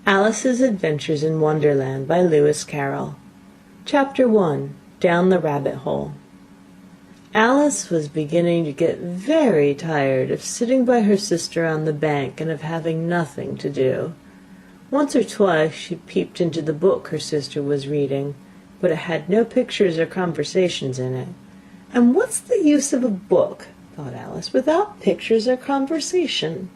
Alice's Adventures in Wonderland by Lewis Carroll. Chapter 1. Down the Rabbit Hole. Alice was beginning to get very tired of sitting by her sister on the bank and of having nothing to do. Once or twice she peeped into the book her sister was reading, but it had no pictures or conversations in it. And what's the use of a book, thought Alice, without pictures or conversation?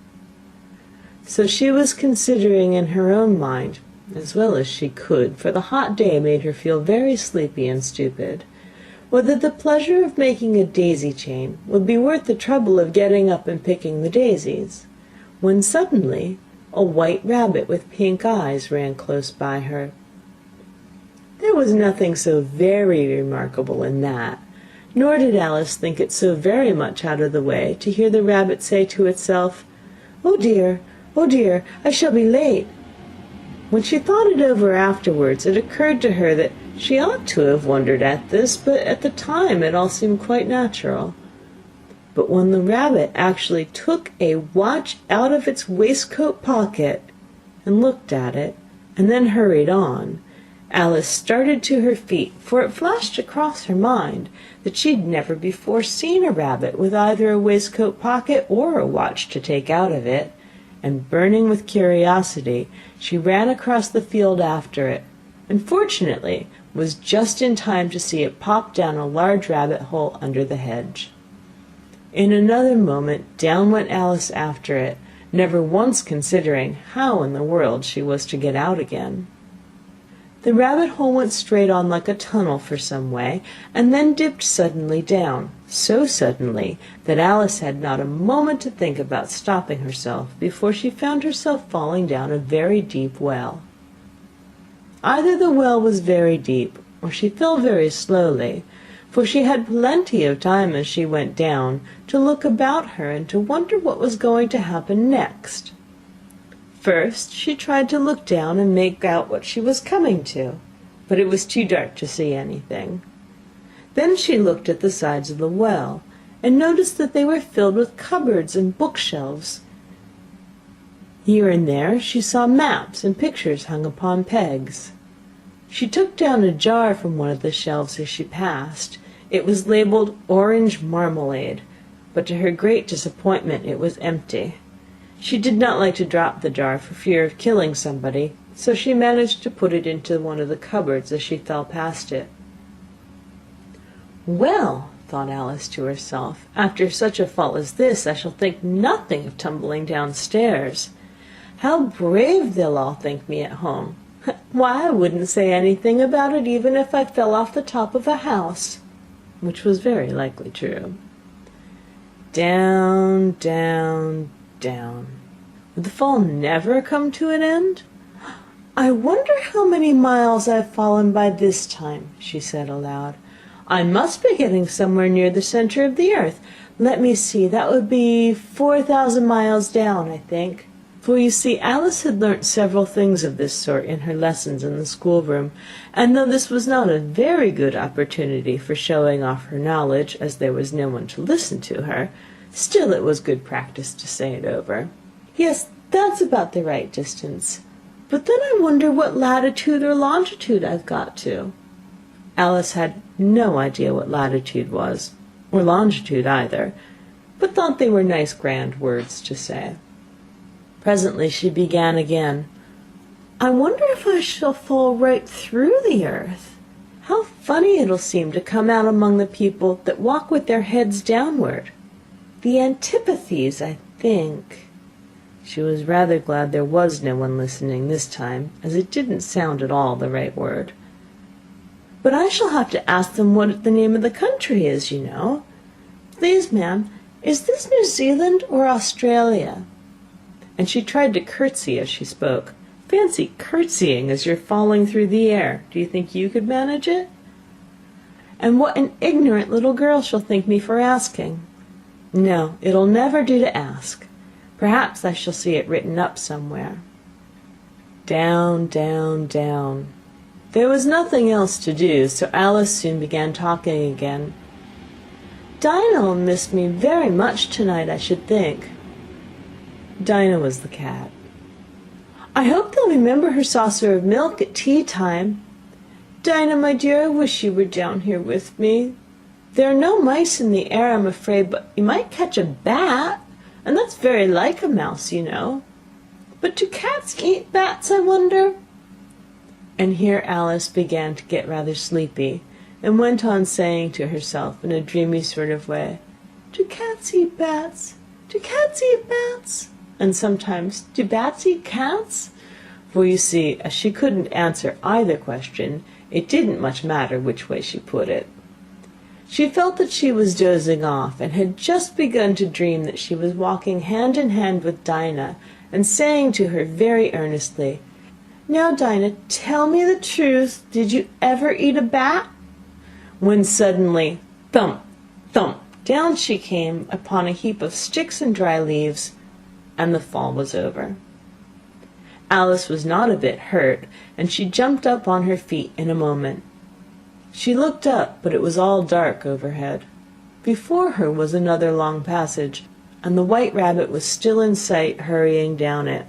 So she was considering in her own mind, as well as she could, for the hot day made her feel very sleepy and stupid, whether the pleasure of making a daisy chain would be worth the trouble of getting up and picking the daisies, when suddenly a white rabbit with pink eyes ran close by her. There was nothing so very remarkable in that, nor did Alice think it so very much out of the way to hear the rabbit say to itself, "Oh dear, I shall be late." When she thought it over afterwards, it occurred to her that she ought to have wondered at this, but at the time it all seemed quite natural. But when the rabbit actually took a watch out of its waistcoat pocket and looked at it, and then hurried on, Alice started to her feet, for it flashed across her mind that she'd never before seen a rabbit with either a waistcoat pocket or a watch to take out of it, and burning with curiosity, she ran across the field after it, and fortunately was just in time to see it pop down a large rabbit hole under the hedge. In another moment down went Alice after it, never once considering how in the world she was to get out again. The rabbit hole went straight on like a tunnel for some way, and then dipped suddenly down, so suddenly that Alice had not a moment to think about stopping herself before she found herself falling down a very deep well. Either the well was very deep, or she fell very slowly, for she had plenty of time as she went down to look about her and to wonder what was going to happen next. First she tried to look down and make out what she was coming to, but it was too dark to see anything. Then she looked at the sides of the well, and noticed that they were filled with cupboards and bookshelves. Here and there she saw maps and pictures hung upon pegs. She took down a jar from one of the shelves as she passed. It was labeled orange marmalade, but to her great disappointment it was empty. She did not like to drop the jar for fear of killing somebody, so she managed to put it into one of the cupboards as she fell past it. "Well," thought Alice to herself, "after such a fall as this, I shall think nothing of tumbling downstairs. How brave they'll all think me at home! Why, I wouldn't say anything about it even if I fell off the top of a house," which was very likely true. Down, down, down. Would the fall never come to an end? "I wonder how many miles I've fallen by this time," she said aloud. "I must be getting somewhere near the center of the earth. Let me see, that would be 4,000 miles down, I think." For you see, Alice had learnt several things of this sort in her lessons in the schoolroom, and though this was not a very good opportunity for showing off her knowledge, as there was no one to listen to her, still it was good practice to say it over. "Yes, that's about the right distance. But then I wonder what latitude or longitude I've got to." Alice had no idea what latitude was, or longitude either, but thought they were nice grand words to say. Presently she began again. "I wonder if I shall fall right through the earth. How funny it'll seem to come out among the people that walk with their heads downward. The antipathies, I think." She was rather glad there was no one listening this time, as it didn't sound at all the right word. "But I shall have to ask them what the name of the country is, you know. Please, ma'am, is this New Zealand or Australia?" And she tried to curtsy as she spoke. Fancy curtsying as you're falling through the air. Do you think you could manage it? "And what an ignorant little girl she'll think me for asking. No, it'll never do to ask. Perhaps I shall see it written up somewhere." Down, down, down. There was nothing else to do, so Alice soon began talking again. "Dinah'll miss me very much tonight, I should think." Dinah was the cat. I hope they'll remember her saucer of milk at tea time. Dinah, my dear, I wish you were down here with me. There are no mice in the air, I'm afraid, but you might catch a bat, and that's very like a mouse, you know. But do cats eat bats, I wonder?" And here Alice began to get rather sleepy, and went on saying to herself in a dreamy sort of way, "Do cats eat bats? Do cats eat bats?" And sometimes, "Do bats eat cats?" For you see, as she couldn't answer either question, it didn't much matter which way she put it. She felt that she was dozing off, and had just begun to dream that she was walking hand in hand with Dinah, and saying to her very earnestly, "Now, Dinah, tell me the truth. Did you ever eat a bat?" When suddenly, thump, thump, down she came upon a heap of sticks and dry leaves, and the fall was over. Alice was not a bit hurt, and she jumped up on her feet in a moment. She looked up, but it was all dark overhead. Before her was another long passage, and the white rabbit was still in sight, hurrying down it.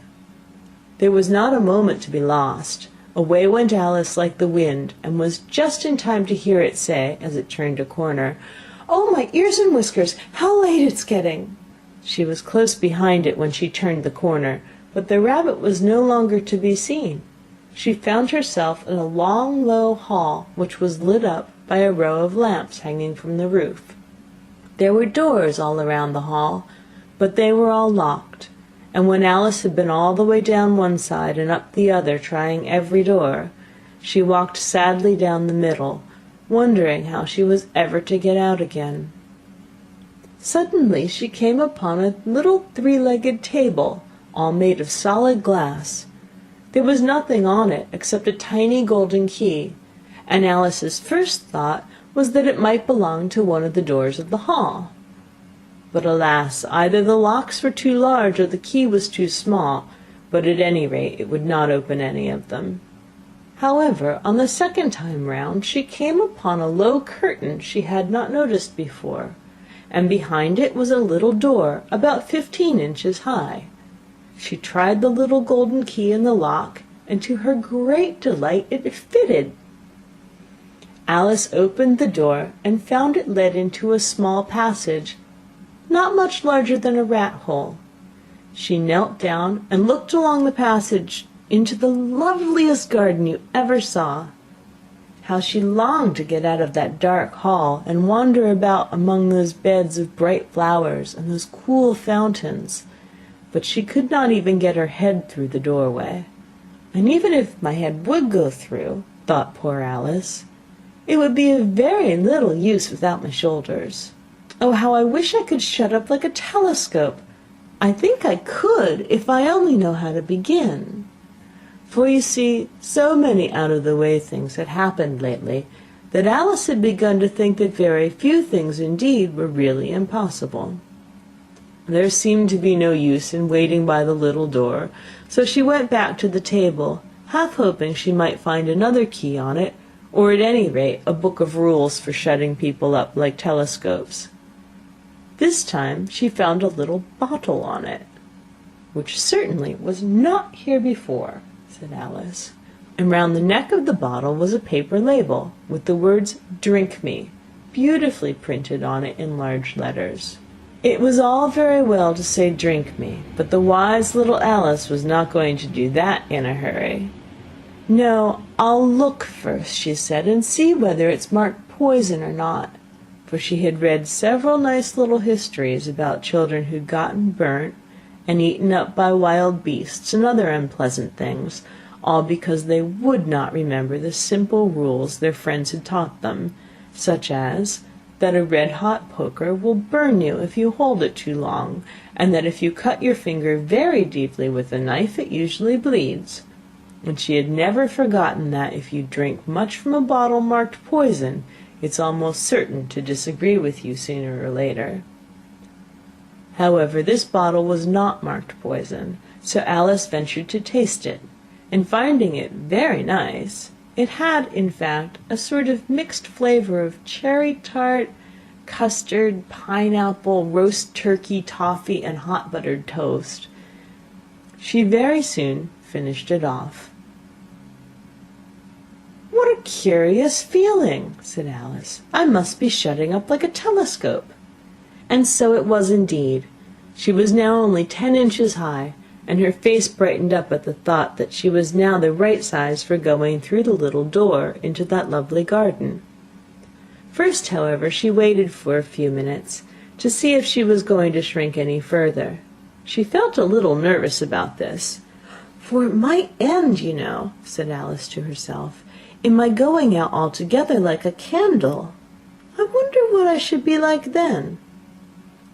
There was not a moment to be lost. Away went Alice like the wind, and was just in time to hear it say, as it turned a corner, "Oh, my ears and whiskers, how late it's getting!" She was close behind it when she turned the corner, but the rabbit was no longer to be seen. She found herself in a long, low hall, which was lit up by a row of lamps hanging from the roof. There were doors all around the hall, but they were all locked, and when Alice had been all the way down one side and up the other, trying every door, she walked sadly down the middle, wondering how she was ever to get out again. Suddenly she came upon a little three-legged table, all made of solid glass. There was nothing on it except a tiny golden key, and Alice's first thought was that it might belong to one of the doors of the hall. But alas, either the locks were too large or the key was too small, but at any rate it would not open any of them. However, on the second time round she came upon a low curtain she had not noticed before, and behind it was a little door about 15 inches high. She tried the little golden key in the lock, and to her great delight it fitted. Alice opened the door, and found it led into a small passage, not much larger than a rat-hole. She knelt down and looked along the passage into the loveliest garden you ever saw. How she longed to get out of that dark hall, and wander about among those beds of bright flowers and those cool fountains! But she could not even get her head through the doorway. And even if my head would go through, thought poor Alice, it would be of very little use without my shoulders. Oh, how I wish I could shut up like a telescope! I think I could, if I only know how to begin. For you see, so many out-of-the-way things had happened lately, that Alice had begun to think that very few things indeed were really impossible. There seemed to be no use in waiting by the little door, so she went back to the table, half hoping she might find another key on it, or at any rate a book of rules for shutting people up like telescopes. This time she found a little bottle on it, which certainly was not here before, said Alice, and round the neck of the bottle was a paper label, with the words "Drink me" beautifully printed on it in large letters. It was all very well to say "drink me," but the wise little Alice was not going to do that in a hurry. "No, I'll look first," she said, "and see whether it's marked poison or not," for she had read several nice little histories about children who'd gotten burnt and eaten up by wild beasts and other unpleasant things, all because they would not remember the simple rules their friends had taught them, such as that a red-hot poker will burn you if you hold it too long, and that if you cut your finger very deeply with a knife it usually bleeds. And she had never forgotten that if you drink much from a bottle marked poison, it's almost certain to disagree with you sooner or later. However, this bottle was not marked poison, so Alice ventured to taste it, and finding it very nice, it had, in fact, a sort of mixed flavour of cherry tart, custard, pineapple, roast turkey, toffee, and hot buttered toast. She very soon finished it off. "What a curious feeling," said Alice. "I must be shutting up like a telescope." And so it was indeed. She was now only 10 inches high, and her face brightened up at the thought that she was now the right size for going through the little door into that lovely garden. First, however, she waited for a few minutes to see if she was going to shrink any further. She felt a little nervous about this. "For it might end, you know," said Alice to herself, "in my going out altogether like a candle. I wonder what I should be like then."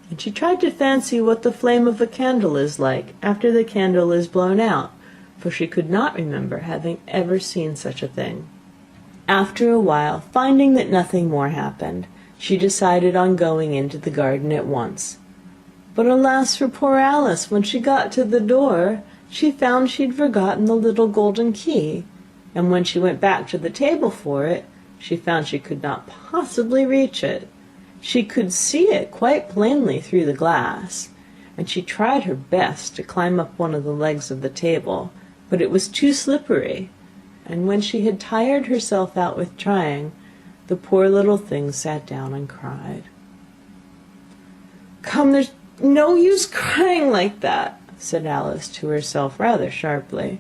And she tried to fancy what the flame of a candle is like after the candle is blown out, for she could not remember having ever seen such a thing. After a while, finding that nothing more happened, she decided on going into the garden at once. But alas for poor Alice, when she got to the door, she found she'd forgotten the little golden key, and when she went back to the table for it, she found she could not possibly reach it. She could see it quite plainly through the glass, and she tried her best to climb up one of the legs of the table, but it was too slippery, and when she had tired herself out with trying, the poor little thing sat down and cried. "Come, there's no use crying like that," said Alice to herself rather sharply.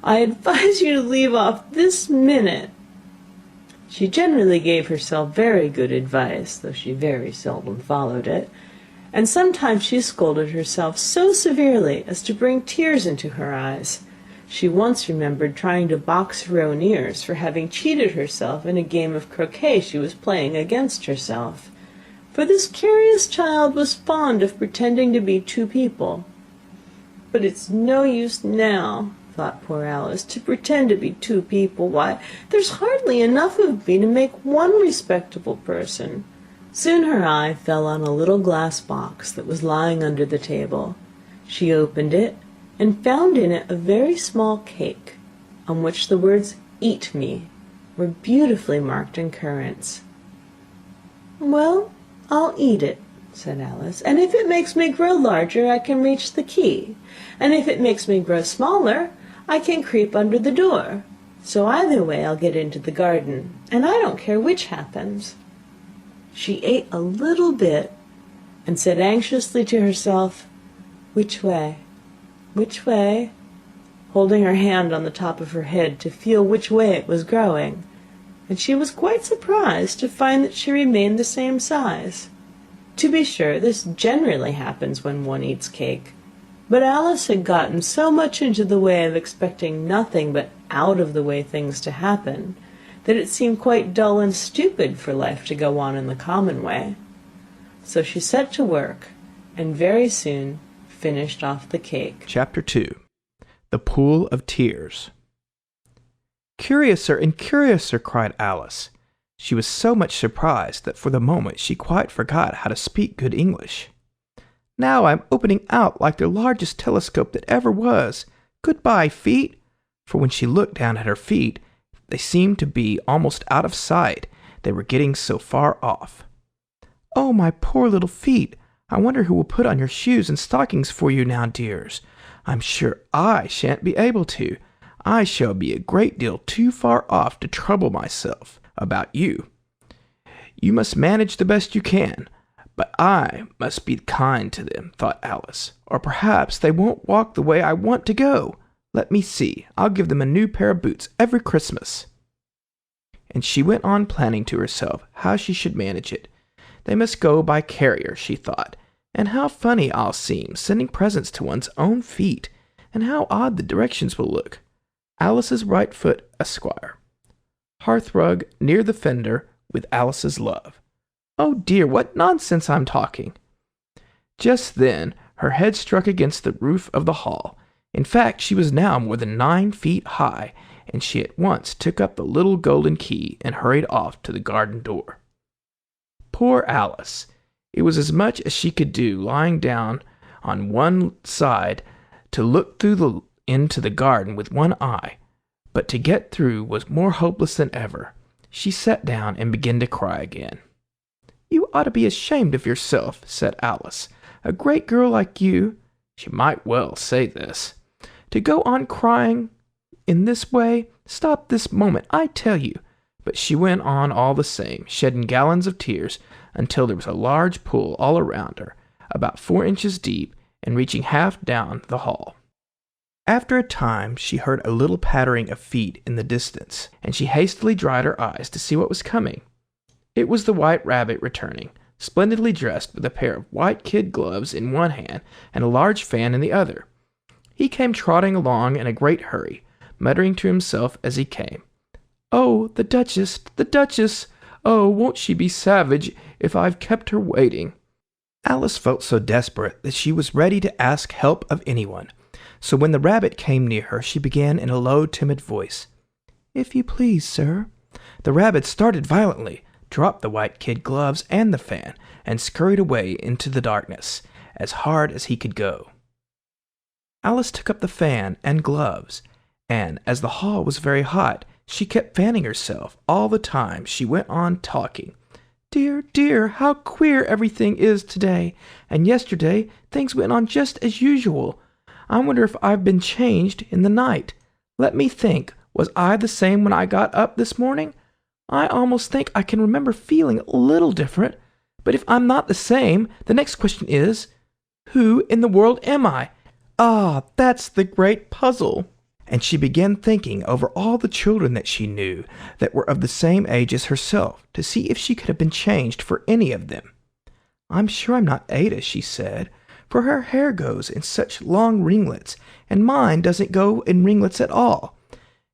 "I advise you to leave off this minute." She generally gave herself very good advice, though she very seldom followed it, and sometimes she scolded herself so severely as to bring tears into her eyes. She once remembered trying to box her own ears for having cheated herself in a game of croquet she was playing against herself, for this curious child was fond of pretending to be two people. "But it's no use now," thought poor Alice, "to pretend to be two people. Why, there's hardly enough of me to make one respectable person." Soon her eye fell on a little glass box that was lying under the table. She opened it, and found in it a very small cake, on which the words "Eat me" were beautifully marked in currants. "Well, I'll eat it," said Alice, "and if it makes me grow larger, I can reach the key, and if it makes me grow smaller, I can creep under the door. So either way I'll get into the garden, and I don't care which happens." She ate a little bit, and said anxiously to herself, "Which way? Which way?" holding her hand on the top of her head to feel which way it was growing, and she was quite surprised to find that she remained the same size. To be sure, this generally happens when one eats cake, but Alice had gotten so much into the way of expecting nothing but out-of-the-way things to happen, that it seemed quite dull and stupid for life to go on in the common way. So she set to work, and very soon finished off the cake. Chapter 2. The Pool of Tears. "Curiouser and curiouser," cried Alice. She was so much surprised that for the moment she quite forgot how to speak good English. "Now I'm opening out like the largest telescope that ever was. Goodbye, feet." For when she looked down at her feet, they seemed to be almost out of sight, they were getting so far off. "Oh, my poor little feet! I wonder who will put on your shoes and stockings for you now, dears. I'm sure I shan't be able to. I shall be a great deal too far off to trouble myself about you. You must manage the best you can, but I must be kind to them," thought Alice, "or perhaps they won't walk the way I want to go. Let me see, I'll give them a new pair of boots every Christmas." And she went on planning to herself how she should manage it. They must go by carrier, she thought, and how funny I'll seem sending presents to one's own feet, and how odd the directions will look. Alice's right foot, Esquire. Hearthrug near the fender with Alice's love. Oh dear, what nonsense I'm talking. Just then her head struck against the roof of the hall. In fact, she was now more than 9 feet high, and she at once took up the little golden key and hurried off to the garden door. Poor Alice! It was as much as she could do, lying down on one side to look into the garden with one eye, but to get through was more hopeless than ever. She sat down and began to cry again. "You ought to be ashamed of yourself," said Alice. "A great girl like you," she might well say this, To go on crying in this way? Stop this moment, I tell you." But she went on all the same, shedding gallons of tears, until there was a large pool all around her, about 4 inches deep, and reaching half down the hall. After a time, she heard a little pattering of feet in the distance, and she hastily dried her eyes to see what was coming. It was the White Rabbit returning, splendidly dressed, with a pair of white kid gloves in one hand and a large fan in the other. He came trotting along in a great hurry, muttering to himself as he came, "Oh, the Duchess, the Duchess! Oh, won't she be savage if I've kept her waiting?" Alice felt so desperate that she was ready to ask help of anyone. So when the rabbit came near her, she began in a low, timid voice, "If you please, sir." The rabbit started violently, dropped the white kid gloves and the fan, and scurried away into the darkness, as hard as he could go. Alice took up the fan and gloves, and as the hall was very hot, she kept fanning herself all the time she went on talking. "Dear, dear, how queer everything is today, and yesterday things went on just as usual. I wonder if I've been changed in the night. Let me think, was I the same when I got up this morning? I almost think I can remember feeling a little different, but if I'm not the same, the next question is, who in the world am I? Ah, that's the great puzzle." And she began thinking over all the children that she knew that were of the same age as herself, to see if she could have been changed for any of them. "I'm sure I'm not Ada," she said, "for her hair goes in such long ringlets, and mine doesn't go in ringlets at all.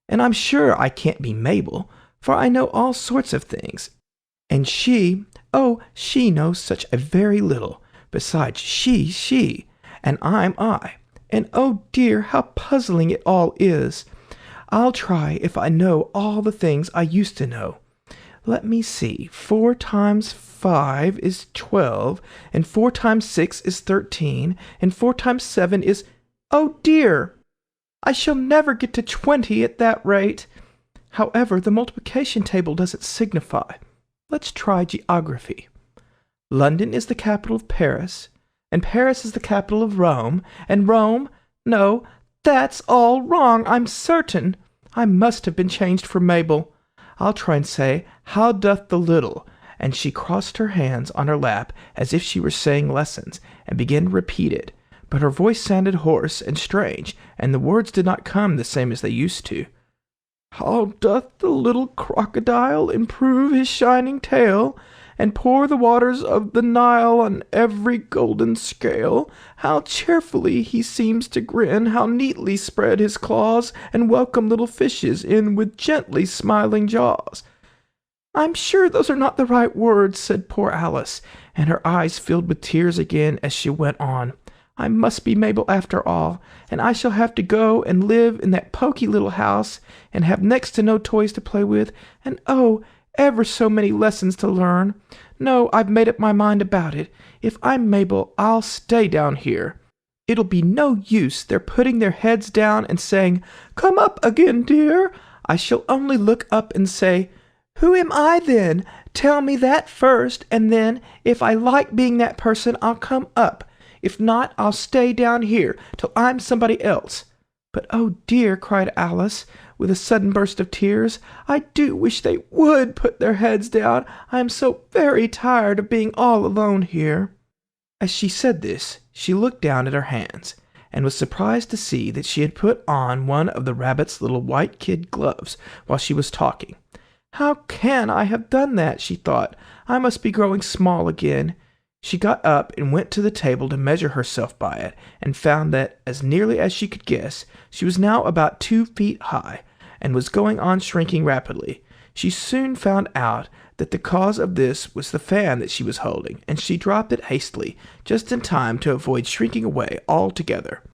And I'm sure I can't be Mabel, for I know all sorts of things. And she knows such a very little. Besides, she, and I'm I. And oh dear, how puzzling it all is. I'll try if I know all the things I used to know. Let me see, 4 times 5 is 12, and 4 times 6 is 13, and 4 times 7 is... Oh dear! I shall never get to 20 at that rate. However, the multiplication table doesn't signify. Let's try geography. London is the capital of Paris, and Paris is the capital of Rome, and Rome... No, that's all wrong, I'm certain. I must have been changed for Mabel. I'll try and say, how doth the little... And she crossed her hands on her lap as if she were saying lessons, and began to repeat it. But her voice sounded hoarse and strange, and the words did not come the same as they used to. How doth the little crocodile improve his shining tail, and pour the waters of the Nile on every golden scale? How cheerfully he seems to grin, how neatly spread his claws, and welcome little fishes in with gently smiling jaws. I'm sure those are not the right words, said poor Alice, and her eyes filled with tears again as she went on. I must be Mabel after all, and I shall have to go and live in that poky little house, and have next to no toys to play with, and oh, ever so many lessons to learn. No, I've made up my mind about it. If I'm Mabel, I'll stay down here. It'll be no use their putting their heads down and saying, Come up again, dear. I shall only look up and say, Who am I then? Tell me that first, and then, if I like being that person, I'll come up. If not, I'll stay down here till I'm somebody else. But oh dear, cried Alice, with a sudden burst of tears, I do wish they would put their heads down. I am so very tired of being all alone here. As she said this, she looked down at her hands, and was surprised to see that she had put on one of the rabbit's little white kid gloves while she was talking. How can I have done that? She thought. I must be growing small again. She got up and went to the table to measure herself by it, and found that, as nearly as she could guess, she was now about 2 feet high, and was going on shrinking rapidly. She soon found out that the cause of this was the fan that she was holding, and she dropped it hastily, just in time to avoid shrinking away altogether.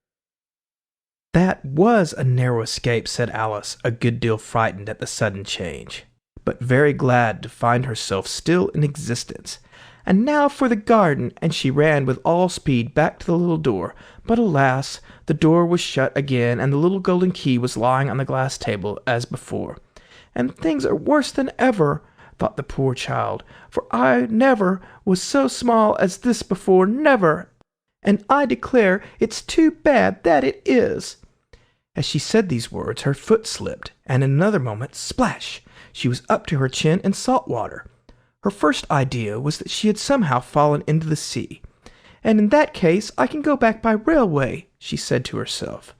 That was a narrow escape, said Alice, a good deal frightened at the sudden change, but very glad to find herself still in existence. And now for the garden, and she ran with all speed back to the little door. But alas, the door was shut again, and the little golden key was lying on the glass table as before. And things are worse than ever, thought the poor child, for I never was so small as this before, never, and I declare it's too bad that it is. As she said these words, her foot slipped, and in another moment, splash! She was up to her chin in salt water. Her first idea was that she had somehow fallen into the sea. "And in that case, I can go back by railway," she said to herself.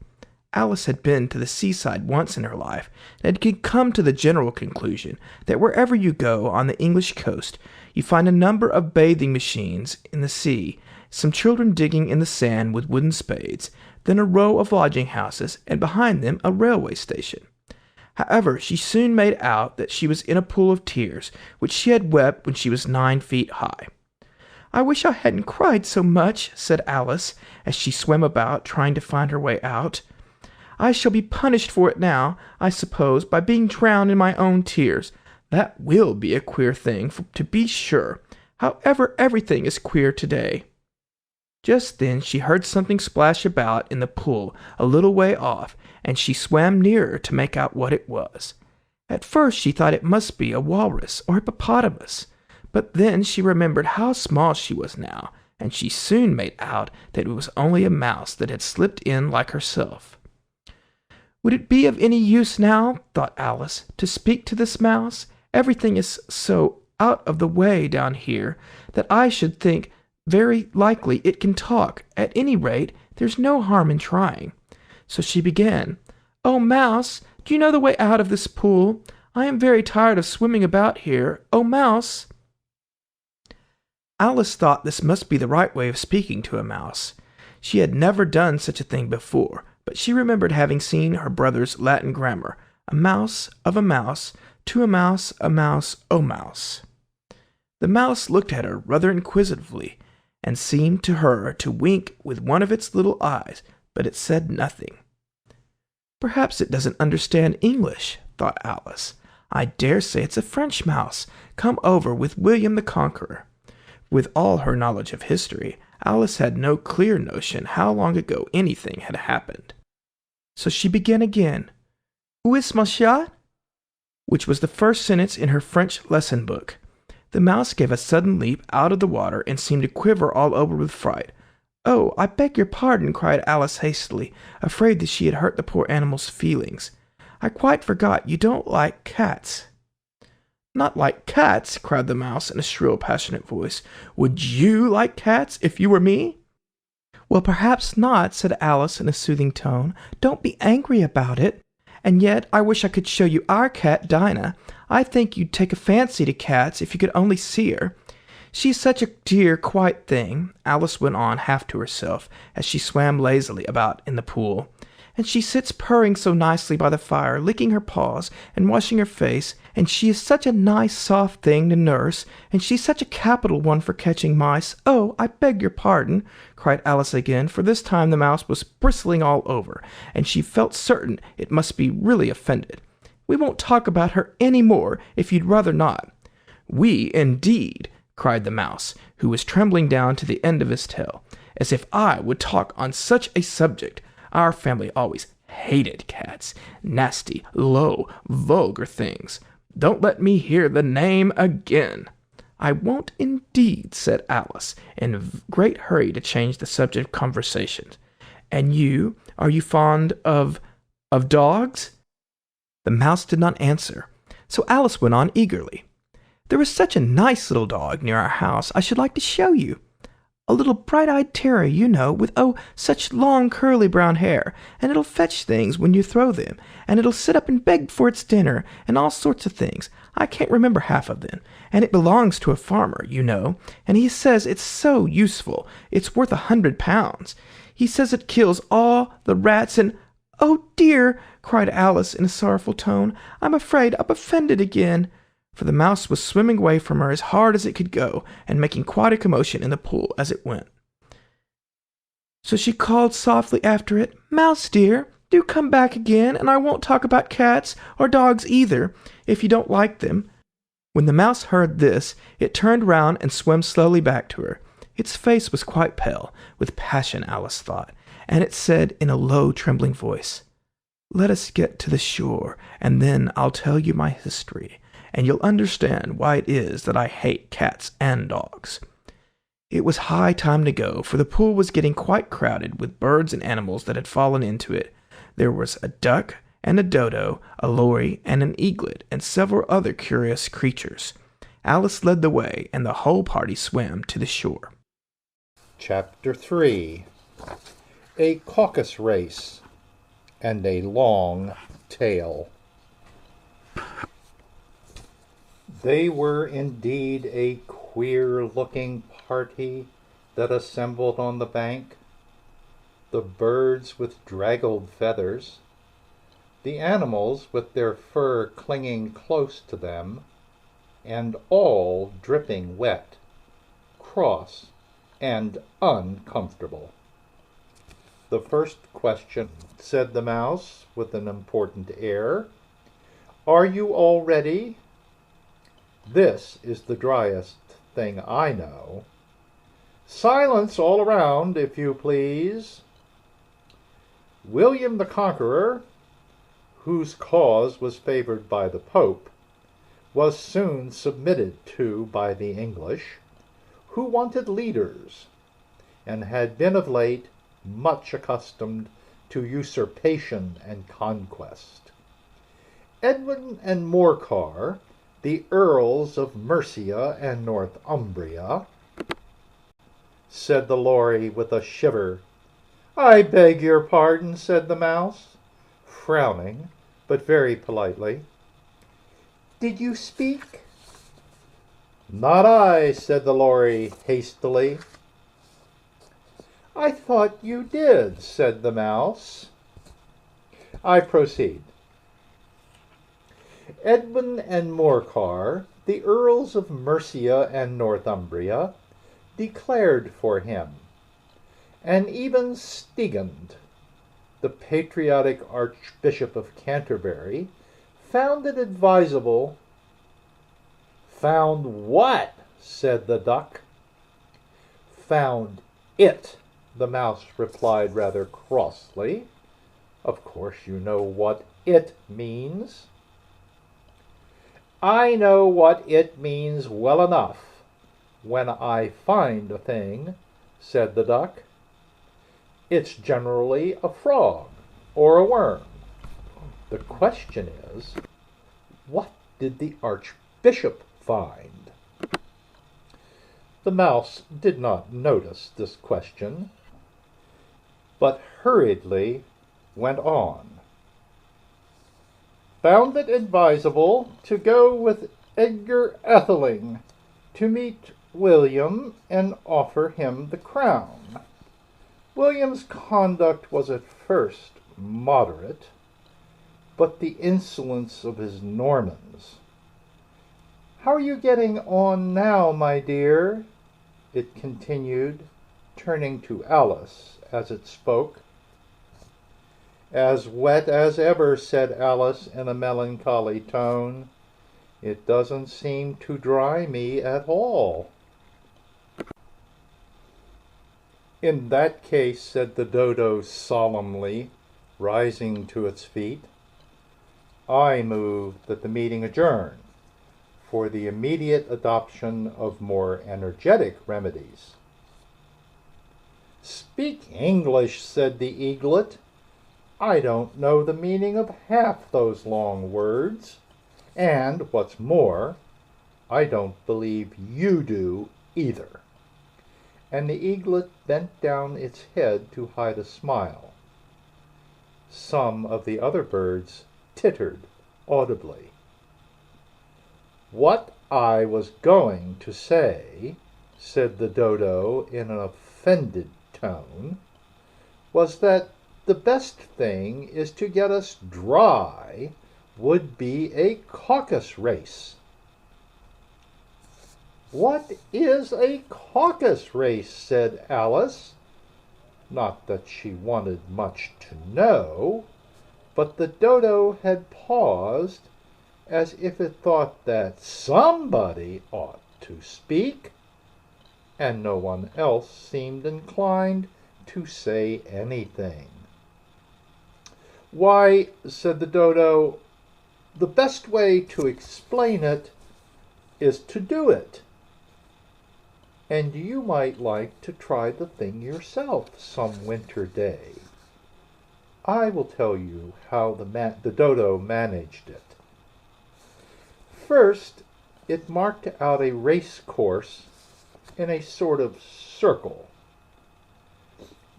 Alice had been to the seaside once in her life, and had come to the general conclusion that wherever you go on the English coast, you find a number of bathing machines in the sea, some children digging in the sand with wooden spades, then a row of lodging-houses, and behind them a railway station. However, she soon made out that she was in a pool of tears, which she had wept when she was 9 feet high. "I wish I hadn't cried so much," said Alice, as she swam about, trying to find her way out. "I shall be punished for it now, I suppose, by being drowned in my own tears. That will be a queer thing, to be sure. However, everything is queer today." Just then she heard something splash about in the pool a little way off, and she swam nearer to make out what it was. At first she thought it must be a walrus or hippopotamus, but then she remembered how small she was now, and she soon made out that it was only a mouse that had slipped in like herself. "Would it be of any use now," thought Alice, "to speak to this mouse? Everything is so out of the way down here that I should think very likely it can talk. At any rate, there's no harm in trying." So she began, "Oh, Mouse, do you know the way out of this pool? I am very tired of swimming about here. Oh, Mouse!" Alice thought this must be the right way of speaking to a mouse. She had never done such a thing before, but she remembered having seen her brother's Latin grammar, a mouse of a mouse, to a mouse, oh mouse. The mouse looked at her rather inquisitively, and seemed to her to wink with one of its little eyes, but it said nothing. "Perhaps it doesn't understand English," thought Alice. "I dare say it's a French mouse, come over with William the Conqueror." With all her knowledge of history, Alice had no clear notion how long ago anything had happened. So she began again, "Où est mon chat?" which was the first sentence in her French lesson book. The mouse gave a sudden leap out of the water and seemed to quiver all over with fright. "Oh, I beg your pardon," cried Alice hastily, afraid that she had hurt the poor animal's feelings. "I quite forgot you don't like cats." "Not like cats?" cried the mouse in a shrill, passionate voice. "Would you like cats if you were me?" "Well, perhaps not," said Alice in a soothing tone. "Don't be angry about it. And yet I wish I could show you our cat, Dinah. I think you'd take a fancy to cats if you could only see her. She's such a dear, quiet thing," Alice went on half to herself, as she swam lazily about in the pool. "And she sits purring so nicely by the fire, licking her paws and washing her face, and she is such a nice, soft thing to nurse, and she's such a capital one for catching mice. Oh, I beg your pardon," cried Alice again, for this time the mouse was bristling all over, and she felt certain it must be really offended. "We won't talk about her any more, if you'd rather not." "We, indeed!" cried the mouse, who was trembling down to the end of his tail. "As if I would talk on such a subject. Our family always hated cats. Nasty, low, vulgar things. Don't let me hear the name again." "I won't indeed," said Alice, in a great hurry to change the subject of conversation. "And you, are you fond of dogs?" The mouse did not answer, so Alice went on eagerly. "There is such a nice little dog near our house I should like to show you. A little bright-eyed terrier, you know, with, oh, such long curly brown hair, and it'll fetch things when you throw them, and it'll sit up and beg for its dinner, and all sorts of things. I can't remember half of them, and it belongs to a farmer, you know, and he says it's so useful, it's worth £100. He says it kills all the rats and—" "Oh, dear!" cried Alice in a sorrowful tone. "I'm afraid I've offended again." For the mouse was swimming away from her as hard as it could go, and making quite a commotion in the pool as it went. So she called softly after it, "Mouse dear, do come back again, and I won't talk about cats, or dogs either, if you don't like them." When the mouse heard this, it turned round and swam slowly back to her. Its face was quite pale, with passion, Alice thought, and it said in a low, trembling voice, "Let us get to the shore, and then I'll tell you my history, and you'll understand why it is that I hate cats and dogs." It was high time to go, for the pool was getting quite crowded with birds and animals that had fallen into it. There was a duck and a dodo, a lory and an eaglet, and several other curious creatures. Alice led the way, and the whole party swam to the shore. Chapter 3. A Caucus Race and a Long Tale. They were indeed a queer-looking party that assembled on the bank. The birds with draggled feathers, the animals with their fur clinging close to them, and all dripping wet, cross, and uncomfortable. "The first question," said the mouse with an important air. "Are you all ready? This is the driest thing I know. Silence all around, if you please." William the Conqueror, whose cause was favored by the Pope, was soon submitted to by the English, who wanted leaders, and had been of late much accustomed to usurpation and conquest. Edwin and Morcar, the Earls of Mercia and Northumbria, said the Lory with a shiver. "I beg your pardon," said the Mouse, frowning, but very politely. "Did you speak?" "Not I," said the Lory hastily. "I thought you did," said the Mouse. "I proceed. Edwin and Morcar, the Earls of Mercia and Northumbria, declared for him, and even Stigand, the patriotic Archbishop of Canterbury, found it advisable. "Found what?" said the Duck. "Found it," the Mouse replied rather crossly. "Of course you know what it means." "I know what it means well enough when I find a thing," said the Duck. "It's generally a frog or a worm. The question is, what did the Archbishop find?" The Mouse did not notice this question, but hurriedly went on. "Found it advisable to go with Edgar Atheling to meet William and offer him the crown. William's conduct was at first moderate, but the insolence of his Normans. How are you getting on now, my dear?" it continued, turning to Alice as it spoke. "As wet as ever," said Alice in a melancholy tone. "It doesn't seem to dry me at all." "In that case," said the Dodo solemnly, rising to its feet, "I move that the meeting adjourn for the immediate adoption of more energetic remedies." "Speak English," said the Eaglet. "I don't know the meaning of half those long words, and, what's more, I don't believe you do either." And the Eaglet bent down its head to hide a smile. Some of the other birds tittered audibly. "What I was going to say," said the Dodo in an offended tone, "was that the best thing is to get us dry would be a caucus race." "What is a caucus race?" said Alice. Not that she wanted much to know, but the Dodo had paused, as if it thought that somebody ought to speak, and no one else seemed inclined to say anything. "Why," said the Dodo, "the best way to explain it is to do it. And you might like to try the thing yourself some winter day." I will tell you how the dodo managed it. First, it marked out a race course in a sort of circle.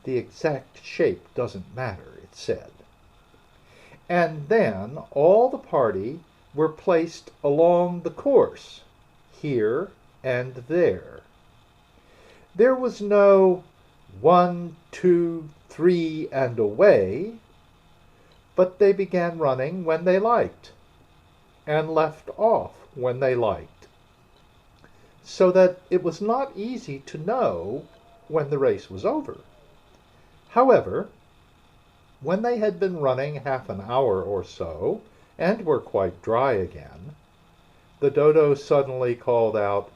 The exact shape doesn't matter, it said. And then all the party were placed along the course, here and there. There was no 1, 2, 3, and away, but they began running when they liked, and left off when they liked, so that it was not easy to know when the race was over. However, when they had been running half an hour or so, and were quite dry again, the dodo suddenly called out,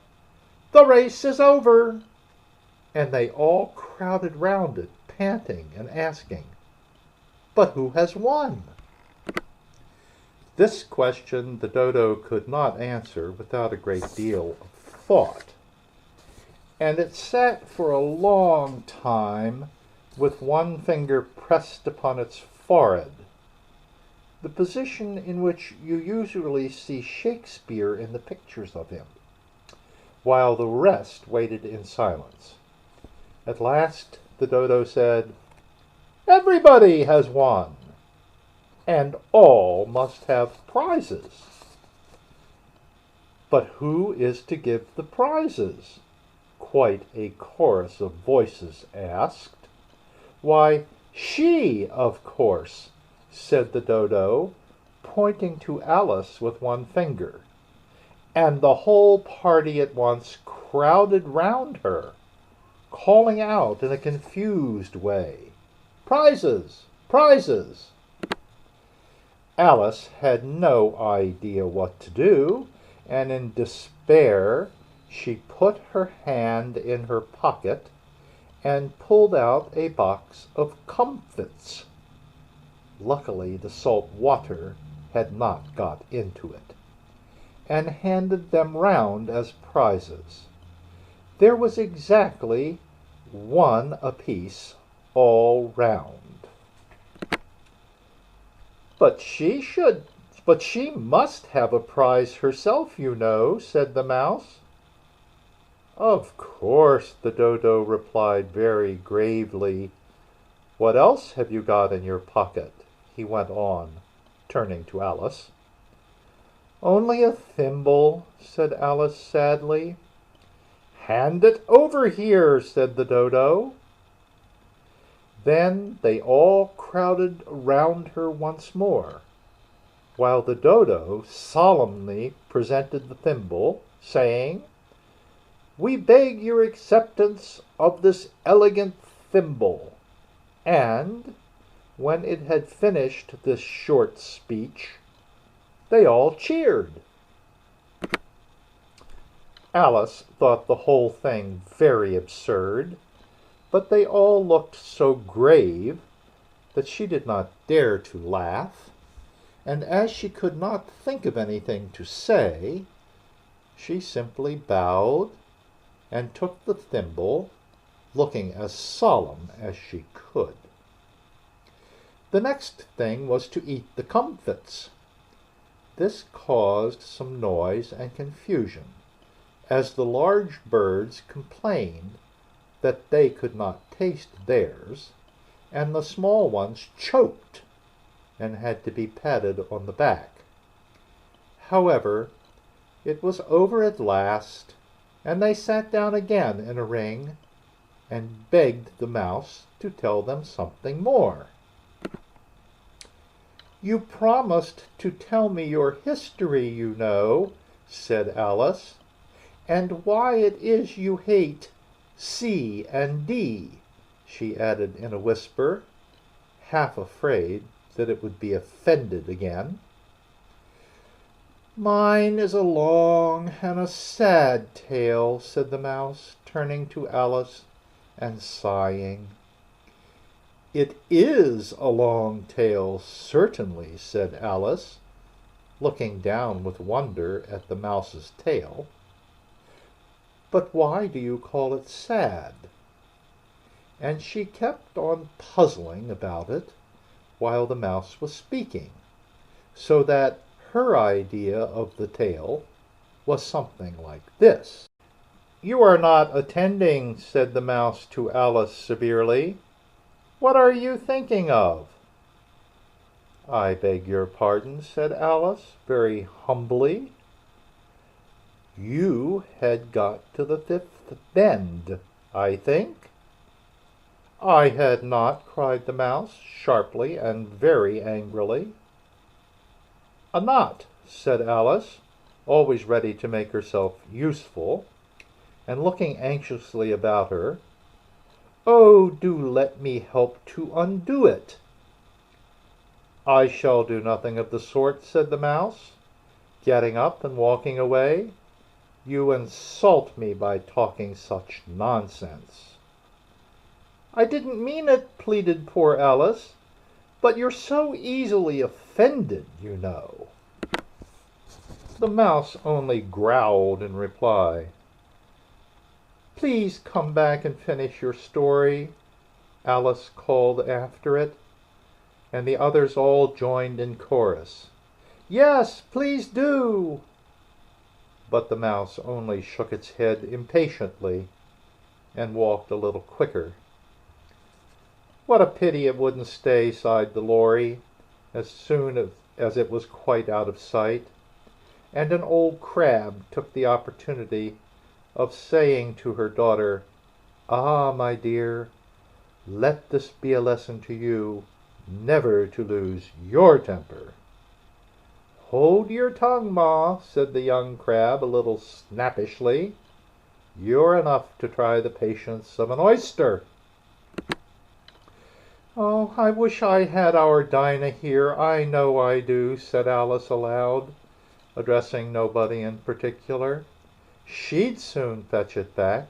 "The race is over!" And they all crowded round it, panting and asking, "But who has won?" This question the dodo could not answer without a great deal of thought, and it sat for a long time with one finger pressed upon its forehead, the position in which you usually see Shakespeare in the pictures of him, while the rest waited in silence. At last the dodo said, "Everybody has won, and all must have prizes." "But who is to give the prizes?" quite a chorus of voices asked. "Why, she, of course," said the dodo, pointing to Alice with one finger, and the whole party at once crowded round her, calling out in a confused way, "Prizes! Prizes!" Alice had no idea what to do, and in despair she put her hand in her pocket and pulled out a box of comfits. Luckily the salt water had not got into it, and handed them round as prizes. There was exactly one apiece all round. But she must have a prize herself, you know," said the mouse. "Of course," the dodo replied very gravely. "What else have you got in your pocket?" he went on, turning to Alice. "Only a thimble," said Alice sadly. "Hand it over here," said the dodo. Then they all crowded round her once more, while the dodo solemnly presented the thimble, saying, "We beg your acceptance of this elegant thimble," and, when it had finished this short speech, they all cheered. Alice thought the whole thing very absurd, but they all looked so grave that she did not dare to laugh, and as she could not think of anything to say, she simply bowed and took the thimble, looking as solemn as she could. The next thing was to eat the comfits. This caused some noise and confusion, as the large birds complained that they could not taste theirs, and the small ones choked and had to be patted on the back. However, it was over at last, and they sat down again in a ring and begged the mouse to tell them something more. "You promised to tell me your history, you know," said Alice, "and why it is you hate C and D," she added in a whisper, half afraid that it would be offended again. "Mine is a long and a sad tale," said the mouse, turning to Alice and sighing. "It is a long tale, certainly," said Alice, looking down with wonder at the mouse's tail. "But why do you call it sad?" And she kept on puzzling about it while the mouse was speaking, so that her idea of the tale was something like this. "You are not attending," said the mouse to Alice severely. "What are you thinking of?" "I beg your pardon," said Alice, very humbly. "You had got to the fifth bend, I think?" "I had not," cried the mouse, sharply and very angrily. "A knot," said Alice, always ready to make herself useful, and looking anxiously about her. "Oh, do let me help to undo it." "I shall do nothing of the sort," said the mouse, getting up and walking away. "You insult me by talking such nonsense." "I didn't mean it," pleaded poor Alice, "but you're so easily offended, you know." The mouse only growled in reply. "Please come back and finish your story," Alice called after it, and the others all joined in chorus. "Yes, please do." But the mouse only shook its head impatiently and walked a little quicker. "What a pity it wouldn't stay," sighed the Lory, as soon as it was quite out of sight, and an old crab took the opportunity of saying to her daughter, "Ah, my dear, let this be a lesson to you never to lose your temper." "Hold your tongue, Ma," said the young crab a little snappishly. "You're enough to try the patience of an oyster." "Oh, I wish I had our Dinah here, I know I do," said Alice aloud, addressing nobody in particular. "She'd soon fetch it back."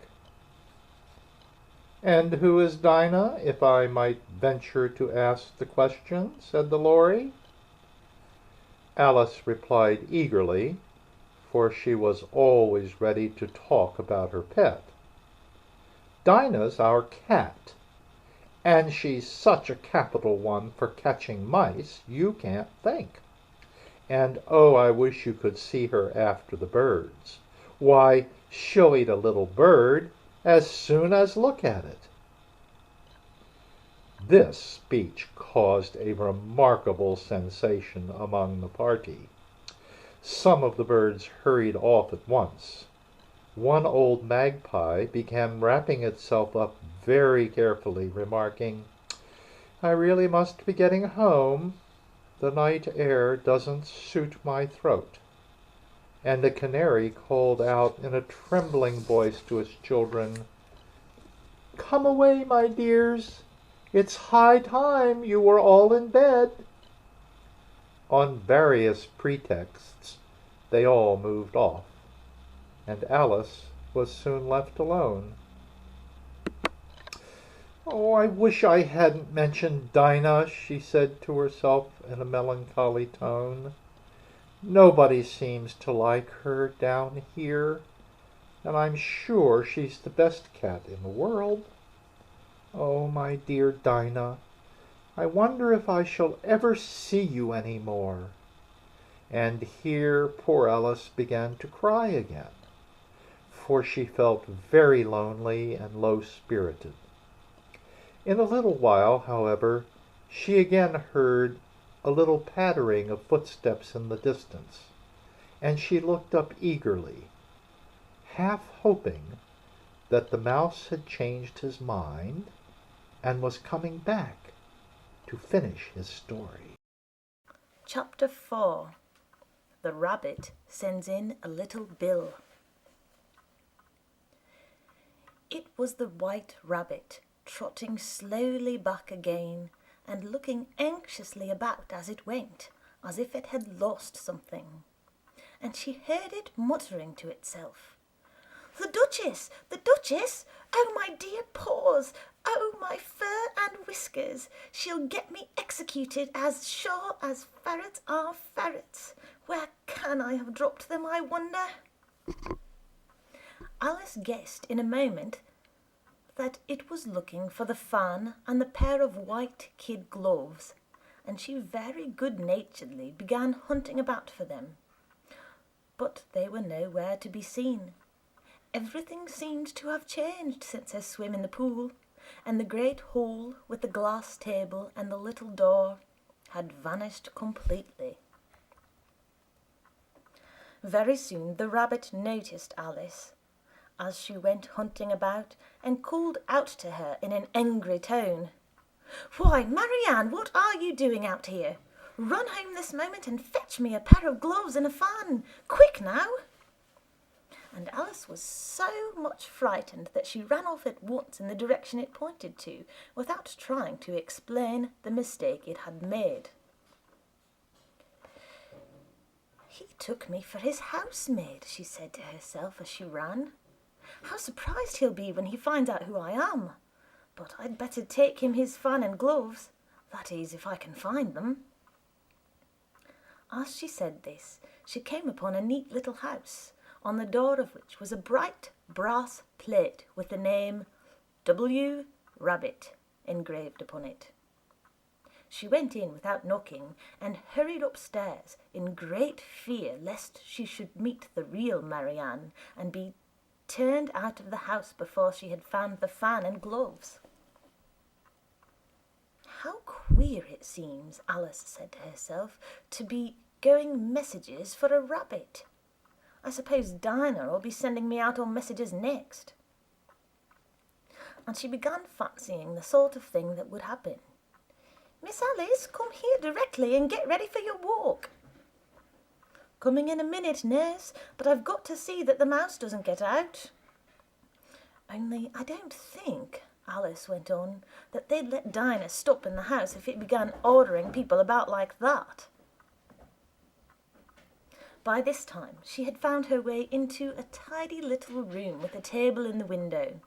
"And who is Dinah, if I might venture to ask the question?" said the Lory. Alice replied eagerly, for she was always ready to talk about her pet. "Dinah's our cat, and she's such a capital one for catching mice you can't think. And oh, I wish you could see her after the birds. Why, she'll eat a little bird as soon as look at it." This speech caused a remarkable sensation among the party. Some of the birds hurried off at once. One old magpie began wrapping itself up very carefully, remarking, "I really must be getting home. The night air doesn't suit my throat." And the canary called out in a trembling voice to its children, "Come away, my dears. It's high time you were all in bed." On various pretexts they all moved off, and Alice was soon left alone. "Oh, I wish I hadn't mentioned Dinah," she said to herself in a melancholy tone. "Nobody seems to like her down here, and I'm sure she's the best cat in the world. Oh, my dear Dinah, I wonder if I shall ever see you any more." And here poor Alice began to cry again, for she felt very lonely and low-spirited. In a little while, however, she again heard a little pattering of footsteps in the distance, and she looked up eagerly, half hoping that the mouse had changed his mind and was coming back to finish his story. Chapter 4. The Rabbit Sends in a Little Bill. It was the White Rabbit, trotting slowly back again and looking anxiously about as it went, as if it had lost something. And she heard it muttering to itself, "The Duchess! The Duchess! Oh, my dear paws! Oh, my fur and whiskers! She'll get me executed as sure as ferrets are ferrets. Where can I have dropped them, I wonder?" Alice guessed in a moment that it was looking for the fan and the pair of white kid gloves, and she very good-naturedly began hunting about for them. But they were nowhere to be seen. Everything seemed to have changed since her swim in the pool, and the great hall with the glass table and the little door had vanished completely. Very soon the rabbit noticed Alice as she went hunting about, and called out to her in an angry tone, "Why, Marianne, what are you doing out here? Run home this moment and fetch me a pair of gloves and a fan. Quick now!" And Alice was so much frightened that she ran off at once in the direction it pointed to, without trying to explain the mistake it had made. "He took me for his housemaid," she said to herself as she ran. "How surprised he'll be when he finds out who I am. But I'd better take him his fan and gloves, that is, if I can find them." As she said this, she came upon a neat little house, on the door of which was a bright brass plate with the name W. Rabbit engraved upon it. She went in without knocking and hurried upstairs in great fear lest she should meet the real Marianne and be turned out of the house before she had found the fan and gloves. "How queer it seems," Alice said to herself, "to be going messages for a rabbit. I suppose Dinah will be sending me out on messages next." And she began fancying the sort of thing that would happen. "Miss Alice, come here directly and get ready for your walk." "Coming in a minute, nurse, but I've got to see that the mouse doesn't get out." "Only I don't think," Alice went on, "that they'd let Dinah stop in the house if it began ordering people about like that." By this time she had found her way into a tidy little room with a table in the window,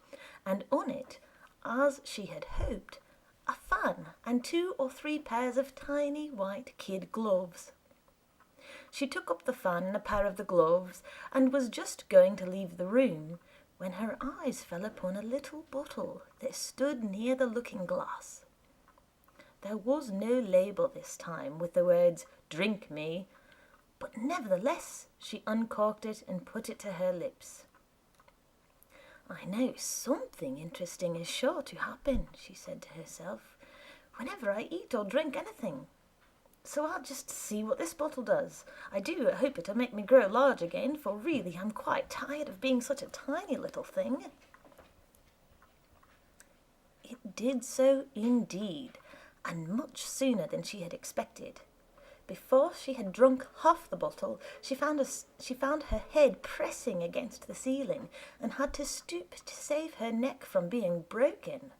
and on it, as she had hoped, a fan and 2 or 3 pairs of tiny white kid gloves. She took up the fan and a pair of the gloves, and was just going to leave the room, when her eyes fell upon a little bottle that stood near the looking-glass. There was no label this time with the words, "Drink me," but nevertheless she uncorked it and put it to her lips. "I know something interesting is sure to happen," she said to herself, "whenever I eat or drink anything. So I'll just see what this bottle does. I do hope it'll make me grow large again, for really I'm quite tired of being such a tiny little thing." It did so indeed, and much sooner than she had expected. Before she had drunk half the bottle, she found her head pressing against the ceiling, and had to stoop to save her neck from being broken.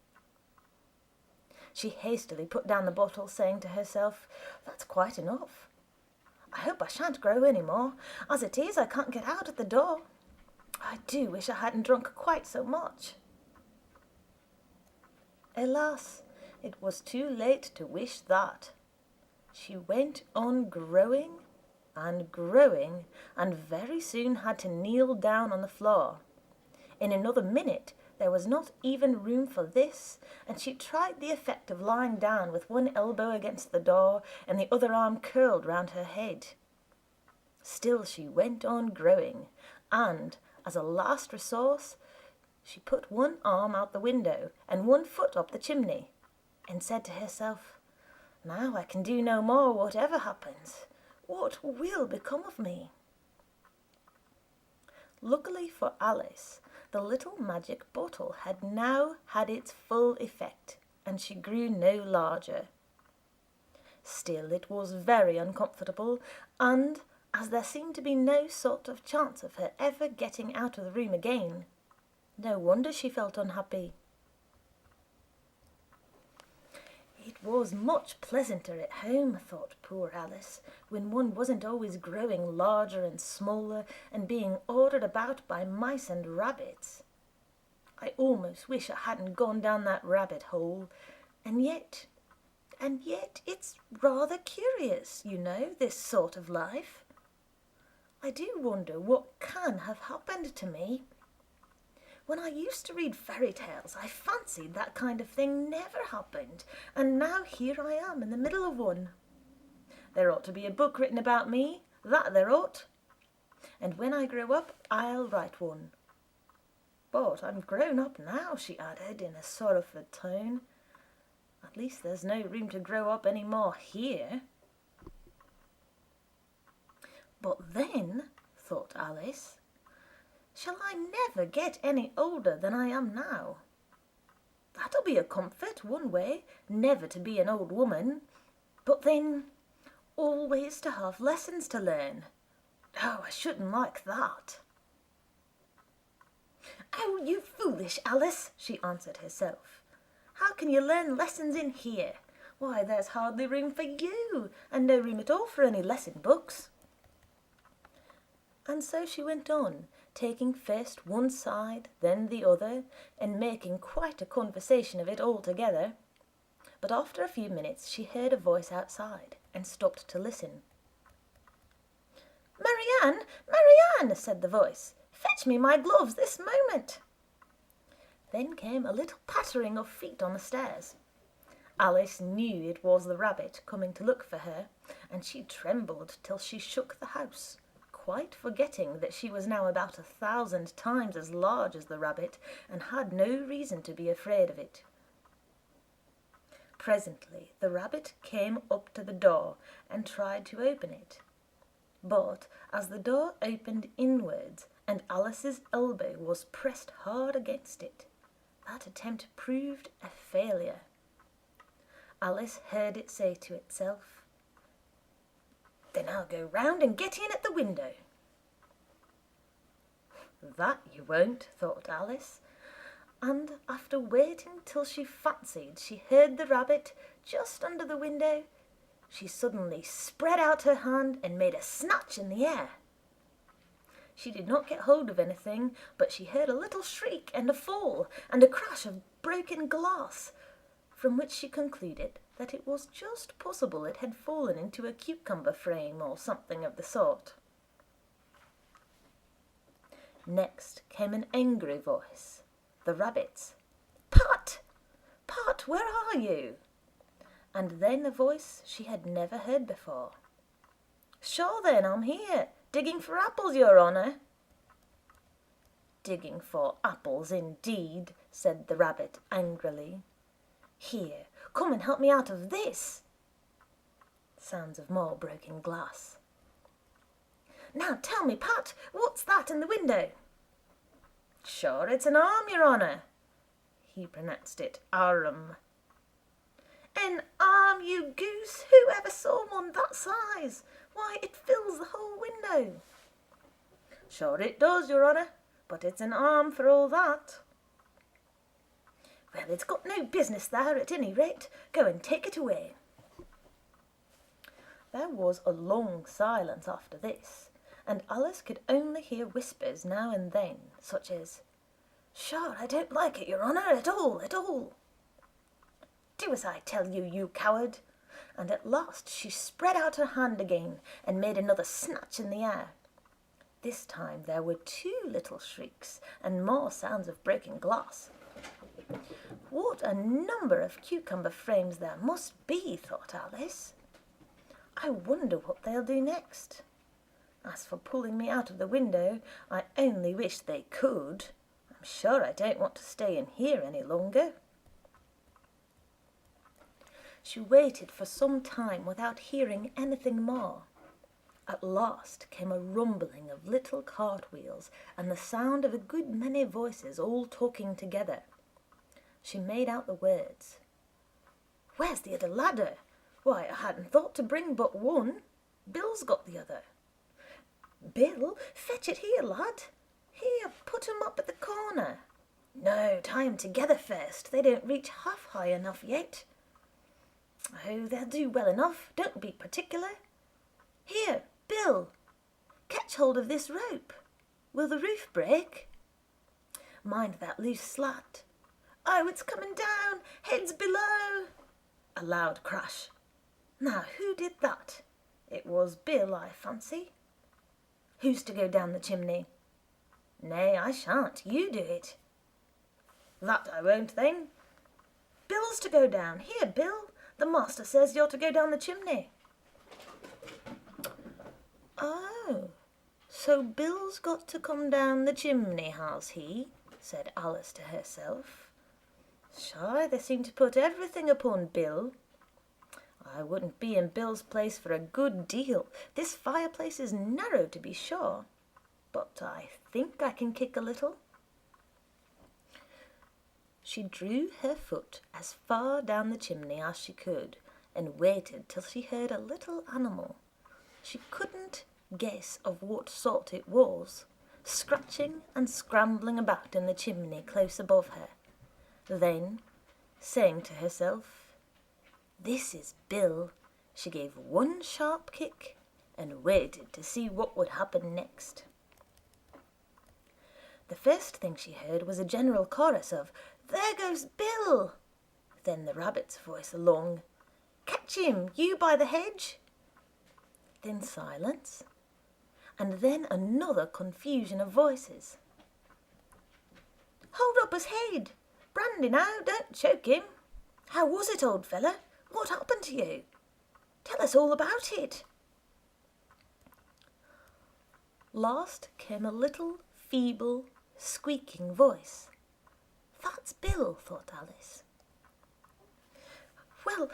She hastily put down the bottle, saying to herself, "That's quite enough. I hope I shan't grow any more. As it is, I can't get out at the door. I do wish I hadn't drunk quite so much." Alas, it was too late to wish that. She went on growing and growing, and very soon had to kneel down on the floor. In another minute there was not even room for this, and she tried the effect of lying down with one elbow against the door and the other arm curled round her head. Still she went on growing, and, as a last resource, she put one arm out the window and one foot up the chimney, and said to herself, "Now I can do no more, whatever happens. What will become of me?" Luckily for Alice, the little magic bottle had now had its full effect, and she grew no larger. Still, it was very uncomfortable, and as there seemed to be no sort of chance of her ever getting out of the room again, no wonder she felt unhappy. It was much pleasanter at home, thought poor Alice, when one wasn't always growing larger and smaller and being ordered about by mice and rabbits. I almost wish I hadn't gone down that rabbit hole, and yet it's rather curious, you know, this sort of life. I do wonder what can have happened to me. When I used to read fairy tales, I fancied that kind of thing never happened, and now here I am in the middle of one. There ought to be a book written about me, that there ought. And when I grow up, I'll write one. But I'm grown up now, she added in a sorrowful tone. At least there's no room to grow up any more here. But then, thought Alice, shall I never get any older than I am now? That'll be a comfort, one way, never to be an old woman. But then, always to have lessons to learn. Oh, I shouldn't like that. Oh, you foolish Alice, she answered herself. How can you learn lessons in here? Why, there's hardly room for you, and no room at all for any lesson books. And so she went on, taking first one side, then the other, and making quite a conversation of it altogether. But after a few minutes she heard a voice outside, and stopped to listen. "Marianne, Marianne," said the voice, "fetch me my gloves this moment." Then came a little pattering of feet on the stairs. Alice knew it was the rabbit coming to look for her, and she trembled till she shook the house, quite forgetting that she was now about 1,000 times as large as the rabbit, and had no reason to be afraid of it. Presently the rabbit came up to the door and tried to open it. But as the door opened inwards and Alice's elbow was pressed hard against it, that attempt proved a failure. Alice heard it say to itself, "Then I'll go round and get in at the window." That you won't, thought Alice, and after waiting till she fancied she heard the rabbit just under the window, she suddenly spread out her hand and made a snatch in the air. She did not get hold of anything, but she heard a little shriek and a fall and a crash of broken glass, from which she concluded that it was just possible it had fallen into a cucumber frame or something of the sort. Next came an angry voice, the rabbit's. "Pat! Pat, where are you?" And then a voice she had never heard before. "Sure then, I'm here, digging for apples, your honour." "Digging for apples, indeed," said the rabbit angrily. "Here, come and help me out of this." Sounds of more broken glass. "Now tell me, Pat, what's that in the window?" "Sure, it's an arm, your honour." He pronounced it arm. "An arm, you goose! Who ever saw one that size? Why, it fills the whole window." "Sure it does, your honour, but it's an arm for all that." "Well, it's got no business there at any rate. Go and take it away." There was a long silence after this, and Alice could only hear whispers now and then, such as, "Sure, I don't like it, your honour, at all, at all." "Do as I tell you, you coward." And at last she spread out her hand again and made another snatch in the air. This time there were 2 little shrieks and more sounds of breaking glass. What a number of cucumber frames there must be, thought Alice. I wonder what they'll do next. As for pulling me out of the window, I only wish they could. I'm sure I don't want to stay in here any longer. She waited for some time without hearing anything more. At last came a rumbling of little cartwheels and the sound of a good many voices all talking together. She made out the words. "Where's the other ladder? Why, I hadn't thought to bring but one. Bill's got the other." "Bill, fetch it here, lad. Here, put 'em up at the corner." "No, tie 'em together first. They don't reach half high enough yet." "Oh, they'll do well enough. Don't be particular. Here, Bill, catch hold of this rope. Will the roof break?" "Mind that loose slat." "Oh, it's coming down. Heads below." A loud crash. Now, who did that? It was Bill, I fancy. "Who's to go down the chimney?" "Nay, I shan't. You do it." "That I won't, then. Bill's to go down. Here, Bill, the master says you're to go down the chimney." "Oh, so Bill's got to come down the chimney, has he?" said Alice to herself. "Shy, they seem to put everything upon Bill. I wouldn't be in Bill's place for a good deal. This fireplace is narrow, to be sure, but I think I can kick a little." She drew her foot as far down the chimney as she could and waited till she heard a little animal. She couldn't guess of what sort it was, scratching and scrambling about in the chimney close above her. Then, saying to herself, "This is Bill," she gave one sharp kick and waited to see what would happen next. The first thing she heard was a general chorus of, "There goes Bill!" Then the rabbit's voice along, "Catch him, you by the hedge!" Then silence, and then another confusion of voices. "Hold up his head! Brandy now, don't choke him! How was it, old fella? What happened to you? Tell us all about it!" Last came a little, feeble, squeaking voice. "That's Bill," thought Alice. "Well,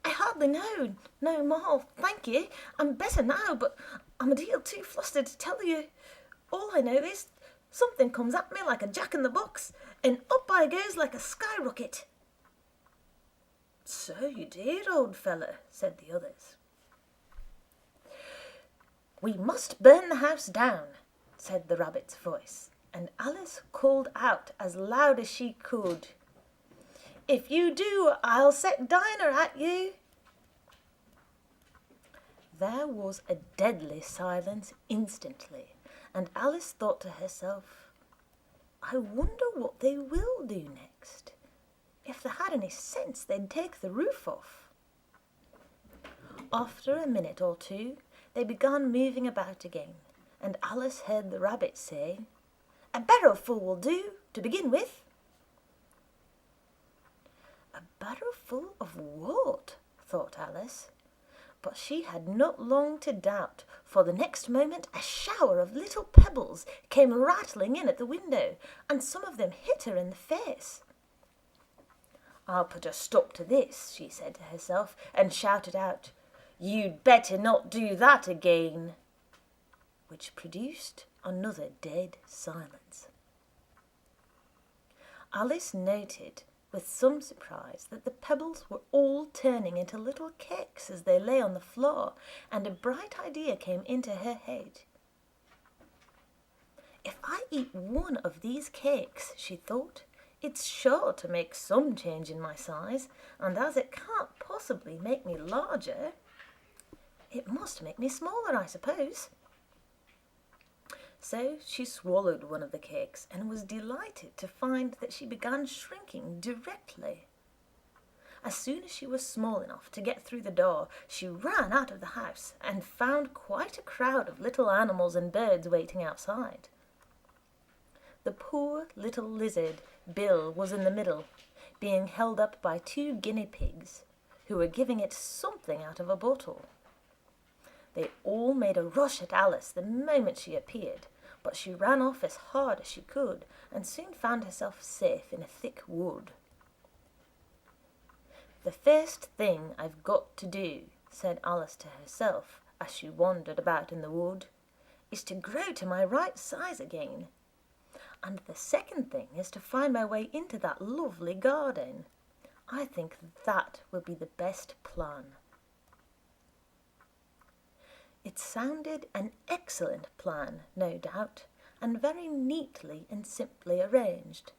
I hardly know no more, thank you. I'm better now, but I'm a deal too flustered to tell you. All I know is something comes at me like a jack-in-the-box, and up I goes like a skyrocket." "So you did, old fella," said the others. "We must burn the house down," said the rabbit's voice, and Alice called out as loud as she could, "If you do, I'll set Dinah at you." There was a deadly silence instantly, and Alice thought to herself, "I wonder what they will do next. If they had any sense, they'd take the roof off." After a minute or two, they began moving about again, and Alice heard the rabbit say, "A barrowful will do, to begin with." "A barrowful of what?" thought Alice. But she had not long to doubt, for the next moment a shower of little pebbles came rattling in at the window, and some of them hit her in the face. "I'll put a stop to this," she said to herself, and shouted out, "You'd better not do that again," which produced another dead silence. Alice noted with some surprise that the pebbles were all turning into little cakes as they lay on the floor, and a bright idea came into her head. "If I eat one of these cakes," she thought, "it's sure to make some change in my size, and as it can't possibly make me larger, it must make me smaller, I suppose." So she swallowed one of the cakes and was delighted to find that she began shrinking directly. As soon as she was small enough to get through the door, she ran out of the house and found quite a crowd of little animals and birds waiting outside. The poor little lizard, Bill, was in the middle, being held up by 2 guinea pigs, who were giving it something out of a bottle. They all made a rush at Alice the moment she appeared, but she ran off as hard as she could and soon found herself safe in a thick wood. "The first thing I've got to do," said Alice to herself as she wandered about in the wood, "is to grow to my right size again. And the second thing is to find my way into that lovely garden. I think that will be the best plan." It sounded an excellent plan, no doubt, and very neatly and simply arranged.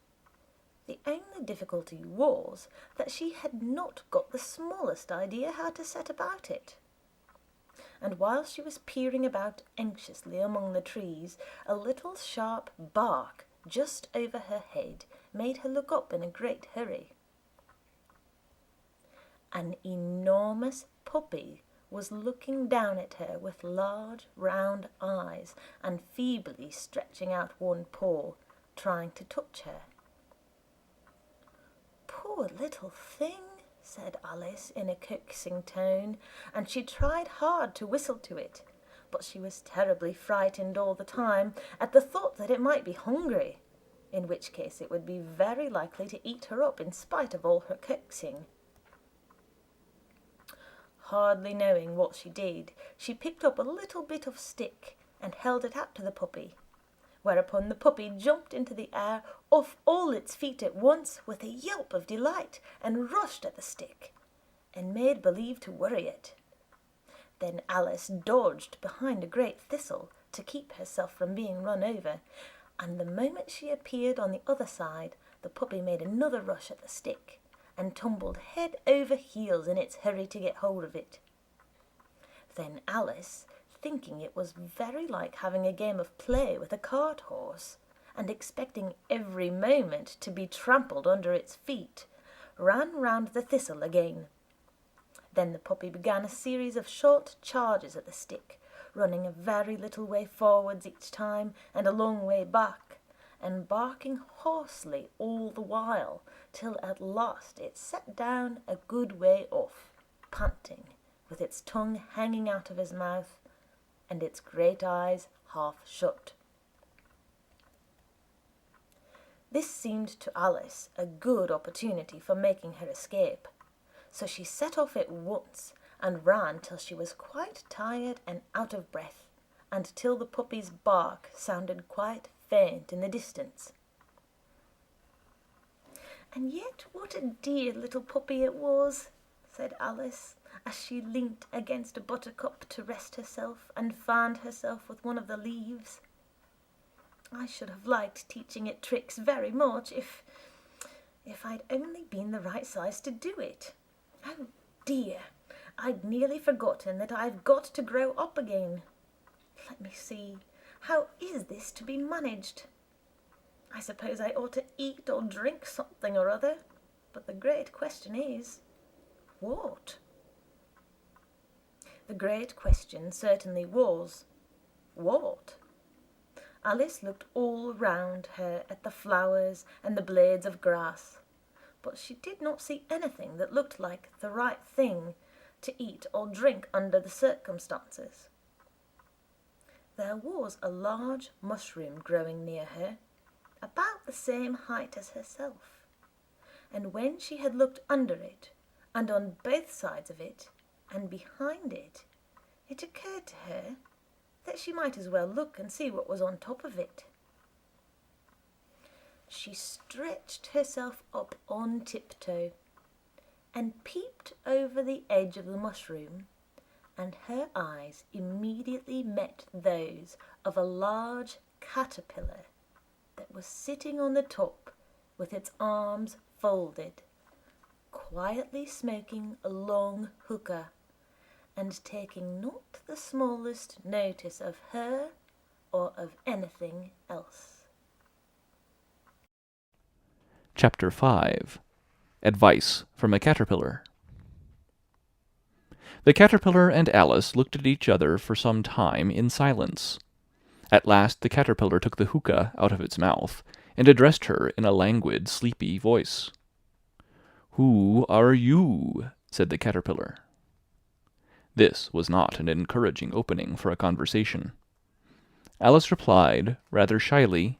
The only difficulty was that she had not got the smallest idea how to set about it. And while she was peering about anxiously among the trees, a little sharp bark just over her head made her look up in a great hurry. An enormous puppy was looking down at her with large round eyes and feebly stretching out one paw, trying to touch her. "Poor little thing," said Alice in a coaxing tone, and she tried hard to whistle to it, but she was terribly frightened all the time at the thought that it might be hungry, in which case it would be very likely to eat her up in spite of all her coaxing. Hardly knowing what she did, she picked up a little bit of stick and held it out to the puppy, whereupon the puppy jumped into the air off all its feet at once with a yelp of delight and rushed at the stick and made believe to worry it. Then Alice dodged behind a great thistle to keep herself from being run over, and the moment she appeared on the other side, the puppy made another rush at the stick and tumbled head over heels in its hurry to get hold of it. Then Alice, thinking it was very like having a game of play with a cart horse, and expecting every moment to be trampled under its feet, ran round the thistle again. Then the puppy began a series of short charges at the stick, running a very little way forwards each time and a long way back, and barking hoarsely all the while, till at last it sat down a good way off, panting, with its tongue hanging out of his mouth, and its great eyes half shut. This seemed to Alice a good opportunity for making her escape, so she set off at once and ran till she was quite tired and out of breath, and till the puppy's bark sounded quite faint in the distance. "And yet what a dear little puppy it was," said Alice, as she leant against a buttercup to rest herself and fanned herself with one of the leaves. "I should have liked teaching it tricks very much if I'd only been the right size to do it. Oh dear, I'd nearly forgotten that I've got to grow up again. Let me see, how is this to be managed? I suppose I ought to eat or drink something or other, but the great question is, what?" The great question certainly was, what? Alice looked all round her at the flowers and the blades of grass, but she did not see anything that looked like the right thing to eat or drink under the circumstances. There was a large mushroom growing near her, about the same height as herself, and when she had looked under it, and on both sides of it, and behind it, it occurred to her that she might as well look and see what was on top of it. She stretched herself up on tiptoe and peeped over the edge of the mushroom, and her eyes immediately met those of a large caterpillar that was sitting on the top with its arms folded, quietly smoking a long hookah, and taking not the smallest notice of her or of anything else. Chapter 5. Advice from a Caterpillar. The caterpillar and Alice looked at each other for some time in silence. At last the caterpillar took the hookah out of its mouth and addressed her in a languid, sleepy voice. "Who are you?" said the caterpillar. This was not an encouraging opening for a conversation. Alice replied, rather shyly,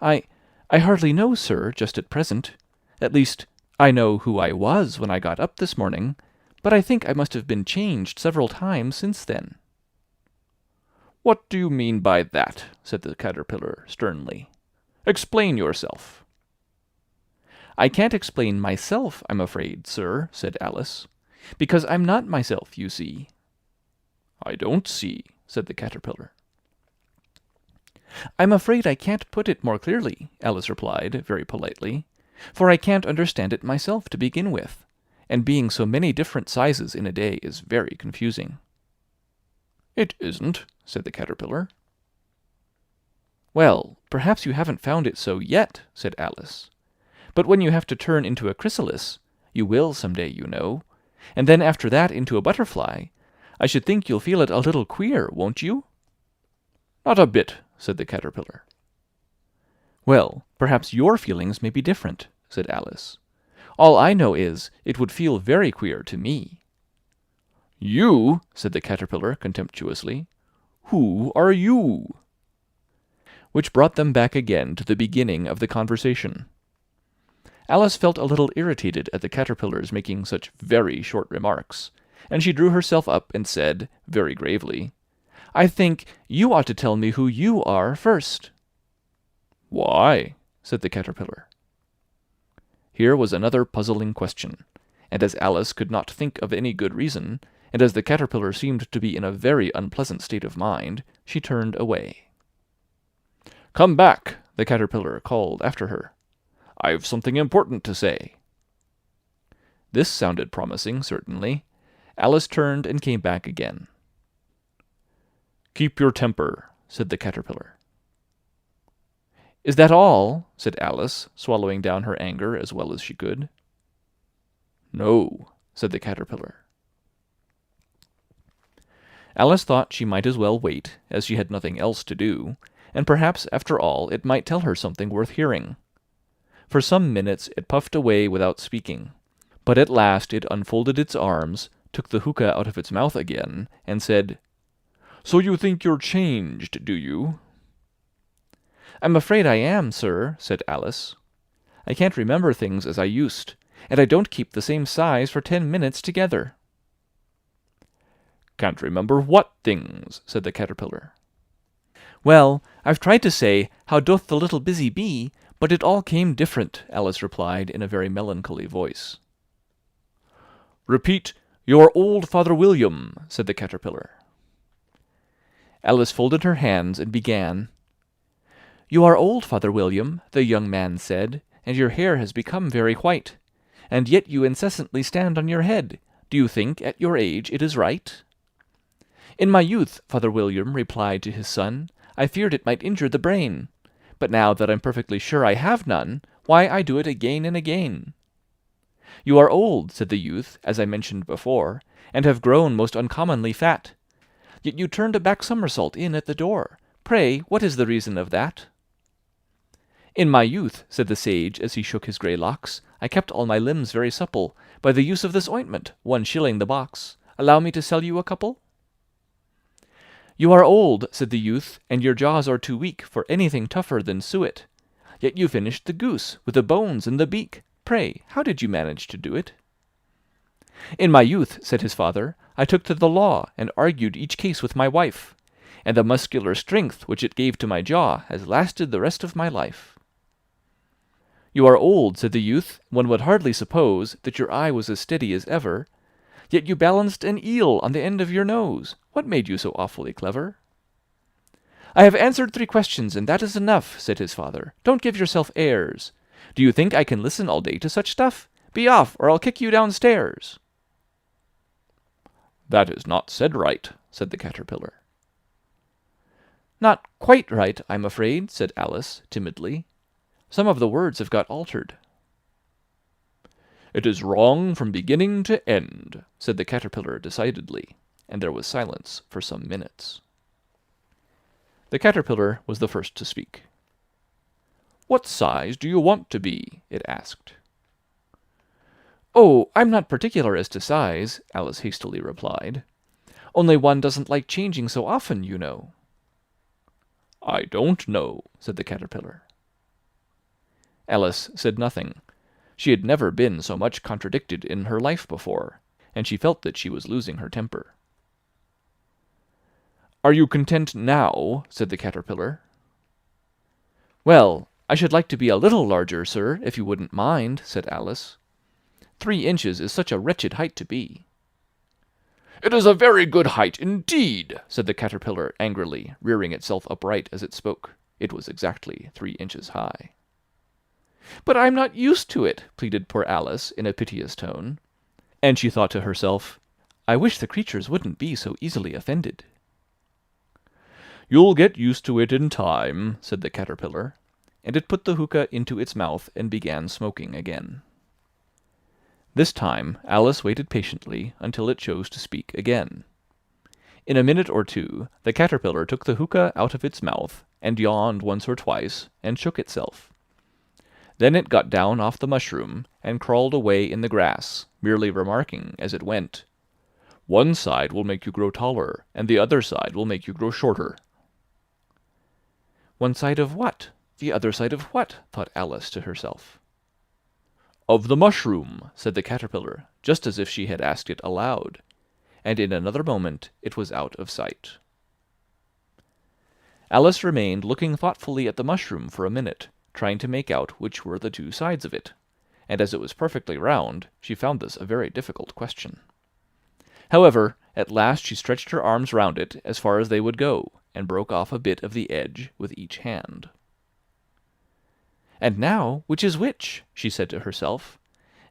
I hardly know, sir, just at present. At least, I know who I was when I got up this morning, but I think I must have been changed several times since then." "What do you mean by that?" said the caterpillar sternly. "Explain yourself." "I can't explain myself, I'm afraid, sir," said Alice, "because I'm not myself, you see." "I don't see," said the caterpillar. "I'm afraid I can't put it more clearly," Alice replied, very politely, "for I can't understand it myself to begin with, and being so many different sizes in a day is very confusing." "It isn't," said the caterpillar. "Well, perhaps you haven't found it so yet," said Alice. "But when you have to turn into a chrysalis, you will some day, you know, and then after that into a butterfly, I should think you'll feel it a little queer, won't you?" "Not a bit," said the caterpillar. "Well, perhaps your feelings may be different," said Alice. All I know is, it would feel very queer to me." "You?" said the caterpillar contemptuously. "Who are you?" Which brought them back again to the beginning of the conversation. Alice felt a little irritated at the caterpillar's making such very short remarks, and she drew herself up and said, very gravely, "I think you ought to tell me who you are first." "Why?" said the caterpillar. Here was another puzzling question, and as Alice could not think of any good reason, and as the caterpillar seemed to be in a very unpleasant state of mind, she turned away. "Come back," the caterpillar called after her. "I've something important to say." This sounded promising, certainly. Alice turned and came back again. "Keep your temper," said the caterpillar. "Is that all?" said Alice, swallowing down her anger as well as she could. "No," said the caterpillar. Alice thought she might as well wait, as she had nothing else to do, and perhaps after all it might tell her something worth hearing. For some minutes it puffed away without speaking, but at last it unfolded its arms, took the hookah out of its mouth again, and said, "So you think you're changed, do you?" "I'm afraid I am, sir," said Alice. "I can't remember things as I used, and I don't keep the same size for 10 minutes together." "Can't remember what things?" said the caterpillar. "Well, I've tried to say, 'How doth the little busy bee?' but it all came different," Alice replied in a very melancholy voice. "Repeat, 'Your old Father William,'" said the caterpillar. Alice folded her hands and began, "You are old, Father William," the young man said, "and your hair has become very white. And yet you incessantly stand on your head. Do you think, at your age, it is right?" "In my youth," Father William replied to his son, "I feared it might injure the brain. But now that I'm perfectly sure I have none, why, I do it again and again." "You are old," said the youth, as I mentioned before, "and have grown most uncommonly fat. Yet you turned a back somersault in at the door. Pray, what is the reason of that?" "In my youth," said the sage, as he shook his grey locks, "I kept all my limbs very supple, by the use of this ointment, 1 shilling the box. Allow me to sell you a couple?" "You are old," said the youth, "and your jaws are too weak for anything tougher than suet. Yet you finished the goose, with the bones and the beak. Pray, how did you manage to do it?" "In my youth," said his father, "I took to the law, and argued each case with my wife, and the muscular strength which it gave to my jaw has lasted the rest of my life." "You are old," said the youth, "one would hardly suppose that your eye was as steady as ever. Yet you balanced an eel on the end of your nose. What made you so awfully clever?" "I have answered 3 questions, and that is enough," said his father. "Don't give yourself airs. Do you think I can listen all day to such stuff? Be off, or I'll kick you downstairs." "That is not said right," said the caterpillar. "Not quite right, I'm afraid," said Alice, timidly. "Some of the words have got altered." "It is wrong from beginning to end," said the caterpillar decidedly, and there was silence for some minutes. The caterpillar was the first to speak. "What size do you want to be?" it asked. "Oh, I'm not particular as to size," Alice hastily replied. "Only one doesn't like changing so often, you know." "I don't know," said the caterpillar. Alice said nothing. She had never been so much contradicted in her life before, and she felt that she was losing her temper. "Are you content now?" said the caterpillar. "Well, I should like to be a little larger, sir, if you wouldn't mind," said Alice. 3 inches is such a wretched height to be." "It is a very good height indeed," said the caterpillar angrily, rearing itself upright as it spoke. It was exactly 3 inches high. "But I'm not used to it," pleaded poor Alice in a piteous tone. And she thought to herself, "I wish the creatures wouldn't be so easily offended." "You'll get used to it in time," said the caterpillar, and it put the hookah into its mouth and began smoking again. This time Alice waited patiently until it chose to speak again. In a minute or 2 the caterpillar took the hookah out of its mouth, and yawned once or twice, and shook itself. Then it got down off the mushroom and crawled away in the grass, merely remarking as it went, "One side will make you grow taller, and the other side will make you grow shorter." "One side of what? The other side of what?" thought Alice to herself. "Of the mushroom," said the caterpillar, just as if she had asked it aloud, and in another moment it was out of sight. Alice remained looking thoughtfully at the mushroom for a minute, trying to make out which were the two sides of it, and as it was perfectly round, she found this a very difficult question. However, at last she stretched her arms round it as far as they would go, and broke off a bit of the edge with each hand. "And now, which is which?" she said to herself,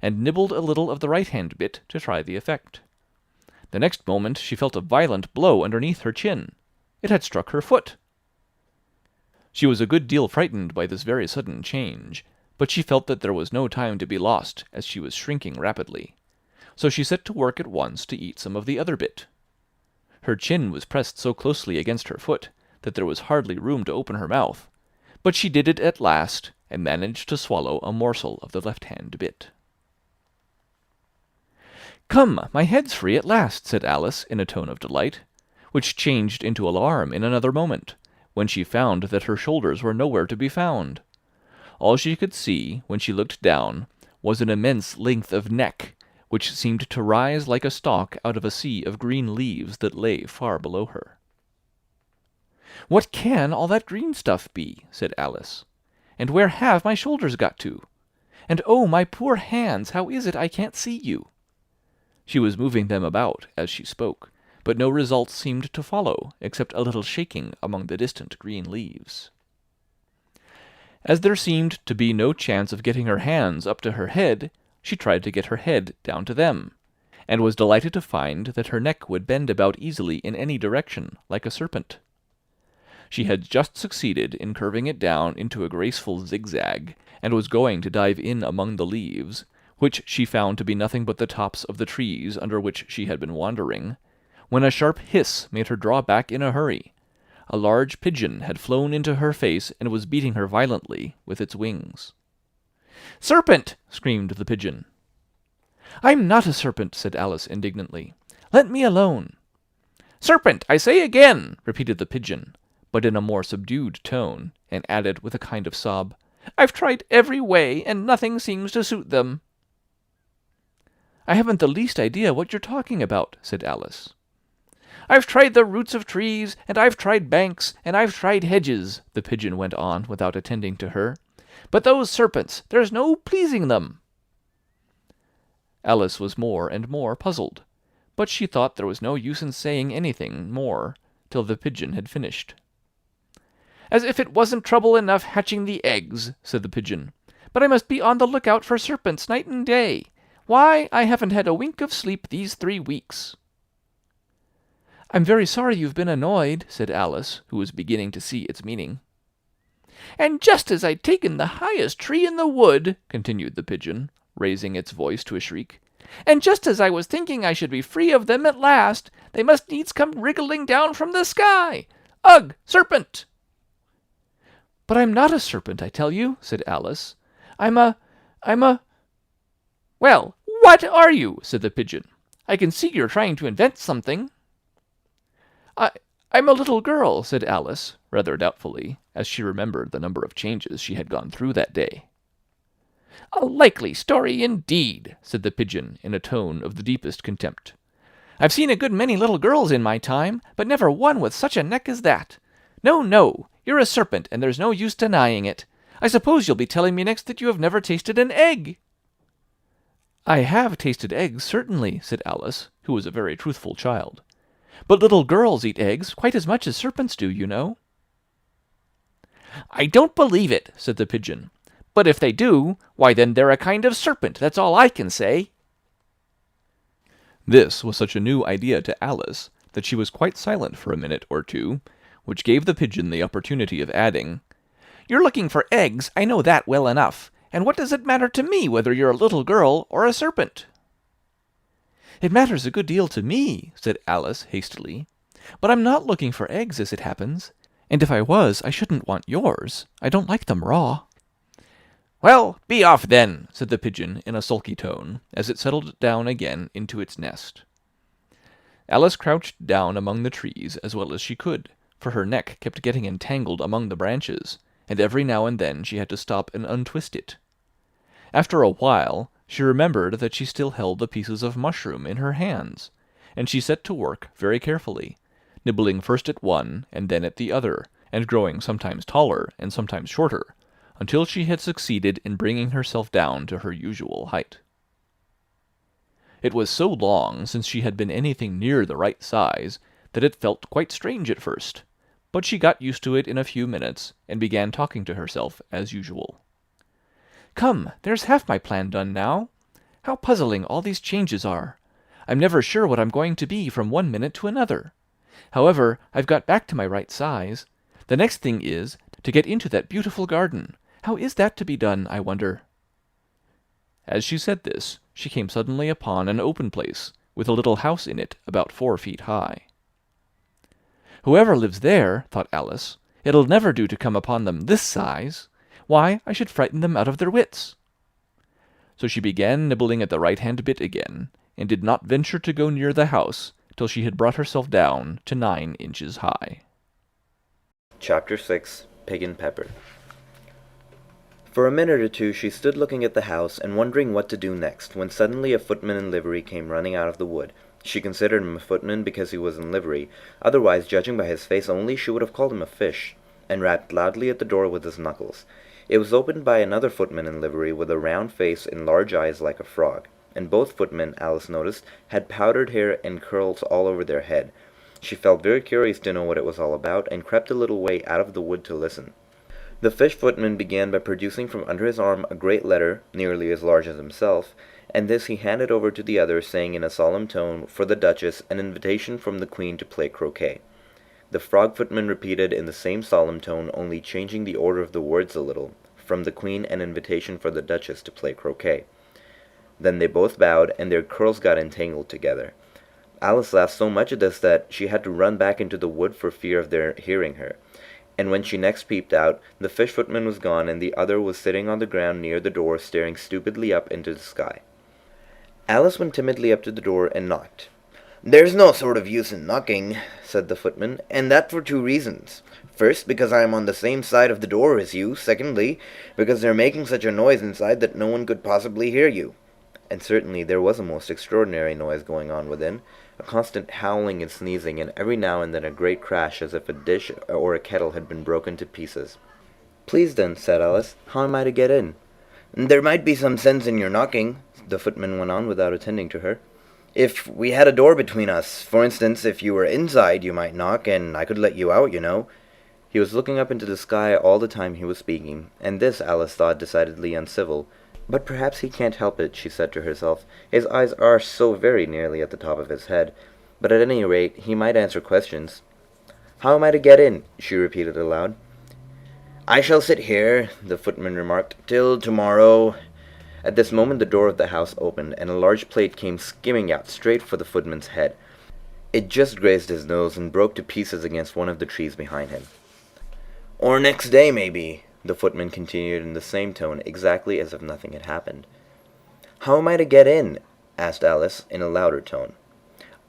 and nibbled a little of the right-hand bit to try the effect. The next moment she felt a violent blow underneath her chin. It had struck her foot. She was a good deal frightened by this very sudden change, but she felt that there was no time to be lost, as she was shrinking rapidly. So she set to work at once to eat some of the other bit. Her chin was pressed so closely against her foot that there was hardly room to open her mouth, but she did it at last, and managed to swallow a morsel of the left-hand bit. "Come, my head's free at last," said Alice in a tone of delight, which changed into alarm in another moment, when she found that her shoulders were nowhere to be found. All she could see, when she looked down, was an immense length of neck, which seemed to rise like a stalk out of a sea of green leaves that lay far below her. "What can all that green stuff be?" said Alice. "And where have my shoulders got to? And oh, my poor hands, how is it I can't see you?" She was moving them about as she spoke, but no result seemed to follow, except a little shaking among the distant green leaves. As there seemed to be no chance of getting her hands up to her head, she tried to get her head down to them, and was delighted to find that her neck would bend about easily in any direction, like a serpent. She had just succeeded in curving it down into a graceful zigzag, and was going to dive in among the leaves, which she found to be nothing but the tops of the trees under which she had been wandering, when a sharp hiss made her draw back in a hurry. A large pigeon had flown into her face and was beating her violently with its wings. "Serpent!" screamed the pigeon. "I'm not a serpent," said Alice indignantly. "Let me alone." "Serpent, I say again!" repeated the pigeon, but in a more subdued tone, and added with a kind of sob, "I've tried every way, and nothing seems to suit them." "I haven't the least idea what you're talking about," said Alice. "I've tried the roots of trees, and I've tried banks, and I've tried hedges," the pigeon went on without attending to her. "But those serpents, there's no pleasing them." Alice was more and more puzzled, but she thought there was no use in saying anything more till the pigeon had finished. "As if it wasn't trouble enough hatching the eggs," said the pigeon, "but I must be on the lookout for serpents night and day. Why, I haven't had a wink of sleep these 3 weeks." "I'm very sorry you've been annoyed," said Alice, who was beginning to see its meaning. "And just as I'd taken the highest tree in the wood," continued the pigeon, raising its voice to a shriek, "and just as I was thinking I should be free of them at last, they must needs come wriggling down from the sky. Ugh, serpent!" "But I'm not a serpent, I tell you," said Alice. I'm a... "Well, what are you?" said the pigeon. "I can see you're trying to invent something." I'm a little girl," said Alice, rather doubtfully, as she remembered the number of changes she had gone through that day. "A likely story indeed," said the pigeon in a tone of the deepest contempt. "I've seen a good many little girls in my time, but never one with such a neck as that. No, no, you're a serpent, and there's no use denying it. I suppose you'll be telling me next that you have never tasted an egg." "I have tasted eggs, certainly," said Alice, who was a very truthful child. "But little girls eat eggs quite as much as serpents do, you know." "I don't believe it," said the pigeon. "But if they do, why then they're a kind of serpent, that's all I can say." This was such a new idea to Alice that she was quite silent for a minute or two, which gave the pigeon the opportunity of adding, "You're looking for eggs, I know that well enough, and what does it matter to me whether you're a little girl or a serpent?" "It matters a good deal to me," said Alice hastily, "but I'm not looking for eggs as it happens, and if I was I shouldn't want yours. I don't like them raw." "Well, be off then," said the pigeon in a sulky tone, as it settled down again into its nest. Alice crouched down among the trees as well as she could, for her neck kept getting entangled among the branches, and every now and then she had to stop and untwist it. After a while, she remembered that she still held the pieces of mushroom in her hands, and she set to work very carefully, nibbling first at one and then at the other, and growing sometimes taller and sometimes shorter, until she had succeeded in bringing herself down to her usual height. It was so long since she had been anything near the right size that it felt quite strange at first, but she got used to it in a few minutes and began talking to herself as usual. "Come, there's half my plan done now. How puzzling all these changes are! I'm never sure what I'm going to be from one minute to another. However, I've got back to my right size. The next thing is to get into that beautiful garden. How is that to be done, I wonder?" As she said this, she came suddenly upon an open place, with a little house in it about 4 feet high. "Whoever lives there," thought Alice, "it'll never do to come upon them this size. Why, I should frighten them out of their wits." So she began nibbling at the right-hand bit again, and did not venture to go near the house till she had brought herself down to 9 inches high. Chapter 6. Pig and Pepper. For a minute or two she stood looking at the house and wondering what to do next, when suddenly a footman in livery came running out of the wood. She considered him a footman because he was in livery, otherwise, judging by his face only, she would have called him a fish, and rapped loudly at the door with his knuckles. It was opened by another footman in livery with a round face and large eyes like a frog, and both footmen, Alice noticed, had powdered hair and curls all over their head. She felt very curious to know what it was all about, and crept a little way out of the wood to listen. The fish footman began by producing from under his arm a great letter, nearly as large as himself, and this he handed over to the other, saying in a solemn tone, for the Duchess, an invitation from the Queen to play croquet. The frog footman repeated in the same solemn tone, only changing the order of the words a little, from the Queen an invitation for the Duchess to play croquet. Then they both bowed, and their curls got entangled together. Alice laughed so much at this that she had to run back into the wood for fear of their hearing her. And when she next peeped out, the fish footman was gone, and the other was sitting on the ground near the door, staring stupidly up into the sky. Alice went timidly up to the door and knocked. "There's no sort of use in knocking," said the footman, "and that for 2 reasons. First, because I am on the same side of the door as you. Secondly, because they're making such a noise inside that no one could possibly hear you." And certainly there was a most extraordinary noise going on within, a constant howling and sneezing, and every now and then a great crash as if a dish or a kettle had been broken to pieces. "Please then," said Alice, "how am I to get in?" "There might be some sense in your knocking," the footman went on without attending to her. "If we had a door between us, for instance, if you were inside, you might knock, and I could let you out, you know." He was looking up into the sky all the time he was speaking, and this Alice thought decidedly uncivil. "But perhaps he can't help it," she said to herself. "His eyes are so very nearly at the top of his head. But at any rate, he might answer questions." "How am I to get in?" she repeated aloud. "I shall sit here," the footman remarked, "till tomorrow." At this moment the door of the house opened, and a large plate came skimming out straight for the footman's head. It just grazed his nose and broke to pieces against one of the trees behind him. "Or next day, maybe," the footman continued in the same tone, exactly as if nothing had happened. "How am I to get in?" asked Alice, in a louder tone.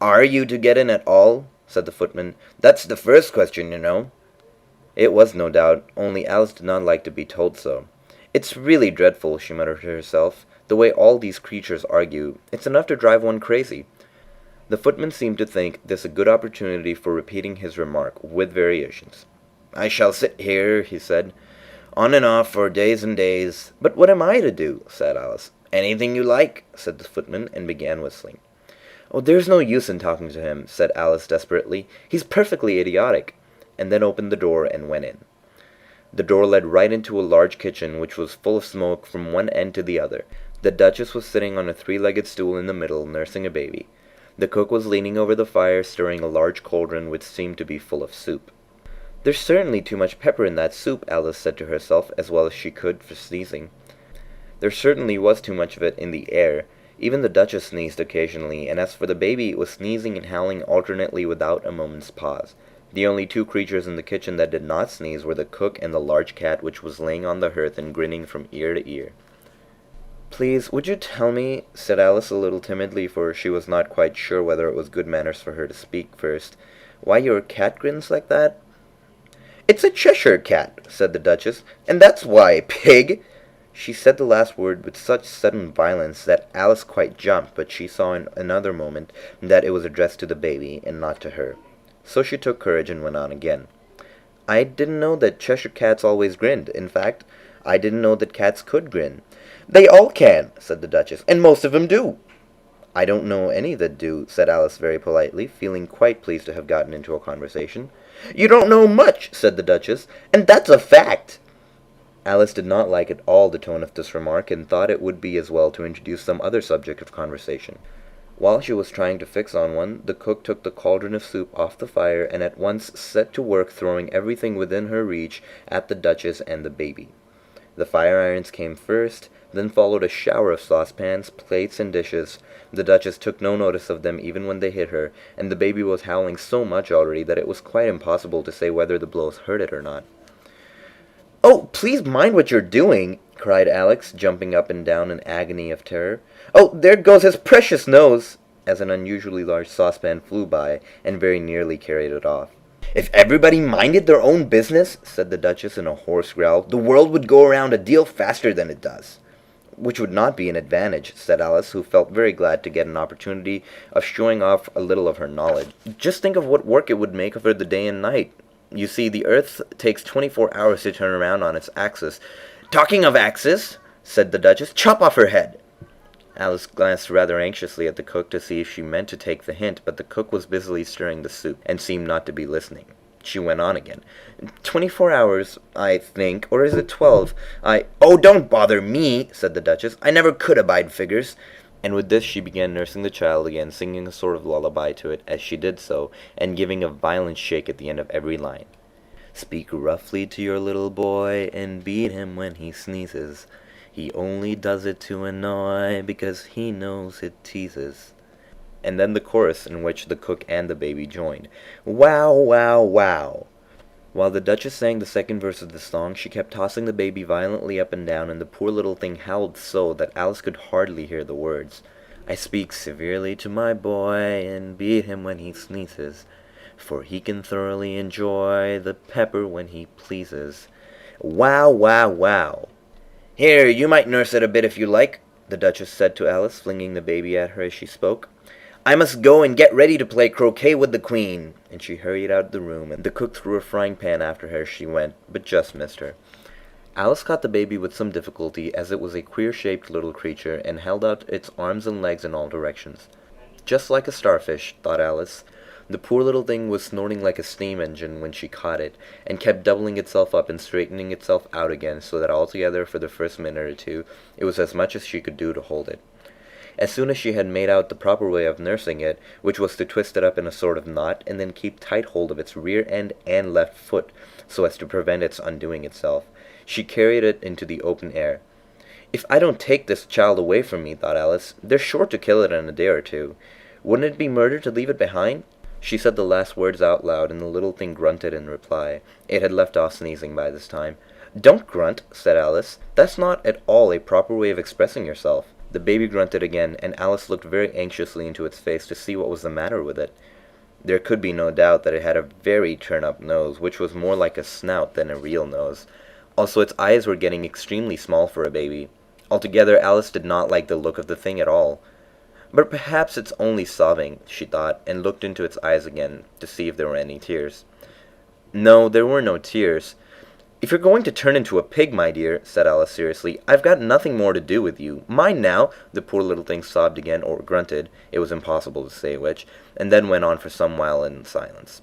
"Are you to get in at all?" said the footman. "That's the first question, you know." It was, no doubt, only Alice did not like to be told so. "It's really dreadful," she muttered to herself, "the way all these creatures argue. It's enough to drive one crazy." The footman seemed to think this a good opportunity for repeating his remark, with variations. "I shall sit here," he said, "on and off for days and days." "But what am I to do?" said Alice. "Anything you like," said the footman, and began whistling. "Oh, there's no use in talking to him," said Alice desperately. "He's perfectly idiotic," and then opened the door and went in. The door led right into a large kitchen, which was full of smoke from one end to the other. The Duchess was sitting on a 3-legged stool in the middle, nursing a baby. The cook was leaning over the fire, stirring a large cauldron which seemed to be full of soup. "There's certainly too much pepper in that soup," Alice said to herself, as well as she could for sneezing. There certainly was too much of it in the air. Even the Duchess sneezed occasionally, and as for the baby, it was sneezing and howling alternately without a moment's pause. The only two creatures in the kitchen that did not sneeze were the cook and the large cat, which was laying on the hearth and grinning from ear to ear. "Please, would you tell me," said Alice a little timidly, for she was not quite sure whether it was good manners for her to speak first, "why your cat grins like that?" "It's a Cheshire cat," said the Duchess, "and that's why, pig!" She said the last word with such sudden violence that Alice quite jumped, but she saw in another moment that it was addressed to the baby, and not to her. So she took courage and went on again. "I didn't know that Cheshire cats always grinned. In fact, I didn't know that cats could grin." "They all can," said the Duchess, "and most of 'em do." "I don't know any that do," said Alice very politely, feeling quite pleased to have gotten into a conversation. "You don't know much," said the Duchess, "and that's a fact." Alice did not like at all the tone of this remark, and thought it would be as well to introduce some other subject of conversation. While she was trying to fix on one, the cook took the cauldron of soup off the fire and at once set to work throwing everything within her reach at the Duchess and the baby. The fire irons came first, then followed a shower of saucepans, plates, and dishes. The Duchess took no notice of them even when they hit her, and the baby was howling so much already that it was quite impossible to say whether the blows hurt it or not. "Oh, please mind what you're doing!" cried Alex, jumping up and down in agony of terror. "Oh, there goes his precious nose!" as an unusually large saucepan flew by and very nearly carried it off. "If everybody minded their own business," said the Duchess in a hoarse growl, "the world would go around a deal faster than it does." "Which would not be an advantage," said Alice, who felt very glad to get an opportunity of showing off a little of her knowledge. "Just think of what work it would make of her the day and night. You see, the Earth takes 24 hours to turn around on its axis." "Talking of axis," said the Duchess, "chop off her head." Alice glanced rather anxiously at the cook to see if she meant to take the hint, but the cook was busily stirring the soup, and seemed not to be listening. She went on again. 24 hours, I think, or is it 12? "Oh, don't bother me," said the Duchess. "I never could abide figures." And with this she began nursing the child again, singing a sort of lullaby to it as she did so, and giving a violent shake at the end of every line. "Speak roughly to your little boy, and beat him when he sneezes. He only does it to annoy, because he knows it teases." And then the chorus, in which the cook and the baby joined. "Wow, wow, wow." While the Duchess sang the second verse of the song, she kept tossing the baby violently up and down, and the poor little thing howled so that Alice could hardly hear the words. "I speak severely to my boy, and beat him when he sneezes, for he can thoroughly enjoy the pepper when he pleases." Wow, wow, wow. "Here, you might nurse it a bit if you like," the Duchess said to Alice, flinging the baby at her as she spoke. "I must go and get ready to play croquet with the Queen." And she hurried out of the room, and the cook threw a frying pan after her as she went, but just missed her. Alice caught the baby with some difficulty, as it was a queer-shaped little creature, and held out its arms and legs in all directions. "Just like a starfish," thought Alice. The poor little thing was snorting like a steam engine when she caught it, and kept doubling itself up and straightening itself out again, so that altogether for the first minute or two it was as much as she could do to hold it. As soon as she had made out the proper way of nursing it, which was to twist it up in a sort of knot, and then keep tight hold of its rear end and left foot, so as to prevent its undoing itself, she carried it into the open air. "If I don't take this child away from me," thought Alice, "they're sure to kill it in a day or two. Wouldn't it be murder to leave it behind?" She said the last words out loud, and the little thing grunted in reply. It had left off sneezing by this time. "Don't grunt," said Alice. "That's not at all a proper way of expressing yourself." The baby grunted again, and Alice looked very anxiously into its face to see what was the matter with it. There could be no doubt that it had a very turn-up nose, which was more like a snout than a real nose. Also, its eyes were getting extremely small for a baby. Altogether, Alice did not like the look of the thing at all. "But perhaps it's only sobbing," she thought, and looked into its eyes again to see if there were any tears. No, there were no tears. "If you're going to turn into a pig, my dear," said Alice seriously, "I've got nothing more to do with you. Mind now!" The poor little thing sobbed again, or grunted, it was impossible to say which, and then went on for some while in silence.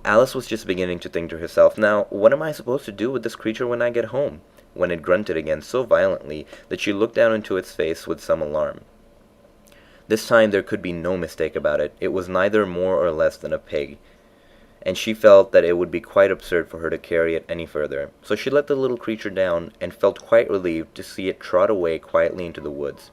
Alice was just beginning to think to herself, "Now, what am I supposed to do with this creature when I get home?" when it grunted again so violently that she looked down into its face with some alarm. This time there could be no mistake about it. It was neither more or less than a pig, and she felt that it would be quite absurd for her to carry it any further. So she let the little creature down, and felt quite relieved to see it trot away quietly into the woods.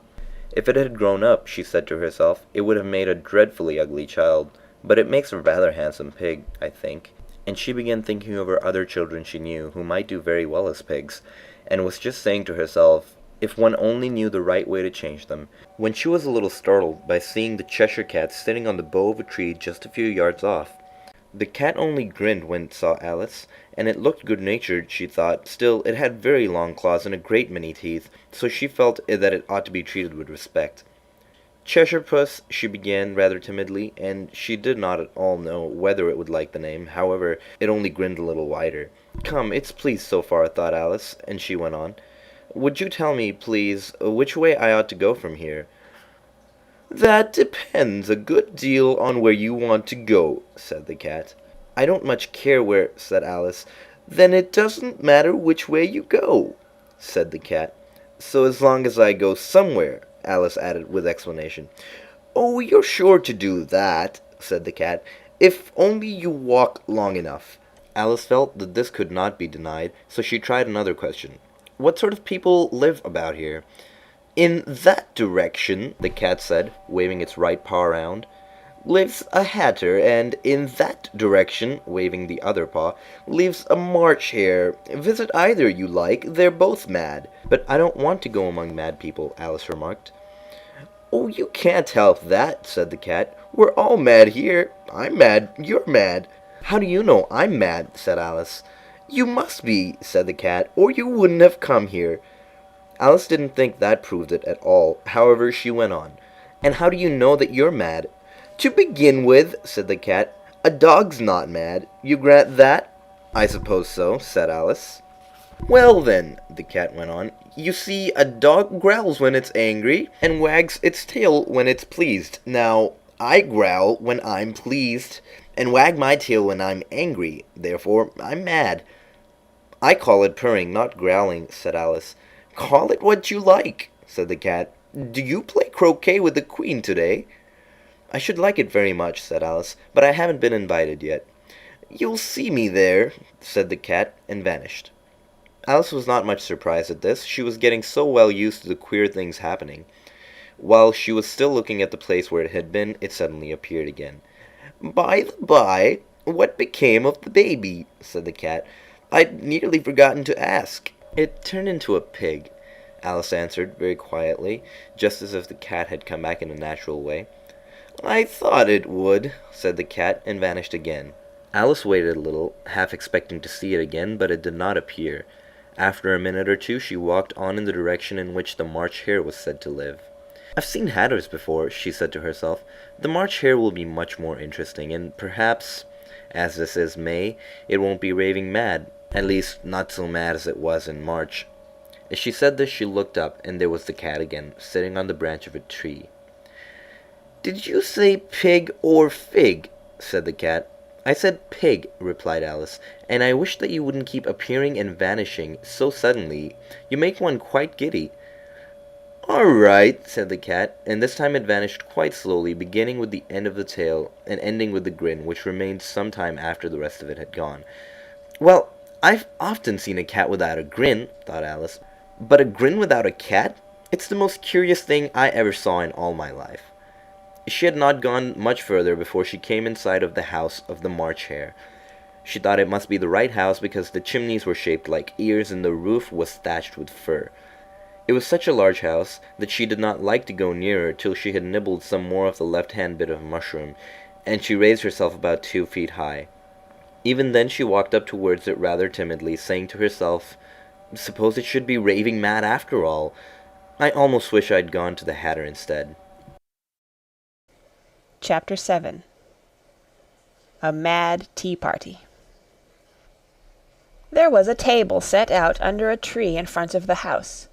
If it had grown up, she said to herself, it would have made a dreadfully ugly child, but it makes a rather handsome pig, I think. And she began thinking over other children she knew who might do very well as pigs, and was just saying to herself, if one only knew the right way to change them, when she was a little startled by seeing the Cheshire Cat sitting on the bough of a tree just a few yards off. The cat only grinned when it saw Alice, and it looked good-natured, she thought. Still, it had very long claws and a great many teeth, so she felt that it ought to be treated with respect. Cheshire Puss, she began rather timidly, and she did not at all know whether it would like the name. However, it only grinned a little wider. Come, it's pleased so far, thought Alice, and she went on. Would you tell me, please, which way I ought to go from here? That depends a good deal on where you want to go, said the cat. I don't much care where, said Alice. Then it doesn't matter which way you go, said the cat. So as long as I go somewhere, Alice added with explanation. Oh, you're sure to do that, said the cat, if only you walk long enough. Alice felt that this could not be denied, so she tried another question. What sort of people live about here? In that direction, the cat said, waving its right paw around, lives a hatter, and in that direction, waving the other paw, lives a March hare. Visit either you like, they're both mad. But I don't want to go among mad people, Alice remarked. Oh, you can't help that, said the cat. We're all mad here. I'm mad, you're mad. How do you know I'm mad, said Alice. You must be, said the cat, or you wouldn't have come here. Alice didn't think that proved it at all. However, she went on. And how do you know that you're mad? To begin with, said the cat, a dog's not mad. You grant that? I suppose so, said Alice. Well then, the cat went on, you see, a dog growls when it's angry, and wags its tail when it's pleased. Now, I growl when I'm pleased, and wag my tail when I'm angry. Therefore, I'm mad. I call it purring, not growling, said Alice. Call it what you like, said the cat. Do you play croquet with the Queen today? I should like it very much, said Alice, but I haven't been invited yet. You'll see me there, said the cat, and vanished. Alice was not much surprised at this. She was getting so well used to the queer things happening. While she was still looking at the place where it had been, it suddenly appeared again. By the by, what became of the baby? Said the cat. I'd nearly forgotten to ask. It turned into a pig, Alice answered very quietly, just as if the cat had come back in a natural way. I thought it would, said the cat, and vanished again. Alice waited a little, half expecting to see it again, but it did not appear. After a minute or two, she walked on in the direction in which the March hare was said to live. I've seen hatters before, she said to herself. The March hare will be much more interesting, and perhaps, as this is May, it won't be raving mad. At least, not so mad as it was in March. As she said this, she looked up, and there was the cat again, sitting on the branch of a tree. Did you say pig or fig? Said the cat. I said pig, replied Alice, and I wish that you wouldn't keep appearing and vanishing so suddenly. You make one quite giddy. All right, said the cat, and this time it vanished quite slowly, beginning with the end of the tail and ending with the grin, which remained some time after the rest of it had gone. Well, I've often seen a cat without a grin, thought Alice, but a grin without a cat? It's the most curious thing I ever saw in all my life. She had not gone much further before she came in sight of the house of the March hare. She thought it must be the right house because the chimneys were shaped like ears and the roof was thatched with fur. It was such a large house that she did not like to go nearer till she had nibbled some more of the left-hand bit of mushroom, and she raised herself about 2 feet high. Even then she walked up towards it rather timidly, saying to herself, Suppose it should be raving mad after all. I almost wish I'd gone to the hatter instead. Chapter 7. A Mad Tea Party. There was a table set out under a tree in front of the house,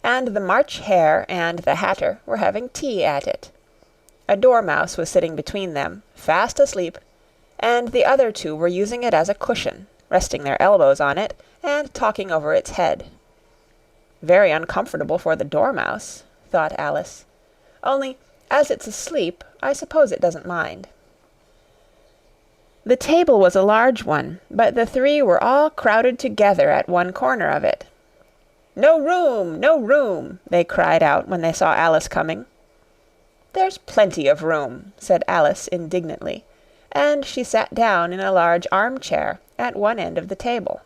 and the March hare and the hatter were having tea at it. A dormouse was sitting between them, fast asleep, and the other two were using it as a cushion, resting their elbows on it and talking over its head. Very uncomfortable for the dormouse, thought Alice. Only, as it's asleep, I suppose it doesn't mind. The table was a large one, but the three were all crowded together at one corner of it. No room, no room, they cried out when they saw Alice coming. There's plenty of room, said Alice indignantly. and she sat down in a large armchair at one end of the table.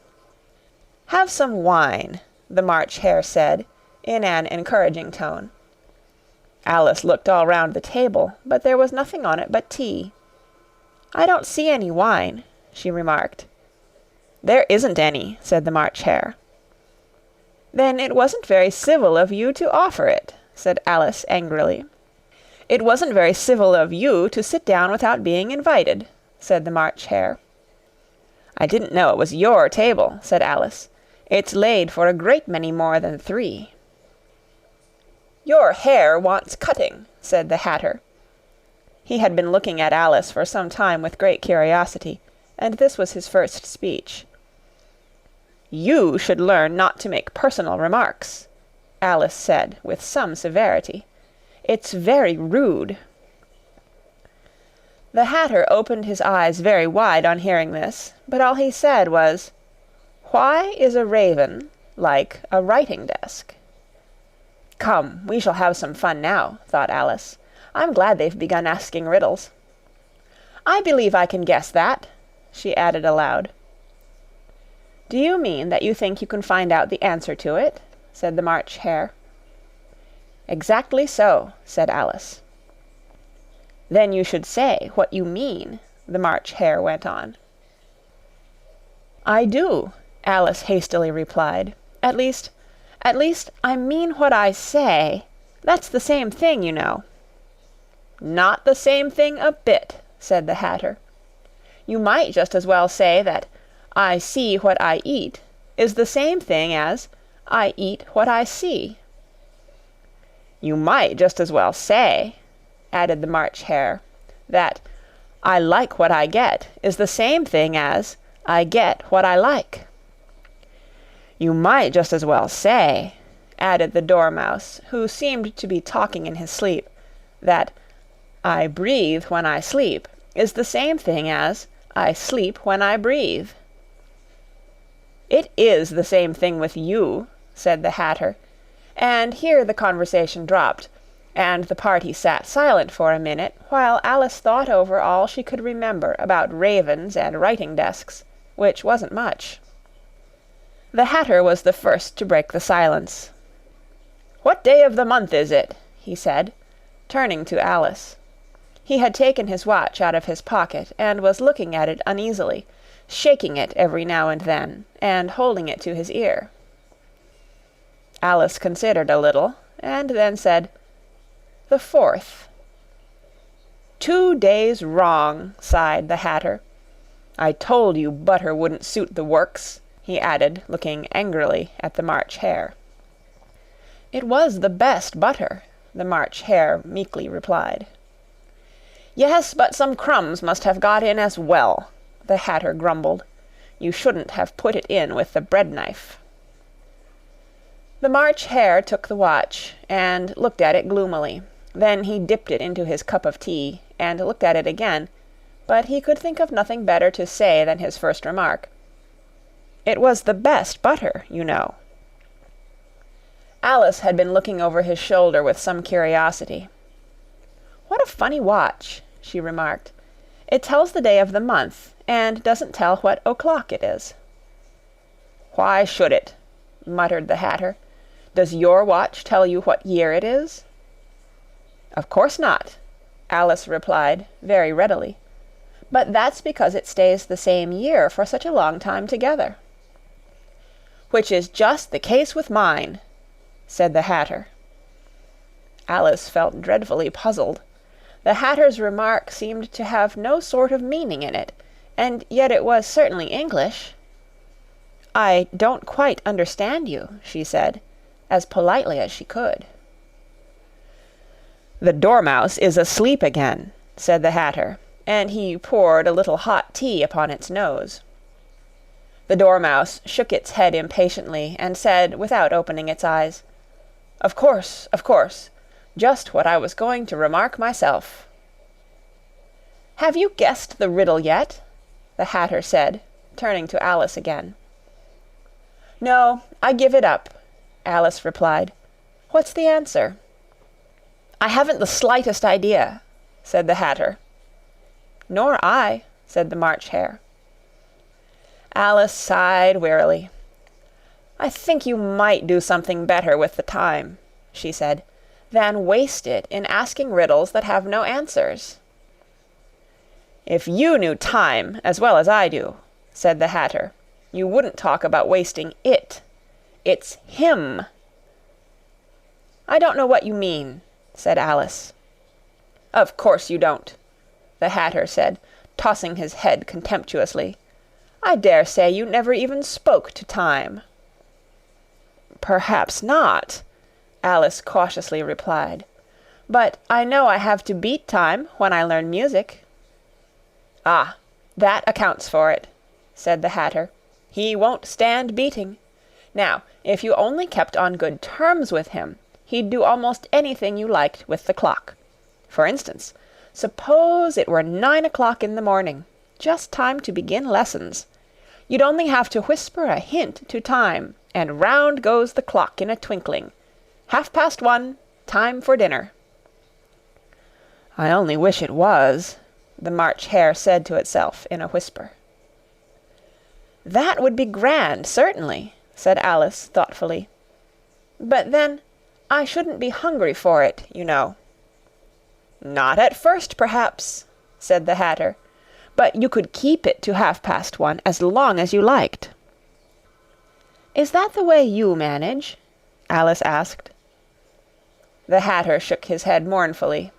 "Have some wine," the March Hare said, in an encouraging tone. Alice looked all round the table, but there was nothing on it but tea. "I don't see any wine," she remarked. "There isn't any," said the March Hare. "Then it wasn't very civil of you to offer it," said Alice angrily. "It wasn't very civil of you to sit down without being invited," said the March Hare. "I didn't know it was your table," said Alice. "It's laid for a great many more than 3. "Your hair wants cutting," said the Hatter. He had been looking at Alice for some time with great curiosity, and this was his first speech. "You should learn not to make personal remarks," Alice said with some severity. "It's very rude." The Hatter opened his eyes very wide on hearing this, but all he said was, "Why is a raven like a writing desk?" "Come, we shall have some fun now," thought Alice. "I'm glad they've begun asking riddles. I believe I can guess that," she added aloud. "Do you mean that you think you can find out the answer to it?" said the March Hare. "Exactly so," said Alice. "Then you should say what you mean," the March Hare went on. "I do," Alice hastily replied. At least, I mean what I say. That's the same thing, you know." "Not the same thing a bit," said the Hatter. "You might just as well say that I see what I eat is the same thing as I eat what I see." "You might just as well say," added the March Hare, "that I like what I get is the same thing as I get what I like." "You might just as well say," added the Dormouse, who seemed to be talking in his sleep, "that I breathe when I sleep is the same thing as I sleep when I breathe." "It is the same thing with you," said the Hatter, and here the conversation dropped, and the party sat silent for a minute while Alice thought over all she could remember about ravens and writing desks, which wasn't much. The Hatter was the first to break the silence. "What day of the month is it?" he said, turning to Alice. He had taken his watch out of his pocket and was looking at it uneasily, shaking it every now and then, and holding it to his ear. Alice considered a little, and then said, "The 4th." "2 days wrong," sighed the Hatter. "I told you butter wouldn't suit the works," he added, looking angrily at the March Hare. "It was the best butter," the March Hare meekly replied. "Yes, but some crumbs must have got in as well," the Hatter grumbled. "You shouldn't have put it in with the bread knife." The March Hare took the watch and looked at it gloomily. Then he dipped it into his cup of tea and looked at it again, but he could think of nothing better to say than his first remark. "It was the best butter, you know." Alice had been looking over his shoulder with some curiosity. "What a funny watch," she remarked. "It tells the day of the month, and doesn't tell what o'clock it is." "Why should it?" muttered the Hatter. "Does your watch tell you what year it is?" "Of course not," Alice replied very readily. "But that's because it stays the same year for such a long time together." "Which is just the case with mine," said the Hatter. Alice felt dreadfully puzzled. The Hatter's remark seemed to have no sort of meaning in it, and yet it was certainly English. "I don't quite understand you," she said, as politely as she could. "The Dormouse is asleep again," said the Hatter, and he poured a little hot tea upon its nose. The Dormouse shook its head impatiently, and said, without opening its eyes, Of course, just what I was going to remark myself." "Have you guessed the riddle yet?" the Hatter said, turning to Alice again. "No, I give it up," Alice replied. "What's the answer?" "I haven't the slightest idea," said the Hatter. "Nor I," said the March Hare. Alice sighed wearily. "I think you might do something better with the time," she said, "than waste it in asking riddles that have no answers." "If you knew time as well as I do," said the Hatter, "you wouldn't talk about wasting it. It's him." "I don't know what you mean," said Alice. "Of course you don't," the Hatter said, tossing his head contemptuously. "I dare say you never even spoke to time." "Perhaps not," Alice cautiously replied. "But I know I have to beat time when I learn music." "Ah, that accounts for it," said the Hatter. "He won't stand beating. Now, if you only kept on good terms with him, he'd do almost anything you liked with the clock. For instance, suppose it were 9 o'clock in the morning, just time to begin lessons. You'd only have to whisper a hint to time, and round goes the clock in a twinkling. 1:30, time for dinner." "I only wish it was," the March Hare said to itself in a whisper. "That would be grand, certainly," said Alice thoughtfully. "But then I shouldn't be hungry for it, you know." "Not at first, perhaps," said the Hatter. "But you could keep it to 1:30 as long as you liked." "Is that the way you manage?" Alice asked. The Hatter shook his head mournfully.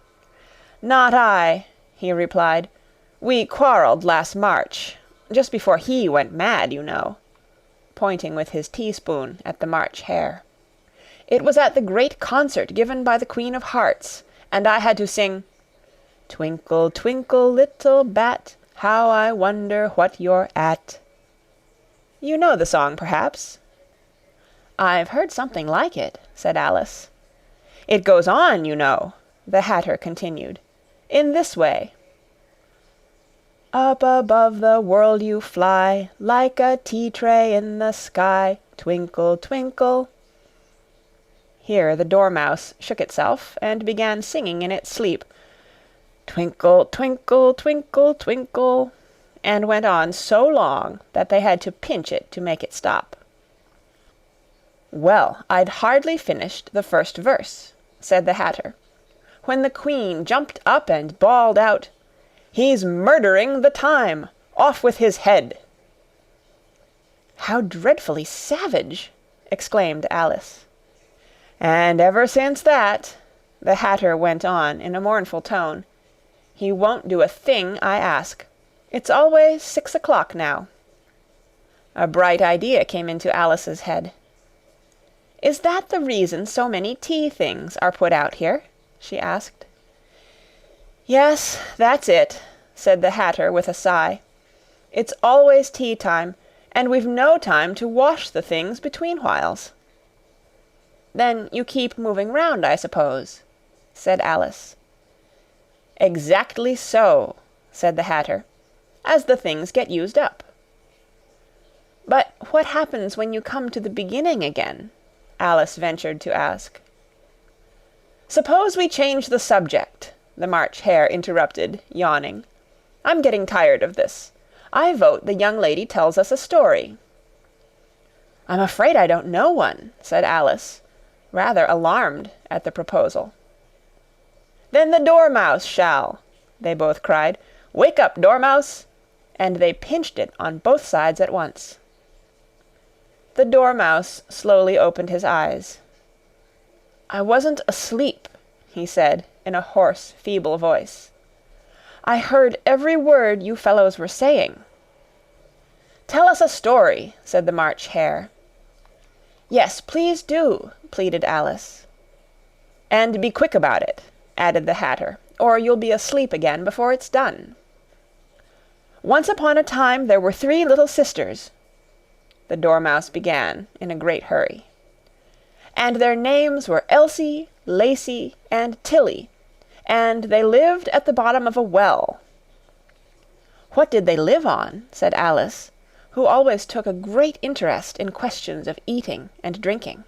"Not I," he replied. "We quarrelled last March, just before he went mad, you know," pointing with his teaspoon at the March Hare. "It was at the great concert given by the Queen of Hearts, and I had to sing, 'Twinkle, twinkle, little bat, how I wonder what you're at.' You know the song, perhaps?" "I've heard something like it," said Alice. "It goes on, you know," the Hatter continued, "in this way: Up above the world you fly, like a tea-tray in the sky, twinkle, twinkle." Here the Dormouse shook itself and began singing in its sleep, "Twinkle, twinkle, twinkle, twinkle," and went on so long that they had to pinch it to make it stop. "Well, I'd hardly finished the first verse," said the Hatter, "when the Queen jumped up and bawled out, 'He's murdering the time! Off with his head!'" "How dreadfully savage!" exclaimed Alice. "And ever since that," the Hatter went on in a mournful tone, "he won't do a thing I ask. It's always 6 o'clock now." A bright idea came into Alice's head. "Is that the reason so many tea things are put out here?" she asked. "Yes, that's it," said the Hatter with a sigh. "It's always tea time, and we've no time to wash the things between whiles." "Then you keep moving round, I suppose?" said Alice. "Exactly so," said the Hatter, "as the things get used up." "But what happens when you come to the beginning again?" Alice ventured to ask. "Suppose we change the subject," the March Hare interrupted, yawning. "I'm getting tired of this. I vote the young lady tells us a story." "I'm afraid I don't know one," said Alice, rather alarmed at the proposal. "Then the Dormouse shall," they both cried. "Wake up, Dormouse!" and they pinched it on both sides at once. The Dormouse slowly opened his eyes. "I wasn't asleep," he said in a hoarse, feeble voice. "I heard every word you fellows were saying." "Tell us a story," said the March Hare. "Yes, please do," pleaded Alice. "And be quick about it," added the Hatter, "or you'll be asleep again before it's done." "Once upon a time there were 3 little sisters," the Dormouse began in a great hurry. "And their names were Elsie, Lacie, and Tilly, and they lived at the bottom of a well." "What did they live on?" said Alice, who always took a great interest in questions of eating and drinking.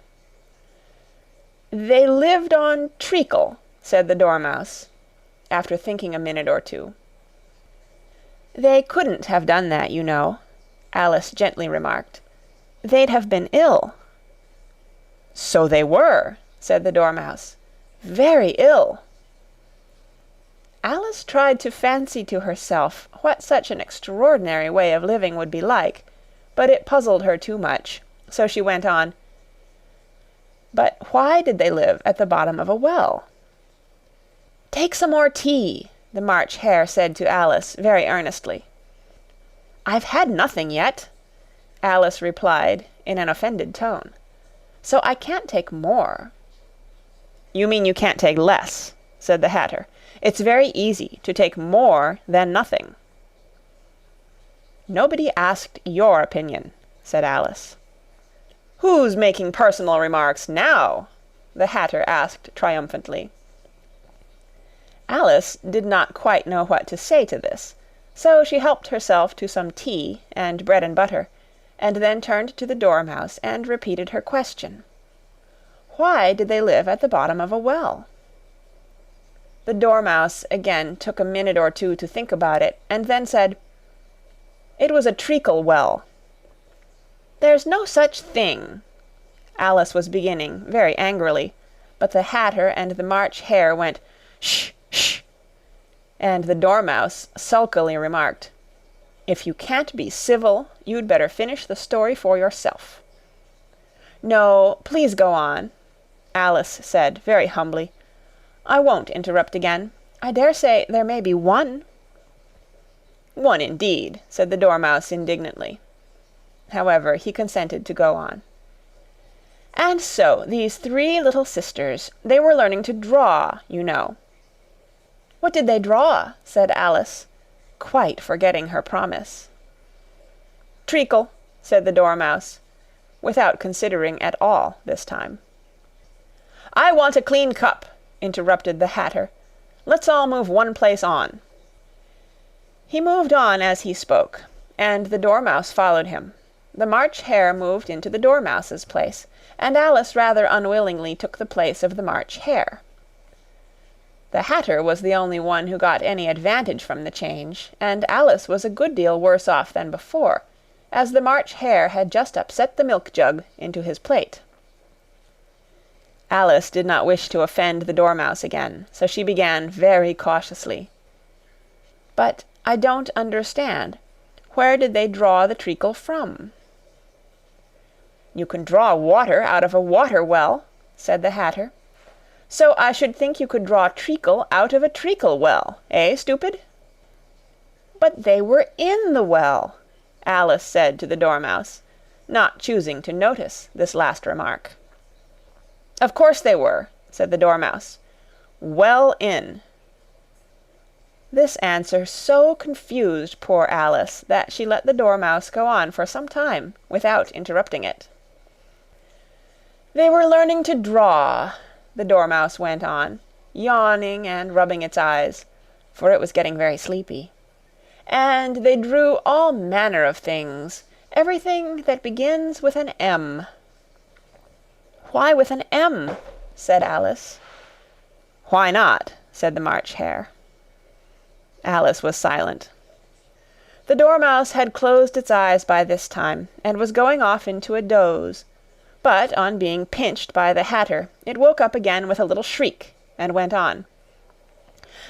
"They lived on treacle," said the Dormouse, after thinking a minute or two. "They couldn't have done that, you know," Alice gently remarked. "They'd have been ill." "So they were," said the Dormouse. "Very ill." Alice tried to fancy to herself what such an extraordinary way of living would be like, but it puzzled her too much, so she went on, "But why did they live at the bottom of a well?" "Take some more tea," the March Hare said to Alice very earnestly. "I've had nothing yet," Alice replied in an offended tone, "so I can't take more." "You mean you can't take less," said the Hatter. "It's very easy to take more than nothing." "Nobody asked your opinion," said Alice. "Who's making personal remarks now?" the Hatter asked triumphantly. Alice did not quite know what to say to this, so she helped herself to some tea and bread and butter, and then turned to the Dormouse and repeated her question. Why did they live at the bottom of a well? The Dormouse again took a minute or two to think about it, and then said, "It was a treacle well." "There's no such thing," Alice was beginning very angrily, but the Hatter and the March Hare went, "Shh, shh," and the Dormouse sulkily remarked, "If you can't be civil, you'd better finish the story for yourself." "No, please go on," Alice said very humbly. "I won't interrupt again. I dare say there may be one." "One indeed," said the Dormouse indignantly. However, he consented to go on. "And so these three little sisters, they were learning to draw, you know." "What did they draw?" said Alice, quite forgetting her promise. "Treacle," said the Dormouse, without considering at all this time. "I want a clean cup," interrupted the Hatter. "Let's all move one place on." He moved on as he spoke, and the Dormouse followed him. The March Hare moved into the Dormouse's place, and Alice rather unwillingly took the place of the March Hare. The Hatter was the only one who got any advantage from the change, and Alice was a good deal worse off than before, as the March Hare had just upset the milk jug into his plate. Alice did not wish to offend the Dormouse again, so she began very cautiously. "But I don't understand. Where did they draw the treacle from?" "You can draw water out of a water well," said the Hatter. "So I should think you could draw treacle out of a treacle well, eh, stupid?" "But they were in the well," Alice said to the Dormouse, not choosing to notice this last remark. "Of course they were," said the Dormouse. "Well in." This answer so confused poor Alice that she let the Dormouse go on for some time without interrupting it. "They were learning to draw," the Dormouse went on, yawning and rubbing its eyes, for it was getting very sleepy. "And they drew all manner of things, everything that begins with an M." "Why with an M?" said Alice. "Why not?" said the March Hare. Alice was silent. The Dormouse had closed its eyes by this time, and was going off into a doze, but on being pinched by the Hatter, it woke up again with a little shriek, and went on.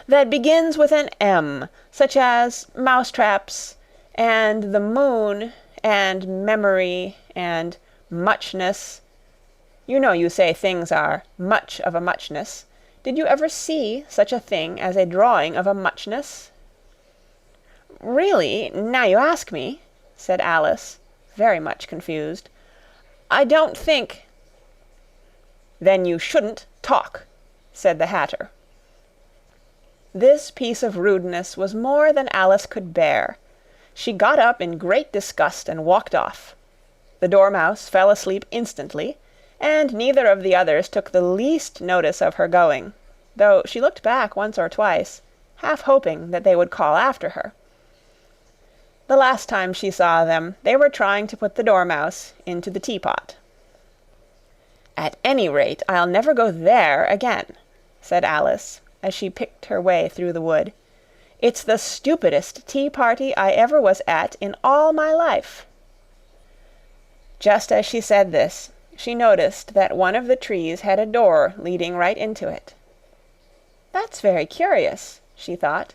"That begins with an M, such as mousetraps, and the moon, and memory, and muchness. You know you say things are much of a muchness. Did you ever see such a thing as a drawing of a muchness?" "Really, now you ask me," said Alice, very much confused, "I don't think—" "Then you shouldn't talk," said the Hatter. This piece of rudeness was more than Alice could bear. She got up in great disgust and walked off. The Dormouse fell asleep instantly, and neither of the others took the least notice of her going, though she looked back once or twice, half hoping that they would call after her. The last time she saw them, they were trying to put the Dormouse into the teapot. "At any rate, I'll never go there again," said Alice, as she picked her way through the wood. It's the stupidest tea-party I ever was at in all my life." Just as she said this, she noticed that one of the trees had a door leading right into it. "That's very curious," she thought,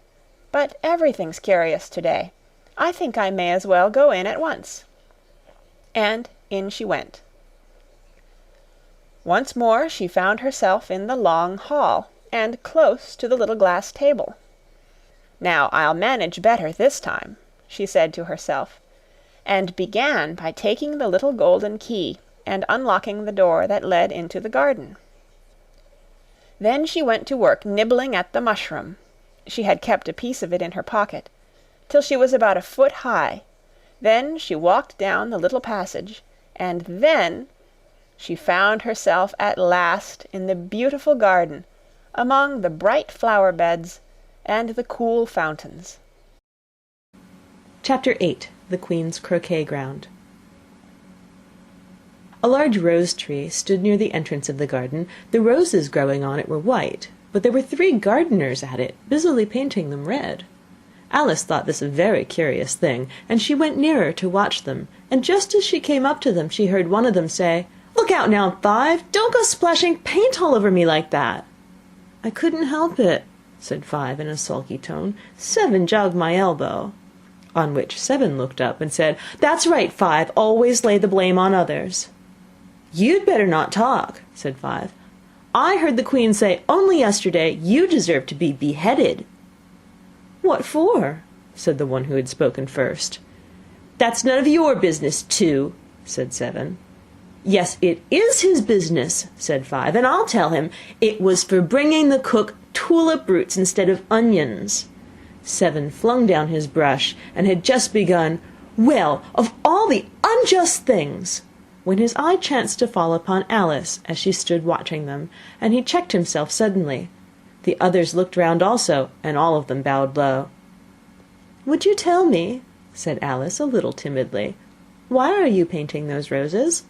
"but everything's curious today. I think I may as well go in at once." And in she went. Once more she found herself in the long hall, and close to the little glass table. "Now I'll manage better this time," she said to herself, and began by taking the little golden key and unlocking the door that led into the garden. Then she went to work nibbling at the mushroom, she had kept a piece of it in her pocket, till she was about a foot high. Then she walked down the little passage, and then she found herself at last in the beautiful garden, among the bright flower beds and the cool fountains. Chapter 8. The Queen's Croquet Ground. A large rose tree stood near the entrance of the garden. The roses growing on it were white, but there were 3 gardeners at it, busily painting them red. Alice thought this a very curious thing, and she went nearer to watch them, and just as she came up to them she heard one of them say, "Look out now, Five! Don't go splashing paint all over me like that." "I couldn't help it," said Five in a sulky tone. "Seven jogged my elbow." On which Seven looked up and said, "That's right, Five, always lay the blame on others." "You'd better not talk," said Five. "I heard the Queen say only yesterday you deserve to be beheaded." "What for?" said the one who had spoken first. "That's none of your business, too," said Seven. "Yes, it is his business," said Five, "and I'll tell him. It was for bringing the cook tulip roots instead of onions." Seven flung down his brush, and had just begun, "Well, of all the unjust things," when his eye chanced to fall upon Alice as she stood watching them, and he checked himself suddenly. The others looked round also, and all of them bowed low. "Would you tell me," said Alice a little timidly, "why are you painting those roses?"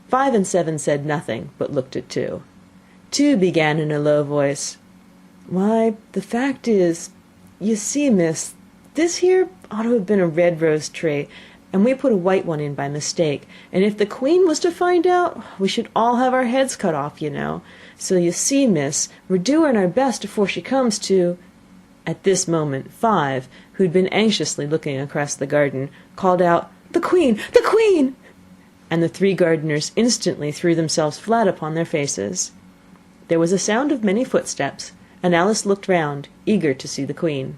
Five and Seven said nothing, but looked at Two. Two began in a low voice, "Why, the fact is, you see, miss, this here ought to have been a red rose tree, and we put a white one in by mistake, and if the Queen was to find out, we should all have our heads cut off, you know. So you see, miss, we're doing our best afore she comes to—" At this moment Five, who'd been anxiously looking across the garden, called out, "The Queen! The Queen!" and the 3 gardeners instantly threw themselves flat upon their faces. There was a sound of many footsteps, and Alice looked round, eager to see the Queen.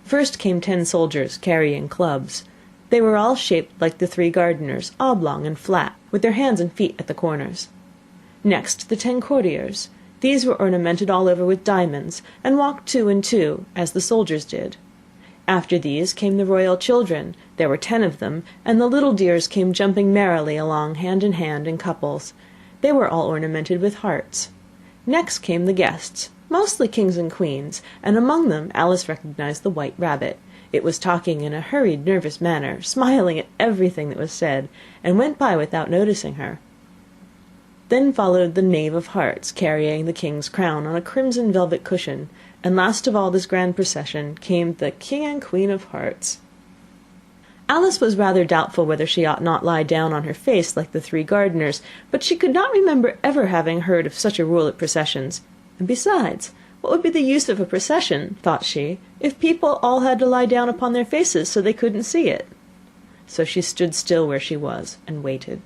First came 10 soldiers, carrying clubs. They were all shaped like the 3 gardeners, oblong and flat, with their hands and feet at the corners. Next the 10 courtiers. These were ornamented all over with diamonds, and walked 2 and 2, as the soldiers did. After these came the royal children. There were 10 of them, and the little dears came jumping merrily along hand in hand in couples. They were all ornamented with hearts. Next came the guests, mostly kings and queens, and among them Alice recognized the White Rabbit. It was talking in a hurried, nervous manner, smiling at everything that was said, and went by without noticing her. Then followed the Knave of Hearts, carrying the king's crown on a crimson velvet cushion, and last of all this grand procession came the King and Queen of Hearts. Alice was rather doubtful whether she ought not lie down on her face like the 3 gardeners, but she could not remember ever having heard of such a rule at processions, and besides, what would be the use of a procession, thought she, if people all had to lie down upon their faces so they couldn't see it? So she stood still where she was, and waited.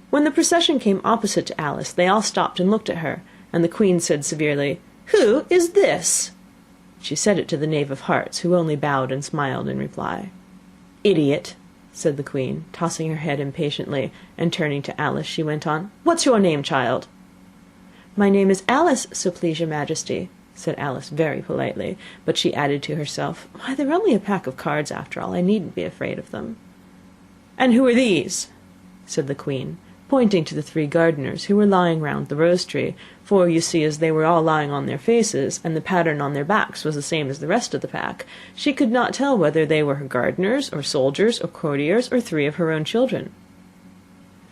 When the procession came opposite to Alice, they all stopped and looked at her, and the Queen said severely, "Who is this?" She said it to the Knave of Hearts, who only bowed and smiled in reply. "Idiot," said the Queen, tossing her head impatiently, and turning to Alice, she went on, "What's your name, child?" "My name is Alice, so please your Majesty," said Alice very politely, but she added to herself, "Why, they're only a pack of cards after all. I needn't be afraid of them." "And who are these?" said the Queen, pointing to the 3 gardeners who were lying round the rose tree, for you see, as they were all lying on their faces, and the pattern on their backs was the same as the rest of the pack, she could not tell whether they were gardeners, or soldiers, or courtiers, or 3 of her own children.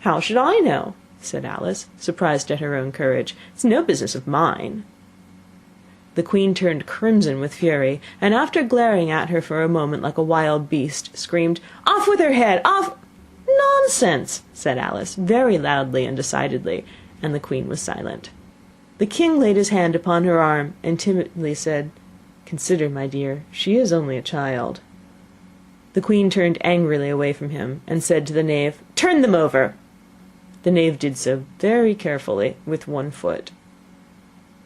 "How should I know?" said Alice, surprised at her own courage. "It's no business of mine." The queen turned crimson with fury, and after glaring at her for a moment like a wild beast, screamed, "Off with her head! Off—" "Nonsense!" said Alice, very loudly and decidedly, and the queen was silent. The king laid his hand upon her arm, and timidly said, "Consider, my dear, she is only a child." The queen turned angrily away from him, and said to the knave, "Turn them over!" The knave did so very carefully, with one foot.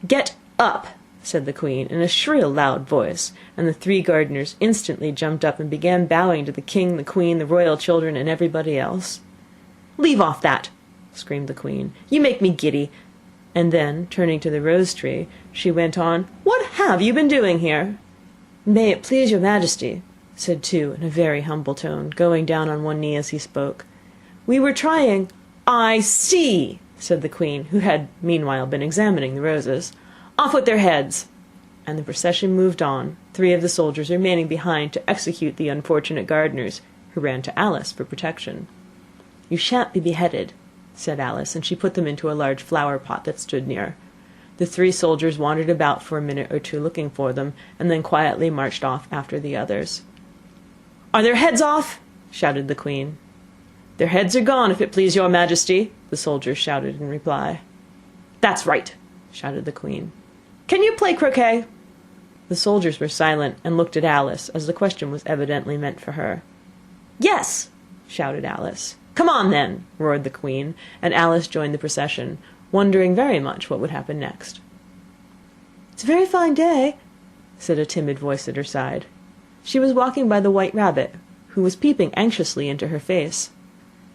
"Get up!" said the queen, in a shrill, loud voice, and the 3 gardeners instantly jumped up and began bowing to the king, the queen, the royal children, and everybody else. "Leave off that!" screamed the queen. "You make me giddy." And then, turning to the rose tree, she went on, "What have you been doing here?" "May it please your majesty," said two in a very humble tone, going down on one knee as he spoke. "We were trying—" "I see," said the queen, who had meanwhile been examining the roses. "Off with their heads!" And the procession moved on, 3 of the soldiers remaining behind to execute the unfortunate gardeners, who ran to Alice for protection. "You shan't be beheaded," said Alice, and she put them into a large flower pot that stood near. The 3 soldiers wandered about for a minute or two looking for them, and then quietly marched off after the others. "Are their heads off?" shouted the queen. "Their heads are gone, if it please your majesty," the soldiers shouted in reply. "That's right," shouted the queen. "Can you play croquet?" The soldiers were silent and looked at Alice, as the question was evidently meant for her. "Yes," shouted Alice. "Come on, then," roared the queen, and Alice joined the procession, wondering very much what would happen next. "It's a very fine day," said a timid voice at her side. She was walking by the white rabbit, who was peeping anxiously into her face.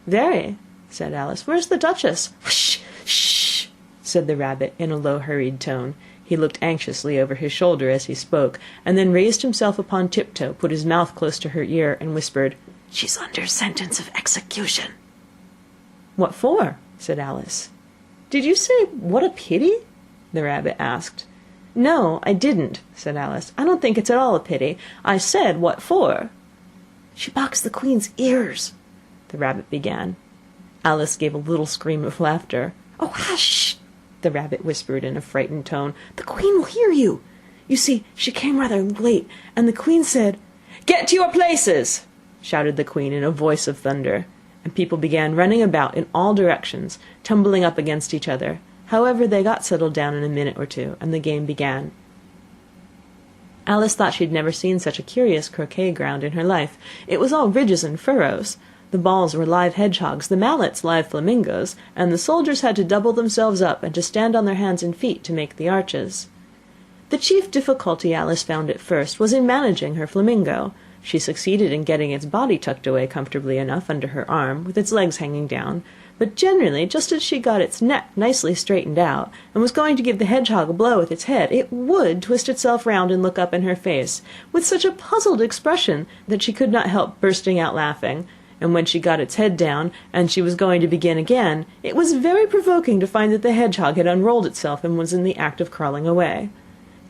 "Very," said Alice. "Where's the Duchess?" "Shh, shh," said the rabbit in a low, hurried tone. He looked anxiously over his shoulder as he spoke, and then raised himself upon tiptoe, put his mouth close to her ear, and whispered, "She's under sentence of execution." "What for?" said Alice. "Did you say, 'what a pity'?" the rabbit asked. "No, I didn't," said Alice. "I don't think it's at all a pity. I said, 'what for'?" "She boxed the queen's ears," the rabbit began. Alice gave a little scream of laughter. "Oh, hush!" the rabbit whispered in a frightened tone. "The queen will hear you. You see, she came rather late, and the queen said—" "Get to your places!" shouted the queen in a voice of thunder, and people began running about in all directions, tumbling up against each other. However, they got settled down in a minute or two, and the game began. Alice thought she had never seen such a curious croquet ground in her life. It was all ridges and furrows. The balls were live hedgehogs, the mallets live flamingos, and the soldiers had to double themselves up and to stand on their hands and feet to make the arches. The chief difficulty Alice found at first was in managing her flamingo. She succeeded in getting its body tucked away comfortably enough under her arm, with its legs hanging down, but generally, just as she got its neck nicely straightened out, and was going to give the hedgehog a blow with its head, it would twist itself round and look up in her face, with such a puzzled expression that she could not help bursting out laughing. And when she got its head down, and she was going to begin again, it was very provoking to find that the hedgehog had unrolled itself and was in the act of crawling away.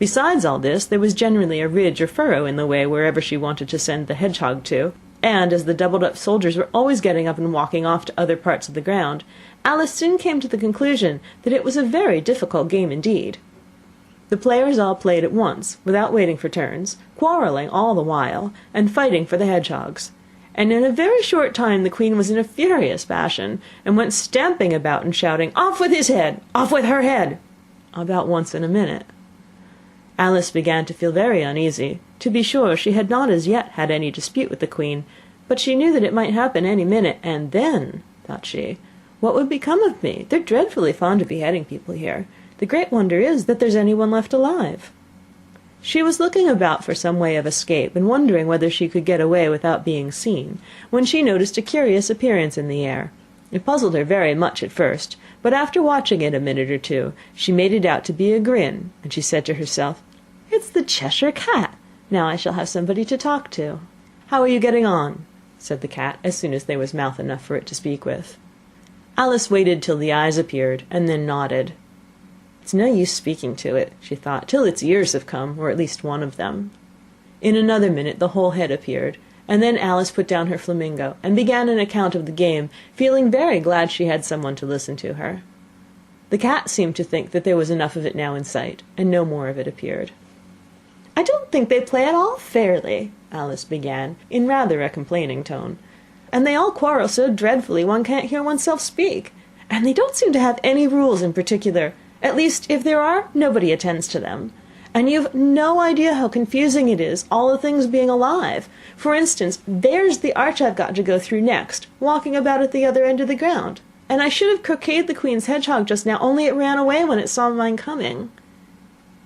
Besides all this, there was generally a ridge or furrow in the way wherever she wanted to send the hedgehog to, and as the doubled-up soldiers were always getting up and walking off to other parts of the ground, Alice soon came to the conclusion that it was a very difficult game indeed. The players all played at once, without waiting for turns, quarrelling all the while, and fighting for the hedgehogs. And in a very short time the queen was in a furious passion, and went stamping about and shouting, "Off with his head! Off with her head!" about once in a minute. Alice began to feel very uneasy. To be sure, she had not as yet had any dispute with the queen, but she knew that it might happen any minute, and then, thought she, what would become of me? They're dreadfully fond of beheading people here. The great wonder is that there's anyone left alive. She was looking about for some way of escape, and wondering whether she could get away without being seen, when she noticed a curious appearance in the air. It puzzled her very much at first, but after watching it a minute or two, she made it out to be a grin, and she said to herself, "It's the Cheshire Cat. Now I shall have somebody to talk to." "How are you getting on?" said the cat, as soon as there was mouth enough for it to speak with. Alice waited till the eyes appeared, and then nodded. "It's no use speaking to it," she thought, "till its ears have come, or at least one of them." In another minute the whole head appeared, and then Alice put down her flamingo, and began an account of the game, feeling very glad she had someone to listen to her. The cat seemed to think that there was enough of it now in sight, and no more of it appeared. "I don't think they play at all fairly," Alice began, in rather a complaining tone. "And they all quarrel so dreadfully one can't hear oneself speak. And they don't seem to have any rules in particular. At least, if there are, nobody attends to them. And you've no idea how confusing it is, all the things being alive. For instance, there's the arch I've got to go through next, walking about at the other end of the ground. And I should have croqueted the Queen's hedgehog just now, only it ran away when it saw mine coming."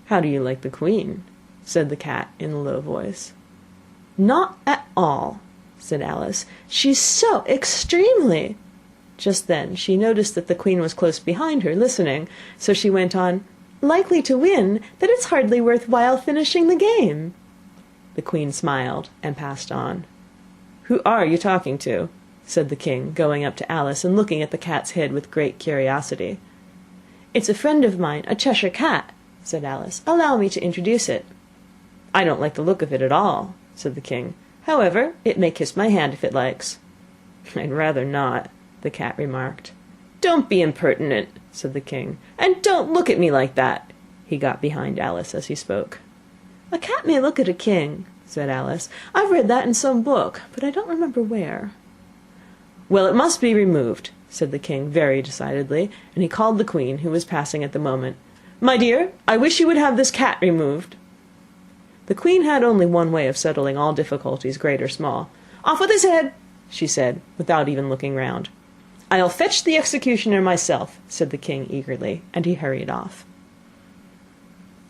"How do you like the Queen?" said the cat in a low voice. "Not at all," said Alice. "She's so extremely—" Just then she noticed that the Queen was close behind her, listening, so she went on, "likely to win, that it's hardly worth while finishing the game." The Queen smiled and passed on. "Who are you talking to?" said the King, going up to Alice and looking at the cat's head with great curiosity. "It's a friend of mine, a Cheshire cat," said Alice. "Allow me to introduce it." "I don't like the look of it at all," said the King. "However, it may kiss my hand if it likes." "I'd rather not," the cat remarked. "Don't be impertinent," said the King, "and don't look at me like that." He got behind Alice as he spoke. "A cat may look at a king," said Alice. "I've read that in some book, but I don't remember where." "Well, it must be removed," said the King very decidedly, and he called the Queen, who was passing at the moment. "My dear, I wish you would have this cat removed." The Queen had only one way of settling all difficulties, great or small. "Off with his head," she said, without even looking round. "I'll fetch the executioner myself," said the King eagerly, and he hurried off.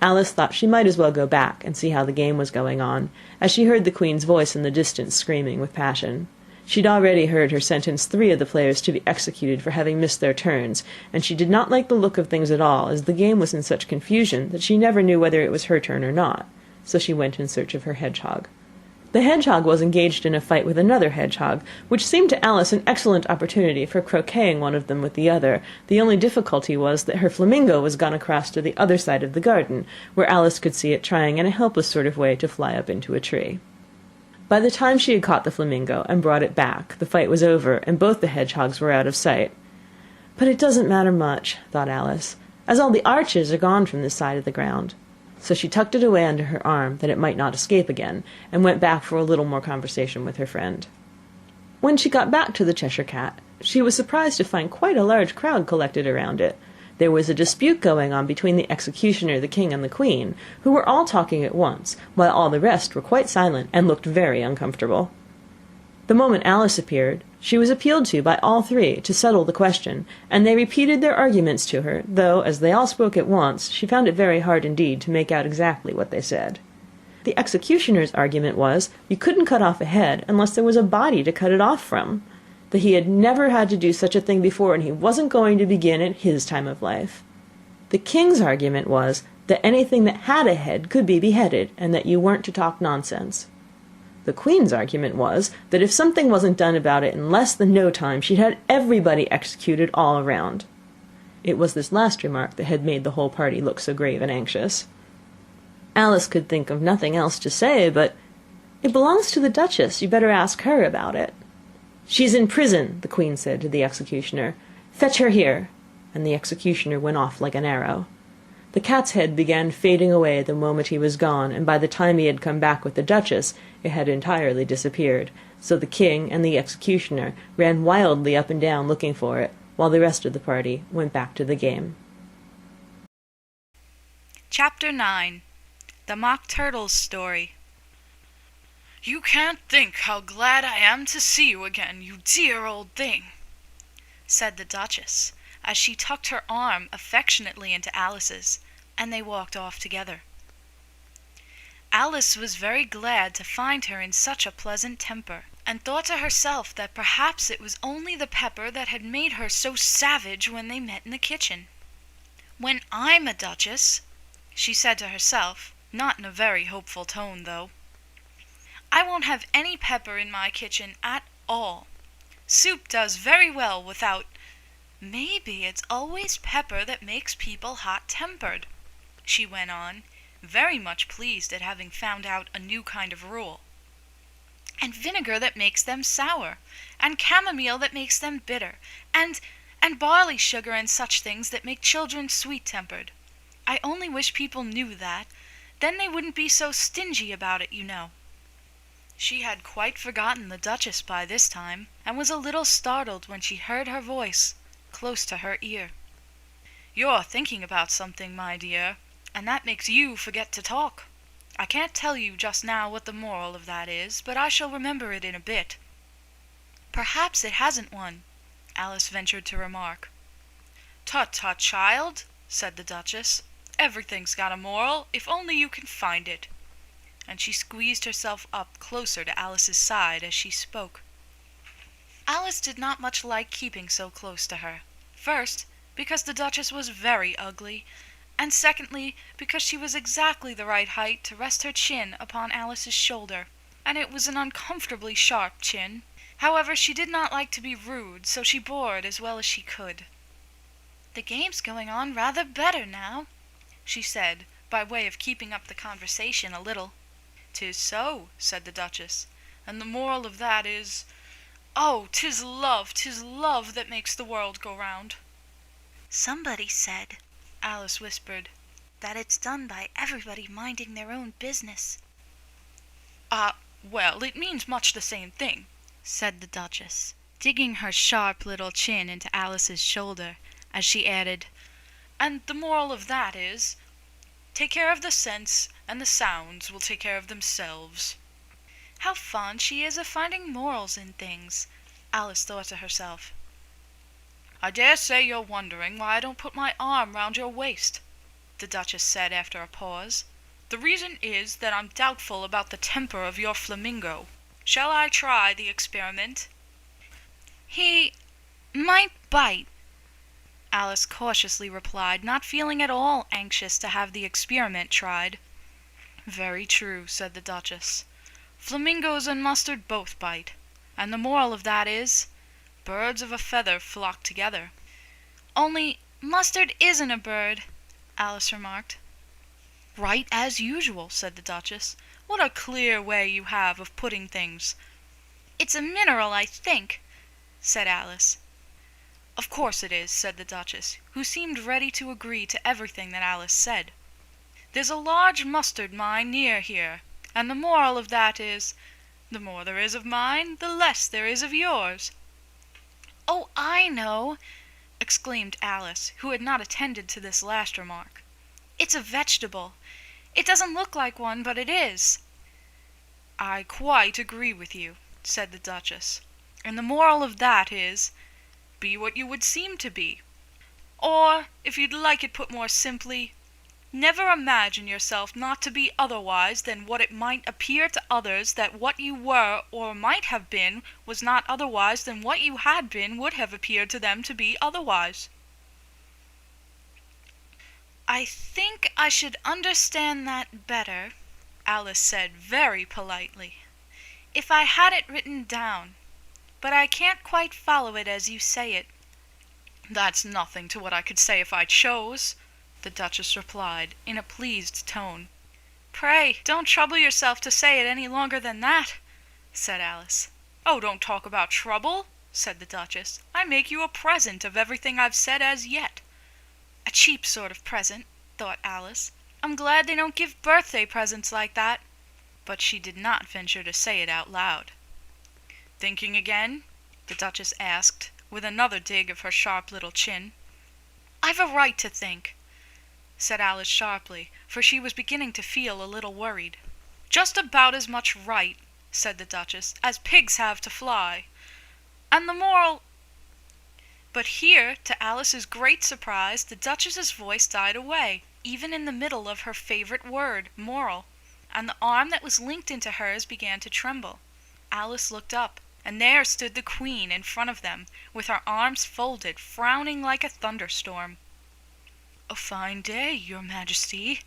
Alice thought she might as well go back and see how the game was going on, as she heard the Queen's voice in the distance screaming with passion. She'd already heard her sentence 3 of the players to be executed for having missed their turns, and she did not like the look of things at all, as the game was in such confusion that she never knew whether it was her turn or not, so she went in search of her hedgehog. The hedgehog was engaged in a fight with another hedgehog, which seemed to Alice an excellent opportunity for croqueting one of them with the other. The only difficulty was that her flamingo was gone across to the other side of the garden, where Alice could see it trying in a helpless sort of way to fly up into a tree. By the time she had caught the flamingo and brought it back, the fight was over, and both the hedgehogs were out of sight. "But it doesn't matter much," thought Alice, "as all the arches are gone from this side of the ground." So she tucked it away under her arm, that it might not escape again, and went back for a little more conversation with her friend. When she got back to the Cheshire Cat, she was surprised to find quite a large crowd collected around it. There was a dispute going on between the executioner, the King, and the Queen, who were all talking at once, while all the rest were quite silent and looked very uncomfortable. The moment Alice appeared, she was appealed to by all three to settle the question, and they repeated their arguments to her, though, as they all spoke at once, she found it very hard indeed to make out exactly what they said. The executioner's argument was, you couldn't cut off a head unless there was a body to cut it off from, that he had never had to do such a thing before, and he wasn't going to begin at his time of life. The King's argument was that anything that had a head could be beheaded, and that you weren't to talk nonsense. The Queen's argument was that if something wasn't done about it in less than no time, she'd had everybody executed all around. It was this last remark that had made the whole party look so grave and anxious. Alice could think of nothing else to say, but "It belongs to the Duchess. You better ask her about it." "She's in prison," the Queen said to the executioner. "Fetch her here." And the executioner went off like an arrow. The cat's head began fading away the moment he was gone, and by the time he had come back with the Duchess, it had entirely disappeared, so the King and the executioner ran wildly up and down looking for it, while the rest of the party went back to the game. Chapter 9. The Mock Turtle's Story. "You can't think how glad I am to see you again, you dear old thing," said the Duchess, as she tucked her arm affectionately into Alice's, and they walked off together. Alice was very glad to find her in such a pleasant temper, and thought to herself that perhaps it was only the pepper that had made her so savage when they met in the kitchen. "When I'm a Duchess," she said to herself, not in a very hopeful tone, though, "I won't have any pepper in my kitchen at all. Soup does very well without. Maybe it's always pepper that makes people hot-tempered," she went on, very much pleased at having found out a new kind of rule. "And vinegar that makes them sour, and chamomile that makes them bitter, and and barley sugar and such things that make children sweet-tempered. I only wish people knew that. Then they wouldn't be so stingy about it, you know." She had quite forgotten the Duchess by this time, and was a little startled when she heard her voice close to her ear. "You're thinking about something, my dear, and that makes you forget to talk. I can't tell you just now what the moral of that is, but I shall remember it in a bit." "Perhaps it hasn't one," Alice ventured to remark. "Tut, tut, child," said the Duchess. "Everything's got a moral, if only you can find it." And she squeezed herself up closer to Alice's side as she spoke. Alice did not much like keeping so close to her. First, because the Duchess was very ugly, and secondly, because she was exactly the right height to rest her chin upon Alice's shoulder, and it was an uncomfortably sharp chin. However, she did not like to be rude, so she bore it as well as she could. "The game's going on rather better now," she said, by way of keeping up the conversation a little. "'Tis so," said the Duchess, "and the moral of that is, oh, 'tis love that makes the world go round." "Somebody said," Alice whispered, "that it's done by everybody minding their own business." Well, it means much the same thing," said the Duchess, digging her sharp little chin into Alice's shoulder, as she added, "and the moral of that is, take care of the sense, and the sounds will take care of themselves." "How fond she is of finding morals in things," Alice thought to herself. "I dare say you're wondering why I don't put my arm round your waist," the Duchess said after a pause. "The reason is that I'm doubtful about the temper of your flamingo. Shall I try the experiment?" "He might bite," Alice cautiously replied, not feeling at all anxious to have the experiment tried. "Very true," said the Duchess. "Flamingos and mustard both bite, and the moral of that is, birds of a feather flock together." "Only mustard isn't a bird," Alice remarked. "Right as usual," said the Duchess. "What a clear way you have of putting things." "It's a mineral, I think," said Alice. "Of course it is," said the Duchess, who seemed ready to agree to everything that Alice said. "There's a large mustard mine near here, and the moral of that is, the more there is of mine, the less there is of yours." "Oh, I know!" exclaimed Alice, who had not attended to this last remark. "It's a vegetable. It doesn't look like one, but it is." "I quite agree with you," said the Duchess, "and the moral of that is, be what you would seem to be. Or, if you'd like it put more simply, never imagine yourself not to be otherwise than what it might appear to others that what you were or might have been was not otherwise than what you had been would have appeared to them to be otherwise." "I think I should understand that better," Alice said very politely, "if I had it written down, but I can't quite follow it as you say it." "That's nothing to what I could say if I chose," the Duchess replied, in a pleased tone. "Pray, don't trouble yourself to say it any longer than that," said Alice. "Oh, don't talk about trouble," said the Duchess. "I make you a present of everything I've said as yet." "A cheap sort of present," thought Alice. "I'm glad they don't give birthday presents like that." But she did not venture to say it out loud. "Thinking again?" the Duchess asked, with another dig of her sharp little chin. "I've a right to think," said Alice sharply, for she was beginning to feel a little worried. "Just about as much right," said the Duchess, "as pigs have to fly. And the moral—" But here, to Alice's great surprise, the Duchess's voice died away, even in the middle of her favorite word, moral, and the arm that was linked into hers began to tremble. Alice looked up, and there stood the Queen in front of them, with her arms folded, frowning like a thunderstorm. "A fine day, your Majesty,"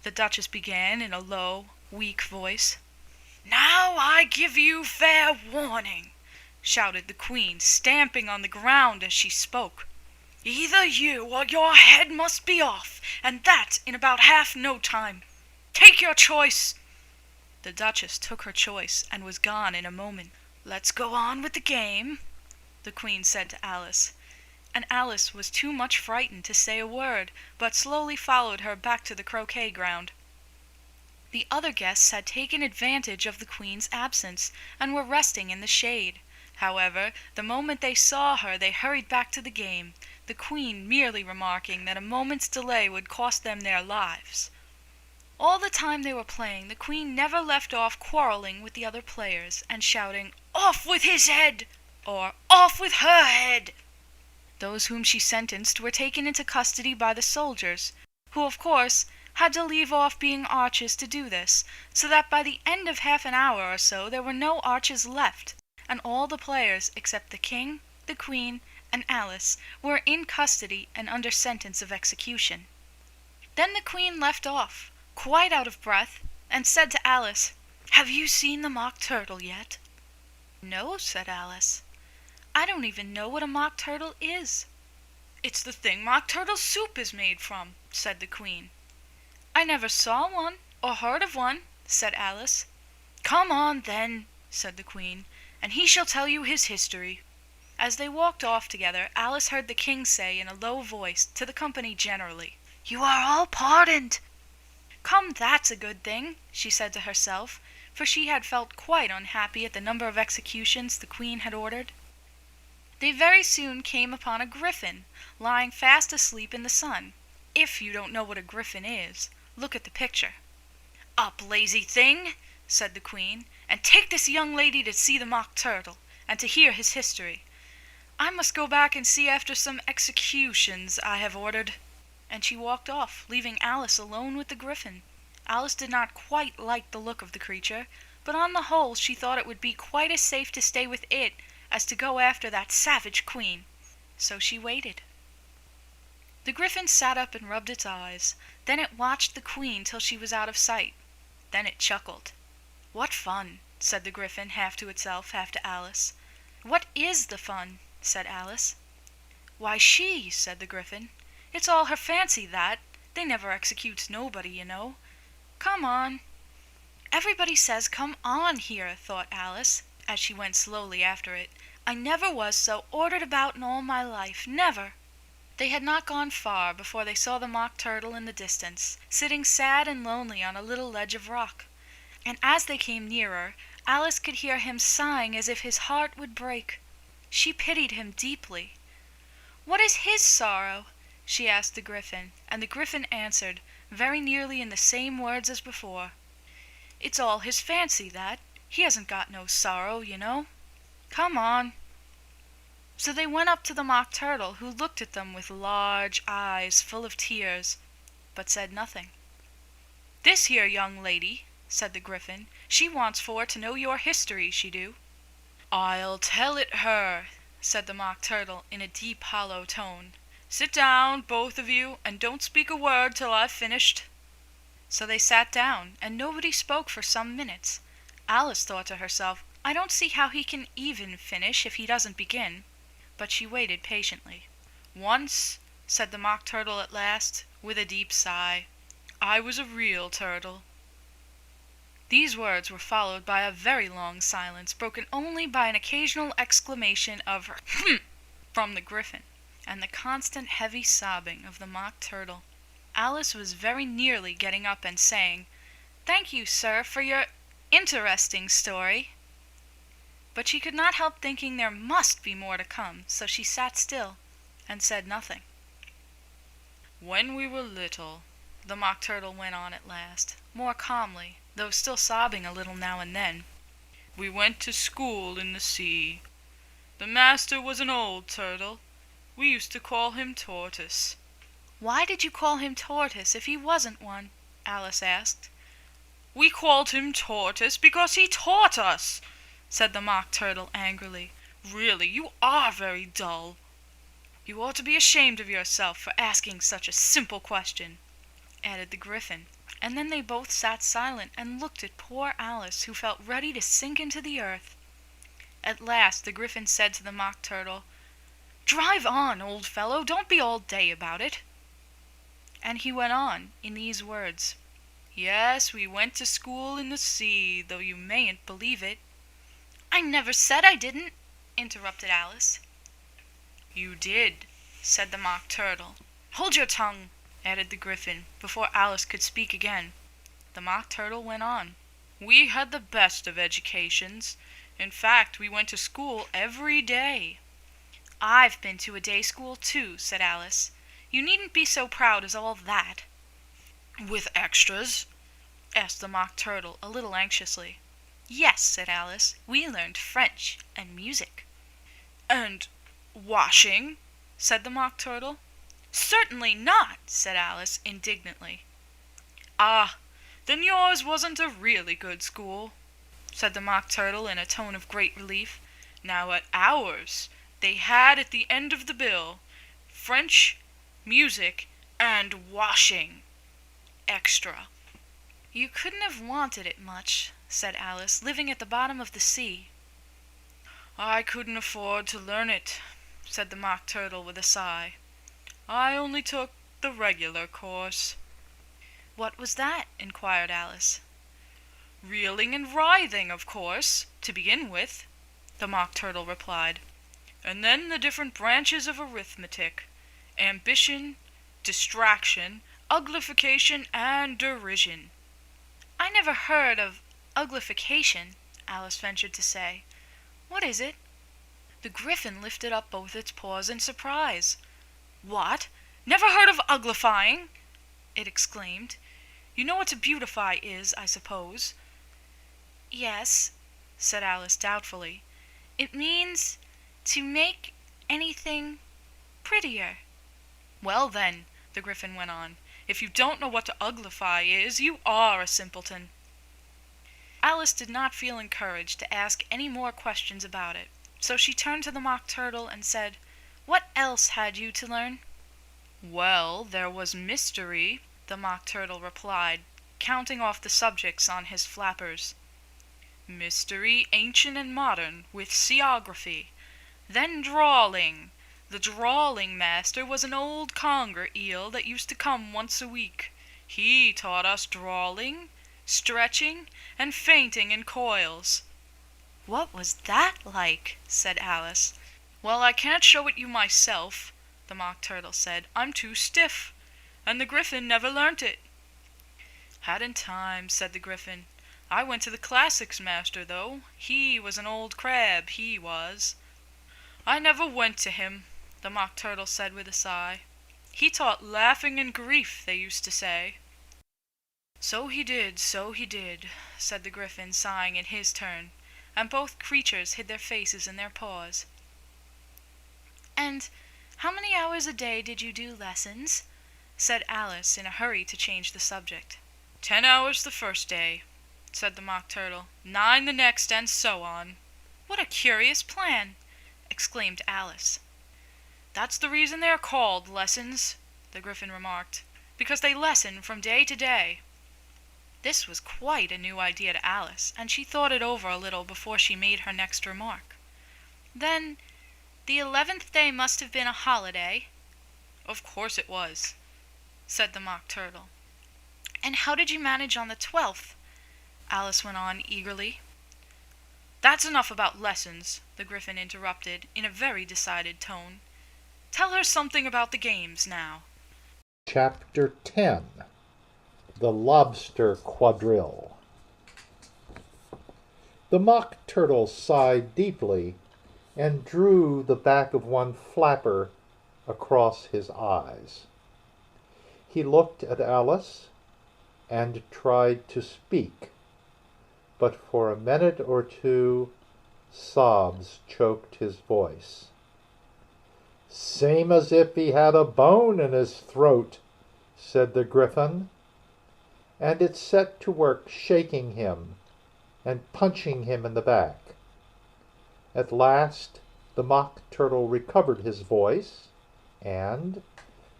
the Duchess began in a low, weak voice. "Now I give you fair warning," shouted the Queen, stamping on the ground as she spoke. "Either you or your head must be off, and that in about half no time. Take your choice." The Duchess took her choice and was gone in a moment. "Let's go on with the game," the Queen said to Alice, and Alice was too much frightened to say a word, but slowly followed her back to the croquet ground. The other guests had taken advantage of the Queen's absence, and were resting in the shade. However, the moment they saw her, they hurried back to the game, the Queen merely remarking that a moment's delay would cost them their lives. All the time they were playing, the Queen never left off quarreling with the other players, and shouting, "Off with his head!" or "Off with her head!" Those whom she sentenced were taken into custody by the soldiers, who, of course, had to leave off being archers to do this, so that by the end of half an hour or so there were no archers left, and all the players except the King, the Queen, and Alice were in custody and under sentence of execution. Then the Queen left off, quite out of breath, and said to Alice, "Have you seen the Mock Turtle yet?" "No," said Alice. "I don't even know what a Mock Turtle is." "It's the thing Mock Turtle soup is made from," said the Queen. "I never saw one, or heard of one," said Alice. "Come on, then," said the Queen, "and he shall tell you his history." As they walked off together, Alice heard the King say in a low voice to the company generally, "You are all pardoned." "Come, that's a good thing," she said to herself, for she had felt quite unhappy at the number of executions the Queen had ordered. They very soon came upon a griffin, lying fast asleep in the sun. If you don't know what a griffin is, look at the picture. "Up, lazy thing," said the Queen, "and take this young lady to see the Mock Turtle, and to hear his history. I must go back and see after some executions I have ordered." And she walked off, leaving Alice alone with the griffin. Alice did not quite like the look of the creature, but on the whole she thought it would be quite as safe to stay with it as to go after that savage Queen. So she waited. The griffin sat up and rubbed its eyes. Then it watched the Queen till she was out of sight. Then it chuckled. "What fun," said the griffin, half to itself, half to Alice. "What is the fun?" said Alice. "Why, she," said the griffin. "It's all her fancy, that. They never executes nobody, you know. Come on." "Everybody says come on here," thought Alice, as she went slowly after it. "I never was so ordered about in all my life, never." They had not gone far before they saw the Mock Turtle in the distance, sitting sad and lonely on a little ledge of rock. And as they came nearer, Alice could hear him sighing as if his heart would break. She pitied him deeply. "What is his sorrow?" she asked the griffin, and the griffin answered, very nearly in the same words as before. "It's all his fancy, that. He hasn't got no sorrow, you know. Come on." So they went up to the Mock Turtle, who looked at them with large eyes full of tears, but said nothing. "This here young lady," said the griffin, "she wants for to know your history, she do." "I'll tell it her," said the Mock Turtle in a deep hollow tone. "Sit down, both of you, and don't speak a word till I've finished." So they sat down, and nobody spoke for some minutes. Alice thought to herself, "I don't see how he can even finish if he doesn't begin." But she waited patiently. "Once," said the Mock Turtle at last, with a deep sigh, "I was a real turtle." These words were followed by a very long silence, broken only by an occasional exclamation of "Hm!" from the griffin, and the constant heavy sobbing of the Mock Turtle. Alice was very nearly getting up and saying, "Thank you, sir, for your interesting story." But she could not help thinking there must be more to come, so she sat still and said nothing. "When we were little," the Mock Turtle went on at last, more calmly, though still sobbing a little now and then, "we went to school in the sea. The master was an old turtle. We used to call him Tortoise." "Why did you call him Tortoise if he wasn't one?" Alice asked. "We called him Tortoise because he taught us," said the Mock Turtle angrily. "Really, you are very dull. You ought to be ashamed of yourself for asking such a simple question," added the griffin. And then they both sat silent and looked at poor Alice, who felt ready to sink into the earth. At last the griffin said to the Mock Turtle, "Drive on, old fellow, don't be all day about it." And he went on in these words, "Yes, we went to school in the sea, though you mayn't believe it." "I never said I didn't," interrupted Alice. "You did," said the Mock Turtle. "Hold your tongue," added the Gryphon, before Alice could speak again. The Mock Turtle went on. "We had the best of educations. In fact, we went to school every day." "I've been to a day school too," said Alice. "You needn't be so proud as all that." "With extras?" asked the Mock Turtle a little anxiously. "Yes," said Alice. "We learned French and music." "And washing?" said the Mock Turtle. "Certainly not," said Alice indignantly. "Ah, then yours wasn't a really good school," said the Mock Turtle in a tone of great relief. "Now at ours, they had at the end of the bill, French, music, and washing. Extra." "You couldn't have wanted it much," said Alice, "living at the bottom of the sea." "I couldn't afford to learn it," said the Mock Turtle with a sigh. "I only took the regular course." "What was that?" inquired Alice. "Reeling and writhing, of course, to begin with," the Mock Turtle replied. "And then the different branches of arithmetic: ambition, distraction, uglification, and derision." "I never heard of uglification," Alice ventured to say. "What is it?" The Gryphon lifted up both its paws in surprise. "What? Never heard of uglifying?" it exclaimed. "You know what to beautify is, I suppose." "Yes," said Alice doubtfully. "It means to make anything prettier." "Well then," the Gryphon went on, "if you don't know what to uglify is, you are a simpleton." Alice did not feel encouraged to ask any more questions about it, so she turned to the Mock Turtle and said, "What else had you to learn?" "Well, there was mystery," the Mock Turtle replied, counting off the subjects on his flappers. "Mystery, ancient and modern, with seaography. Then drawling. The drawling master was an old conger eel that used to come once a week. He taught us drawling, stretching, and fainting in coils." "What was that like?" said Alice. "Well, I can't show it you myself," the Mock Turtle said. "I'm too stiff, and the Gryphon never learnt it." "Hadn't time," said the Gryphon. "I went to the classics master, though. He was an old crab, he was." "I never went to him," the Mock Turtle said with a sigh. "He taught laughing and grief, they used to say." So he did," said the Gryphon, sighing in his turn, and both creatures hid their faces in their paws. "And how many hours a day did you do lessons?" said Alice in a hurry to change the subject. 10 hours the first day," said the Mock Turtle, 9 the next, and so on." "What a curious plan!" exclaimed Alice. "That's the reason they are called lessons," the Gryphon remarked, "because they lessen from day to day." This was quite a new idea to Alice, and she thought it over a little before she made her next remark. "Then the 11th day must have been a holiday?" "Of course it was," said the Mock Turtle. "And how did you manage on the 12th?" Alice went on eagerly. "That's enough about lessons," the Gryphon interrupted in a very decided tone. "Tell her something about the games now." Chapter 10. The Lobster Quadrille. The Mock Turtle sighed deeply and drew the back of one flapper across his eyes. He looked at Alice and tried to speak, but for a minute or two sobs choked his voice. "Same as if he had a bone in his throat," said the Gryphon, and it set to work shaking him and punching him in the back. At last the Mock Turtle recovered his voice, and,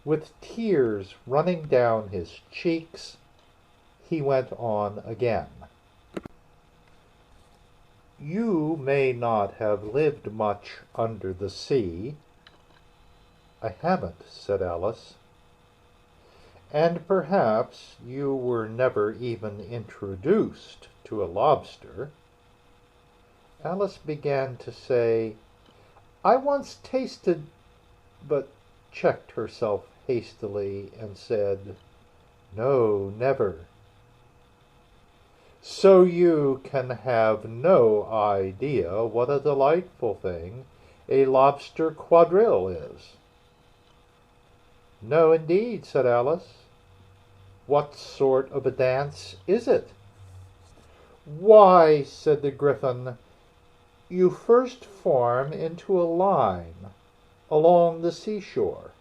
with tears running down his cheeks, he went on again. "You may not have lived much under the sea." "I haven't," said Alice. "And perhaps you were never even introduced to a lobster." Alice began to say, "I once tasted," but checked herself hastily and said, "No, never." "So you can have no idea what a delightful thing a lobster quadrille is." "No, indeed," said Alice. "What sort of a dance is it?" "Why," said the Gryphon, "you first form into a line along the seashore."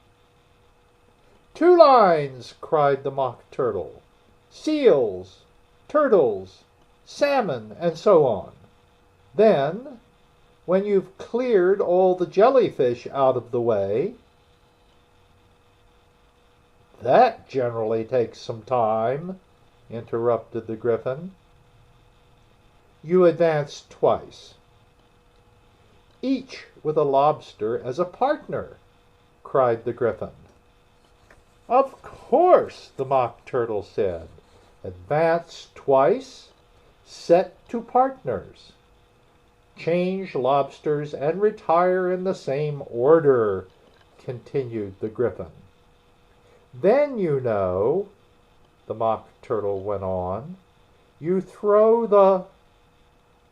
"Two lines!" cried the Mock Turtle. "Seals, turtles, salmon, and so on. Then, when you've cleared all the jellyfish out of the way—" "That generally takes some time," interrupted the Gryphon. "You advance twice, each with a lobster as a partner," cried the Gryphon. "Of course," the Mock Turtle said. "Advance twice, set to partners. Change lobsters and retire in the same order," continued the Gryphon. "Then, you know," the Mock Turtle went on, "you throw the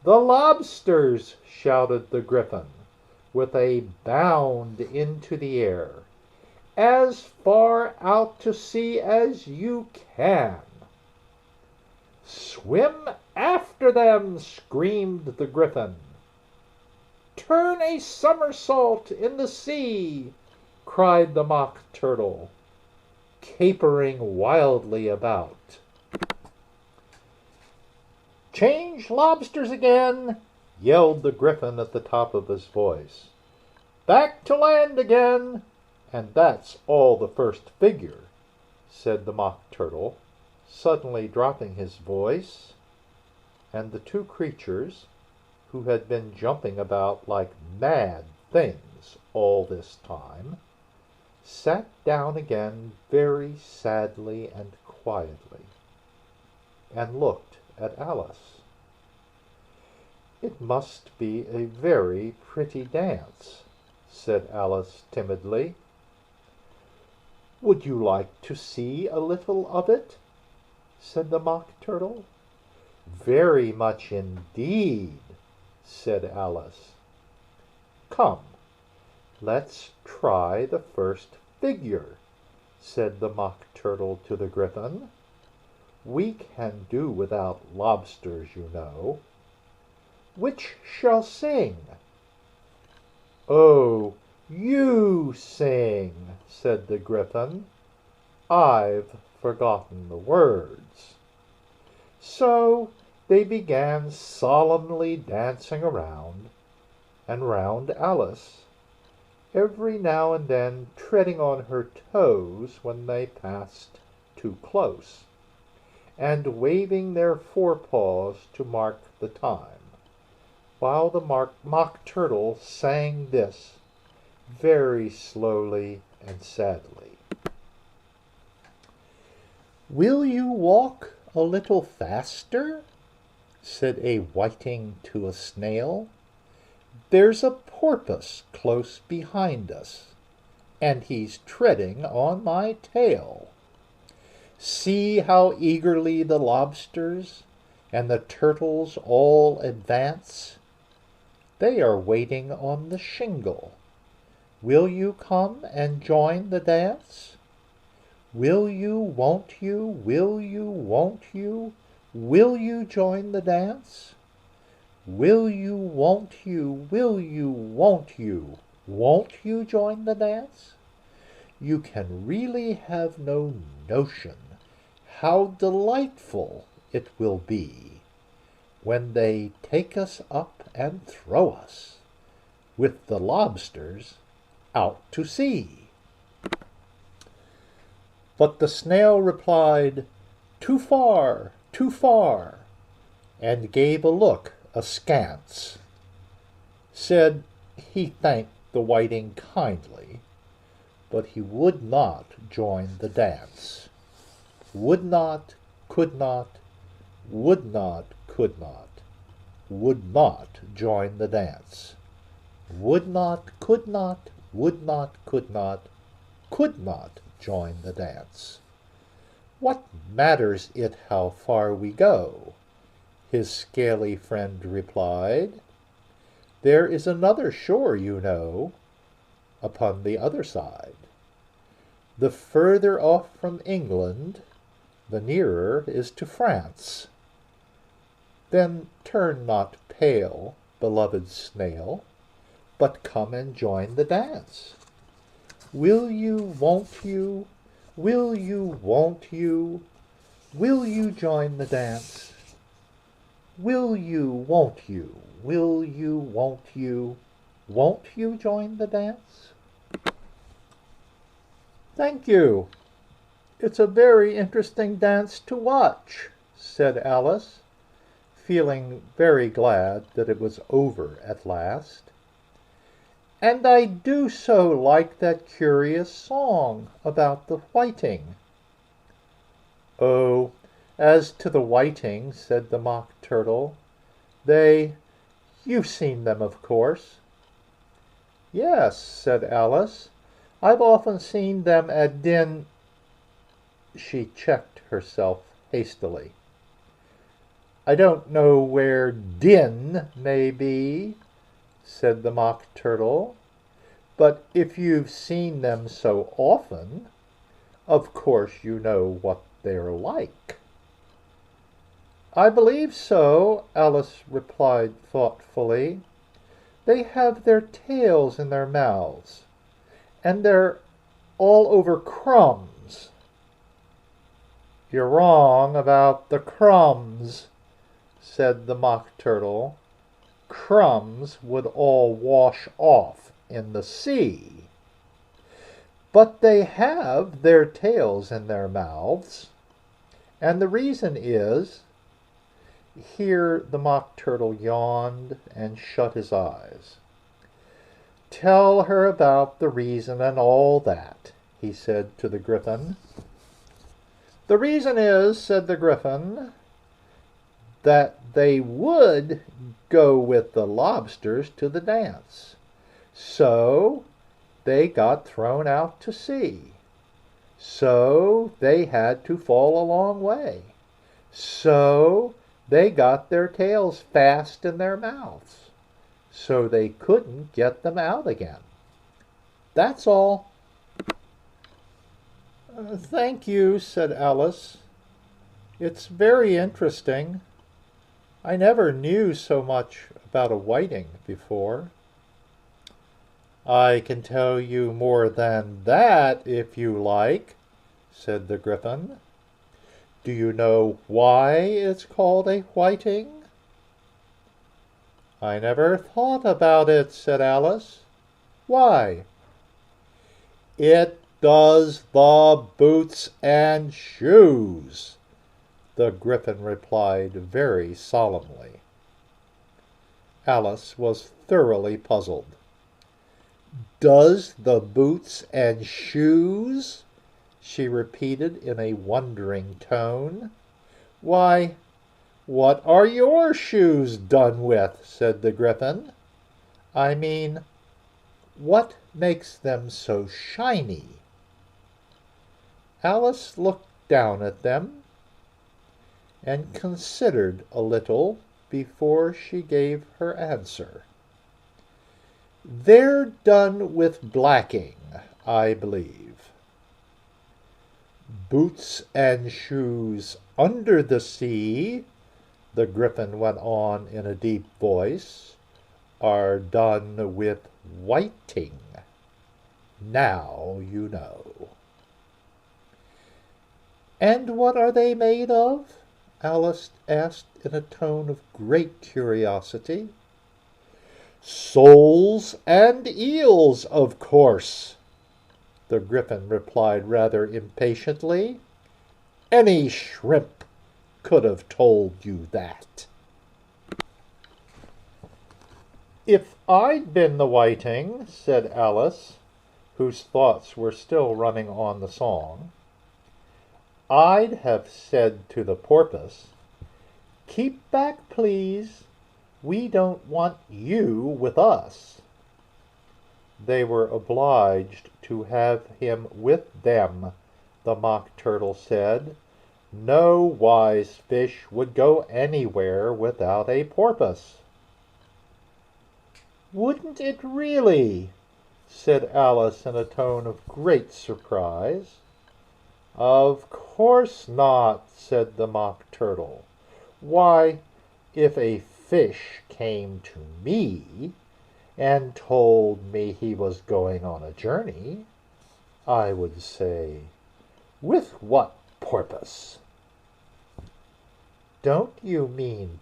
lobsters," shouted the Gryphon, with a bound into the air, "as far out to sea as you can." "Swim after them!" screamed the Gryphon. "Turn a somersault in the sea!" cried the Mock Turtle, capering wildly about. "Change lobsters again!" yelled the Gryphon at the top of his voice. "Back to land again! And that's all the first figure," said the Mock Turtle, suddenly dropping his voice, and the two creatures, who had been jumping about like mad things all this time, sat down again very sadly and quietly, and looked at Alice. "It must be a very pretty dance," said Alice timidly. "Would you like to see a little of it?" said the Mock Turtle. "Very much indeed," said Alice. "Come, let's try the first figure," said the Mock Turtle to the Gryphon. "We can do without lobsters, you know. Which shall sing?" "Oh, you sing," said the Gryphon. "I've forgotten the words." So they began solemnly dancing around and round Alice, every now and then treading on her toes when they passed too close, and waving their forepaws to mark the time, while the Mock Turtle sang this very slowly and sadly. "Will you walk a little faster?" said a whiting to a snail. "There's a porpoise close behind us, and he's treading on my tail. See how eagerly the lobsters and the turtles all advance. They are waiting on the shingle. Will you come and join the dance? Will you, won't you, will you, won't you, will you join the dance? Will you, won't you, will you, won't you join the dance? You can really have no notion how delightful it will be when they take us up and throw us, with the lobsters, out to sea." But the snail replied, "Too far, too far," and gave a look askance. Said he thanked the whiting kindly, but he would not join the dance. Would not, could not, would not, could not, would not join the dance. Would not, could not, would not, could not, could not join the dance. "What matters it how far we go?" his scaly friend replied. "There is another shore, you know, upon the other side. The further off from England, the nearer is to France. Then turn not pale, beloved snail, but come and join the dance. Will you, won't you, will you, won't you, will you join the dance? Will you, won't you, will you, won't you join the dance?" "Thank you. It's a very interesting dance to watch," said Alice, feeling very glad that it was over at last. "And I do so like that curious song about the whiting." "Oh, as to the whiting," said the Mock Turtle, you've seen them, of course." "Yes," said Alice, "I've often seen them at She checked herself hastily. "I don't know where Din may be," said the Mock Turtle, "but if you've seen them so often, of course you know what they're like." "I believe so," Alice replied thoughtfully. "They have their tails in their mouths, and they're all over crumbs." "You're wrong about the crumbs," said the Mock Turtle. "Crumbs would all wash off in the sea. But they have their tails in their mouths, and the reason is—" Here the Mock Turtle yawned and shut his eyes. "Tell her about the reason and all that," he said to the Gryphon. "The reason is," said the Gryphon, "that they would go with the lobsters to the dance. So they got thrown out to sea. So they had to fall a long way. So they got their tails fast in their mouths. So they couldn't get them out again. That's all." "Thank you," said Alice. "It's very interesting. I never knew so much about a whiting before." "I can tell you more than that, if you like," said the Gryphon. "Do you know why it's called a whiting?" "I never thought about it," said Alice. "Why?" "It does the boots and shoes," the Gryphon replied very solemnly. Alice was thoroughly puzzled. "Does the boots and shoes?" she repeated in a wondering tone. "Why, what are your shoes done with?" said the Gryphon. "I mean, what makes them so shiny?" Alice looked down at them and considered a little before she gave her answer. "They're done with blacking, I believe." "Boots and shoes under the sea," the Gryphon went on in a deep voice, "are done with whiting. Now you know." "And what are they made of?" Alice asked in a tone of great curiosity. "Soles and eels, of course," the Gryphon replied rather impatiently. "Any shrimp could have told you that." "If I'd been the whiting," said Alice, whose thoughts were still running on the song, "I'd have said to the porpoise, 'Keep back, please. We don't want you with us.' they were obliged to have him with them, the Mock Turtle said. No wise fish would go anywhere without a porpoise. "Wouldn't it really?" said Alice in a tone of great surprise. "Of course not," said the Mock Turtle. "Why, if a fish came to me and told me he was going on a journey, I would say, 'With what porpoise?'" "Don't you mean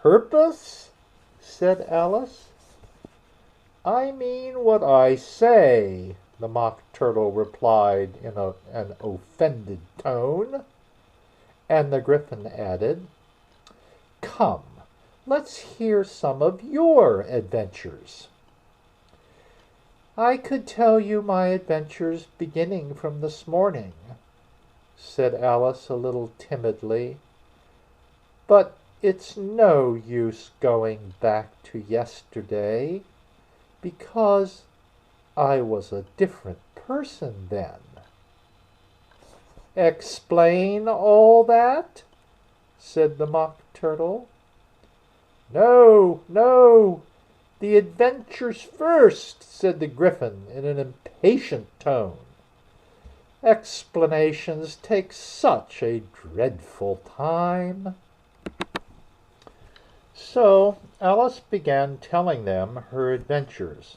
purpose?" said Alice. "I mean what I say," the Mock Turtle replied in an offended tone. And the Gryphon added, "Come, let's hear some of your adventures." "I could tell you my adventures beginning from this morning," said Alice a little timidly, "but it's no use going back to yesterday, because I was a different person then." "Explain all that?" said the Mock Turtle. "No, no, the adventures first," said the Gryphon in an impatient tone. "Explanations take such a dreadful time." So Alice began telling them her adventures,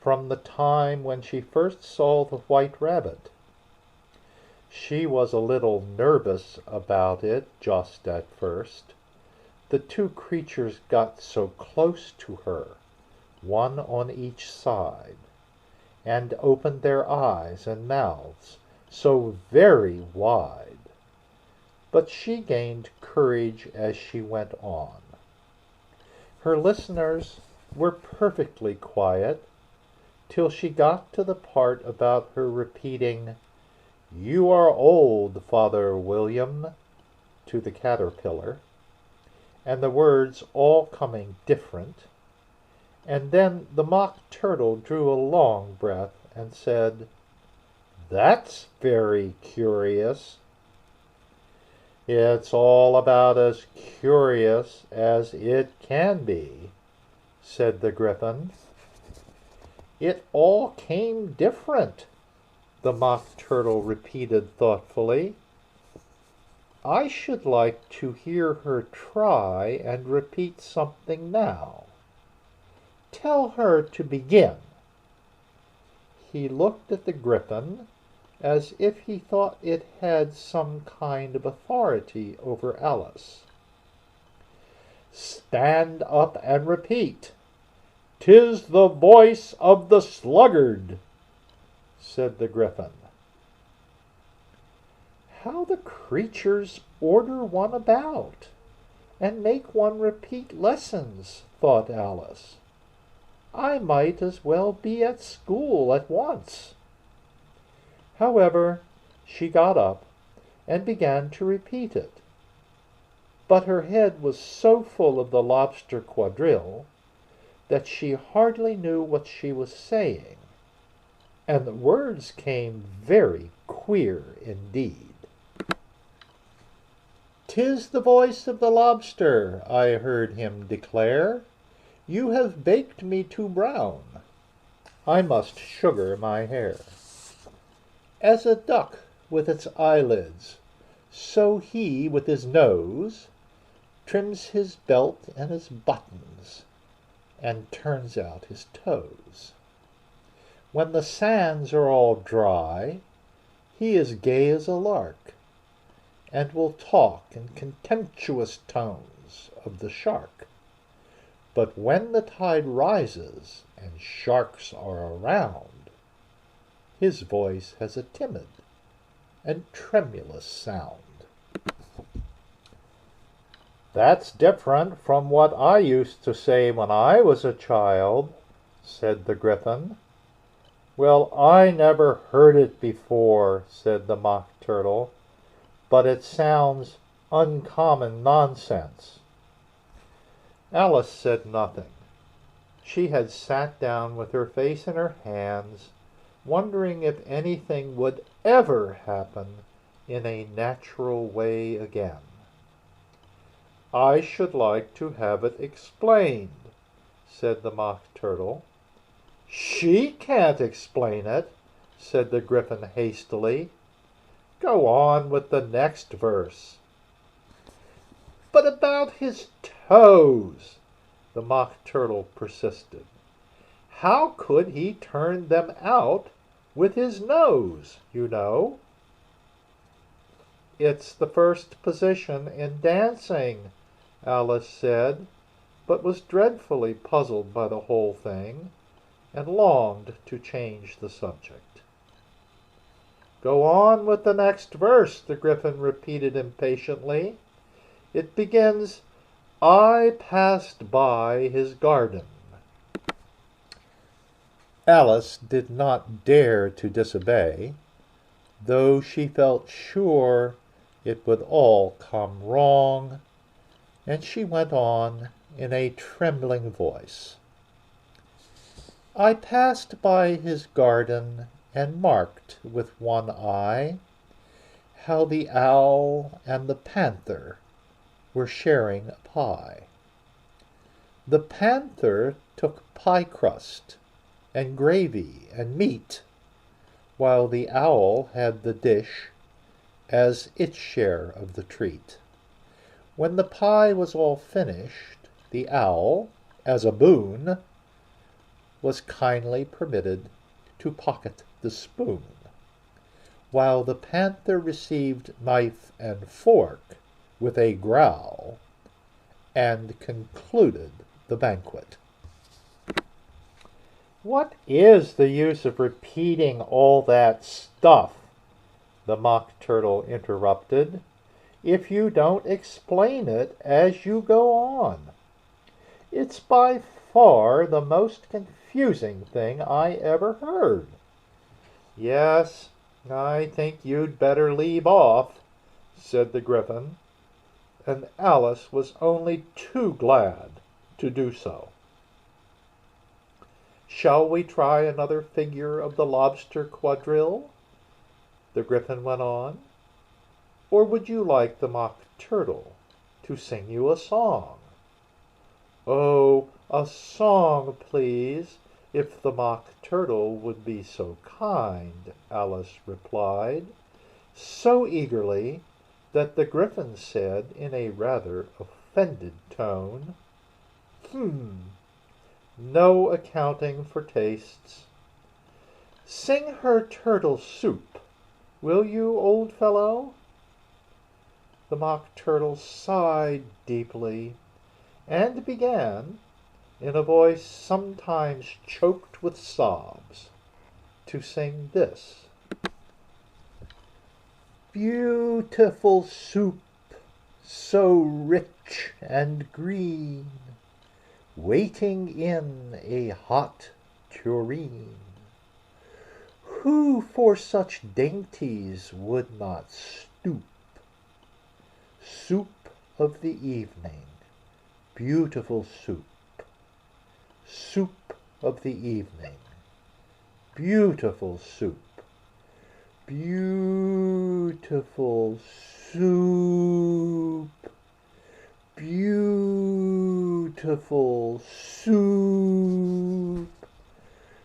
from the time when she first saw the White Rabbit. She was a little nervous about it just at first. The two creatures got so close to her, one on each side, and opened their eyes and mouths so very wide. But she gained courage as she went on. Her listeners were perfectly quiet till she got to the part about her repeating, "You are old, Father William," to the caterpillar, and the words all coming different. And then the Mock Turtle drew a long breath and said, "That's very curious." "It's all about as curious as it can be," said the Gryphon. "It all came different," the Mock Turtle repeated thoughtfully. "I should like to hear her try and repeat something now. Tell her to begin." He looked at the Gryphon as if he thought it had some kind of authority over Alice. "Stand up and repeat. 'Tis the voice of the sluggard," said the Gryphon. "How the creatures order one about, and make one repeat lessons," thought Alice. "I might as well be at school at once." However, she got up and began to repeat it. But her head was so full of the lobster quadrille that she hardly knew what she was saying, and the words came very queer indeed. "'Tis the voice of the lobster," I heard him declare. "You have baked me too brown. I must sugar my hair. As a duck with its eyelids, so he with his nose trims his belt and his buttons, and turns out his toes. When the sands are all dry, he is gay as a lark, and will talk in contemptuous tones of the shark. But when the tide rises and sharks are around, his voice has a timid and tremulous sound." "That's different from what I used to say when I was a child," said the Gryphon. "Well, I never heard it before," said the Mock Turtle, "but it sounds uncommon nonsense." Alice said nothing. She had sat down with her face in her hands, wondering if anything would ever happen in a natural way again. "I should like to have it explained," said the Mock Turtle. "She can't explain it," said the Gryphon hastily. "Go on with the next verse." "But about his toes," the Mock Turtle persisted. "How could he turn them out with his nose, you know?" "It's the first position in dancing," Alice said, but was dreadfully puzzled by the whole thing, and longed to change the subject. "Go on with the next verse," the Gryphon repeated impatiently. "It begins, 'I passed by his garden.'" Alice did not dare to disobey, though she felt sure it would all come wrong, and she went on in a trembling voice. "I passed by his garden and marked with one eye how the owl and the panther were sharing a pie. The panther took pie crust and gravy and meat, while the owl had the dish as its share of the treat. When the pie was all finished, the owl, as a boon, was kindly permitted to pocket the spoon, while the panther received knife and fork with a growl, and concluded the banquet." "What is the use of repeating all that stuff," the Mock Turtle interrupted, "if you don't explain it as you go on? It's by far the most confusing thing I ever heard." "Yes, I think you'd better leave off," said the Gryphon, and Alice was only too glad to do so. "Shall we try another figure of the lobster quadrille?" the Gryphon went on. "Or would you like the Mock Turtle to sing you a song?" "Oh, a song, please, if the Mock Turtle would be so kind," Alice replied, so eagerly that the Gryphon said in a rather offended tone, no accounting for tastes. Sing her turtle soup, will you, old fellow?" The Mock Turtle sighed deeply, and began, in a voice sometimes choked with sobs, to sing this: "Beautiful soup, so rich and green, waiting in a hot tureen. Who for such dainties would not stoop? Soup of the evening, beautiful soup. Soup of the evening, beautiful soup. Beautiful soup. Beautiful soup.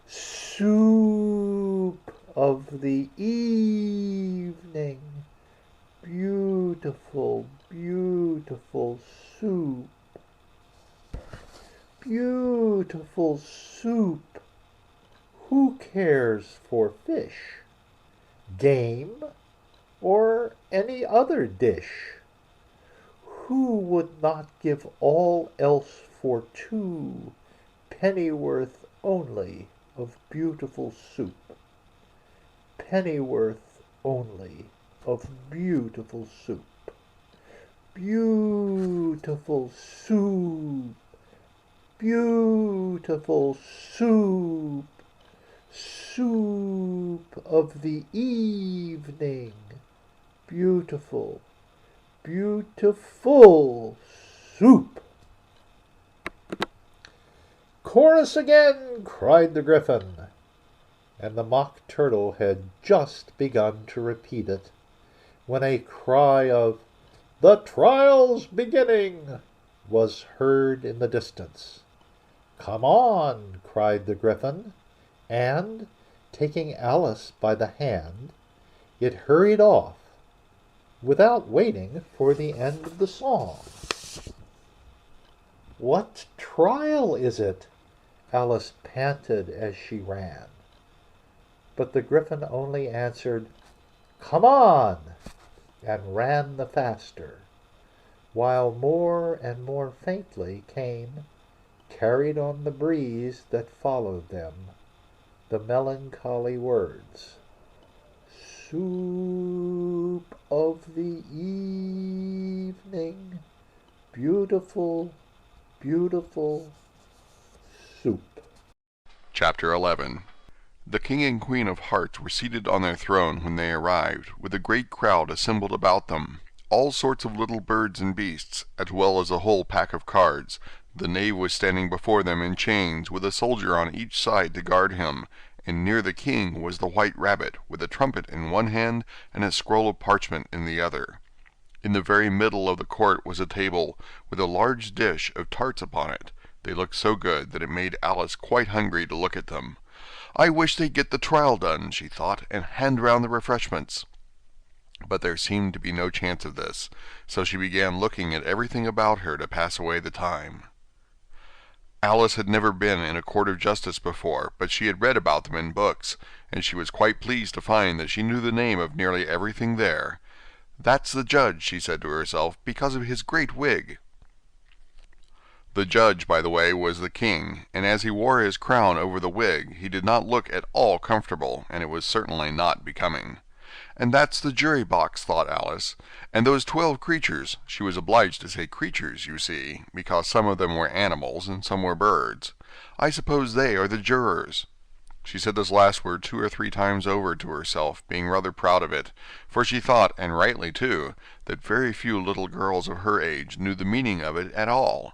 Soup of the evening, beautiful, beautiful soup. Beautiful soup. Who cares for fish, game, or any other dish? Who would not give all else for 2 pennyworth only of beautiful soup? Pennyworth only of beautiful soup. Beautiful soup. Beautiful soup. Soup of the evening, beautiful, beautiful soup." chorus again!" cried the Gryphon, and the Mock Turtle had just begun to repeat it, when a cry of "The trial's beginning!" was heard in the distance. "Come on!" cried the Gryphon, and, taking Alice by the hand, it hurried off, without waiting for the end of the song. "What trial is it?" Alice panted as she ran. But the Gryphon only answered, "Come on!" and ran the faster, while more and more faintly came, carried on the breeze that followed them, the melancholy words, "Soup of the evening, beautiful, beautiful soup." Chapter 11. The King and Queen of Hearts were seated on their throne when they arrived, with a great crowd assembled about them, all sorts of little birds and beasts, as well as a whole pack of cards. The knave was standing before them in chains, with a soldier on each side to guard him, and near the king was the white rabbit, with a trumpet in one hand and a scroll of parchment in the other. In the very middle of the court was a table, with a large dish of tarts upon it. They looked so good that it made Alice quite hungry to look at them. "I wish they'd get the trial done," she thought, "and hand round the refreshments." But there seemed to be no chance of this, so she began looking at everything about her to pass away the time. Alice had never been in a court of justice before, but she had read about them in books, and she was quite pleased to find that she knew the name of nearly everything there. "That's the judge," she said to herself, "because of his great wig." The judge, by the way, was the king, and as he wore his crown over the wig, he did not look at all comfortable, and it was certainly not becoming. "And that's the jury box," thought Alice, "and those 12 creatures," she was obliged to say creatures, you see, because some of them were animals and some were birds, "I suppose they are the jurors." She said this last word 2 or 3 times over to herself, being rather proud of it, for she thought, and rightly too, that very few little girls of her age knew the meaning of it at all.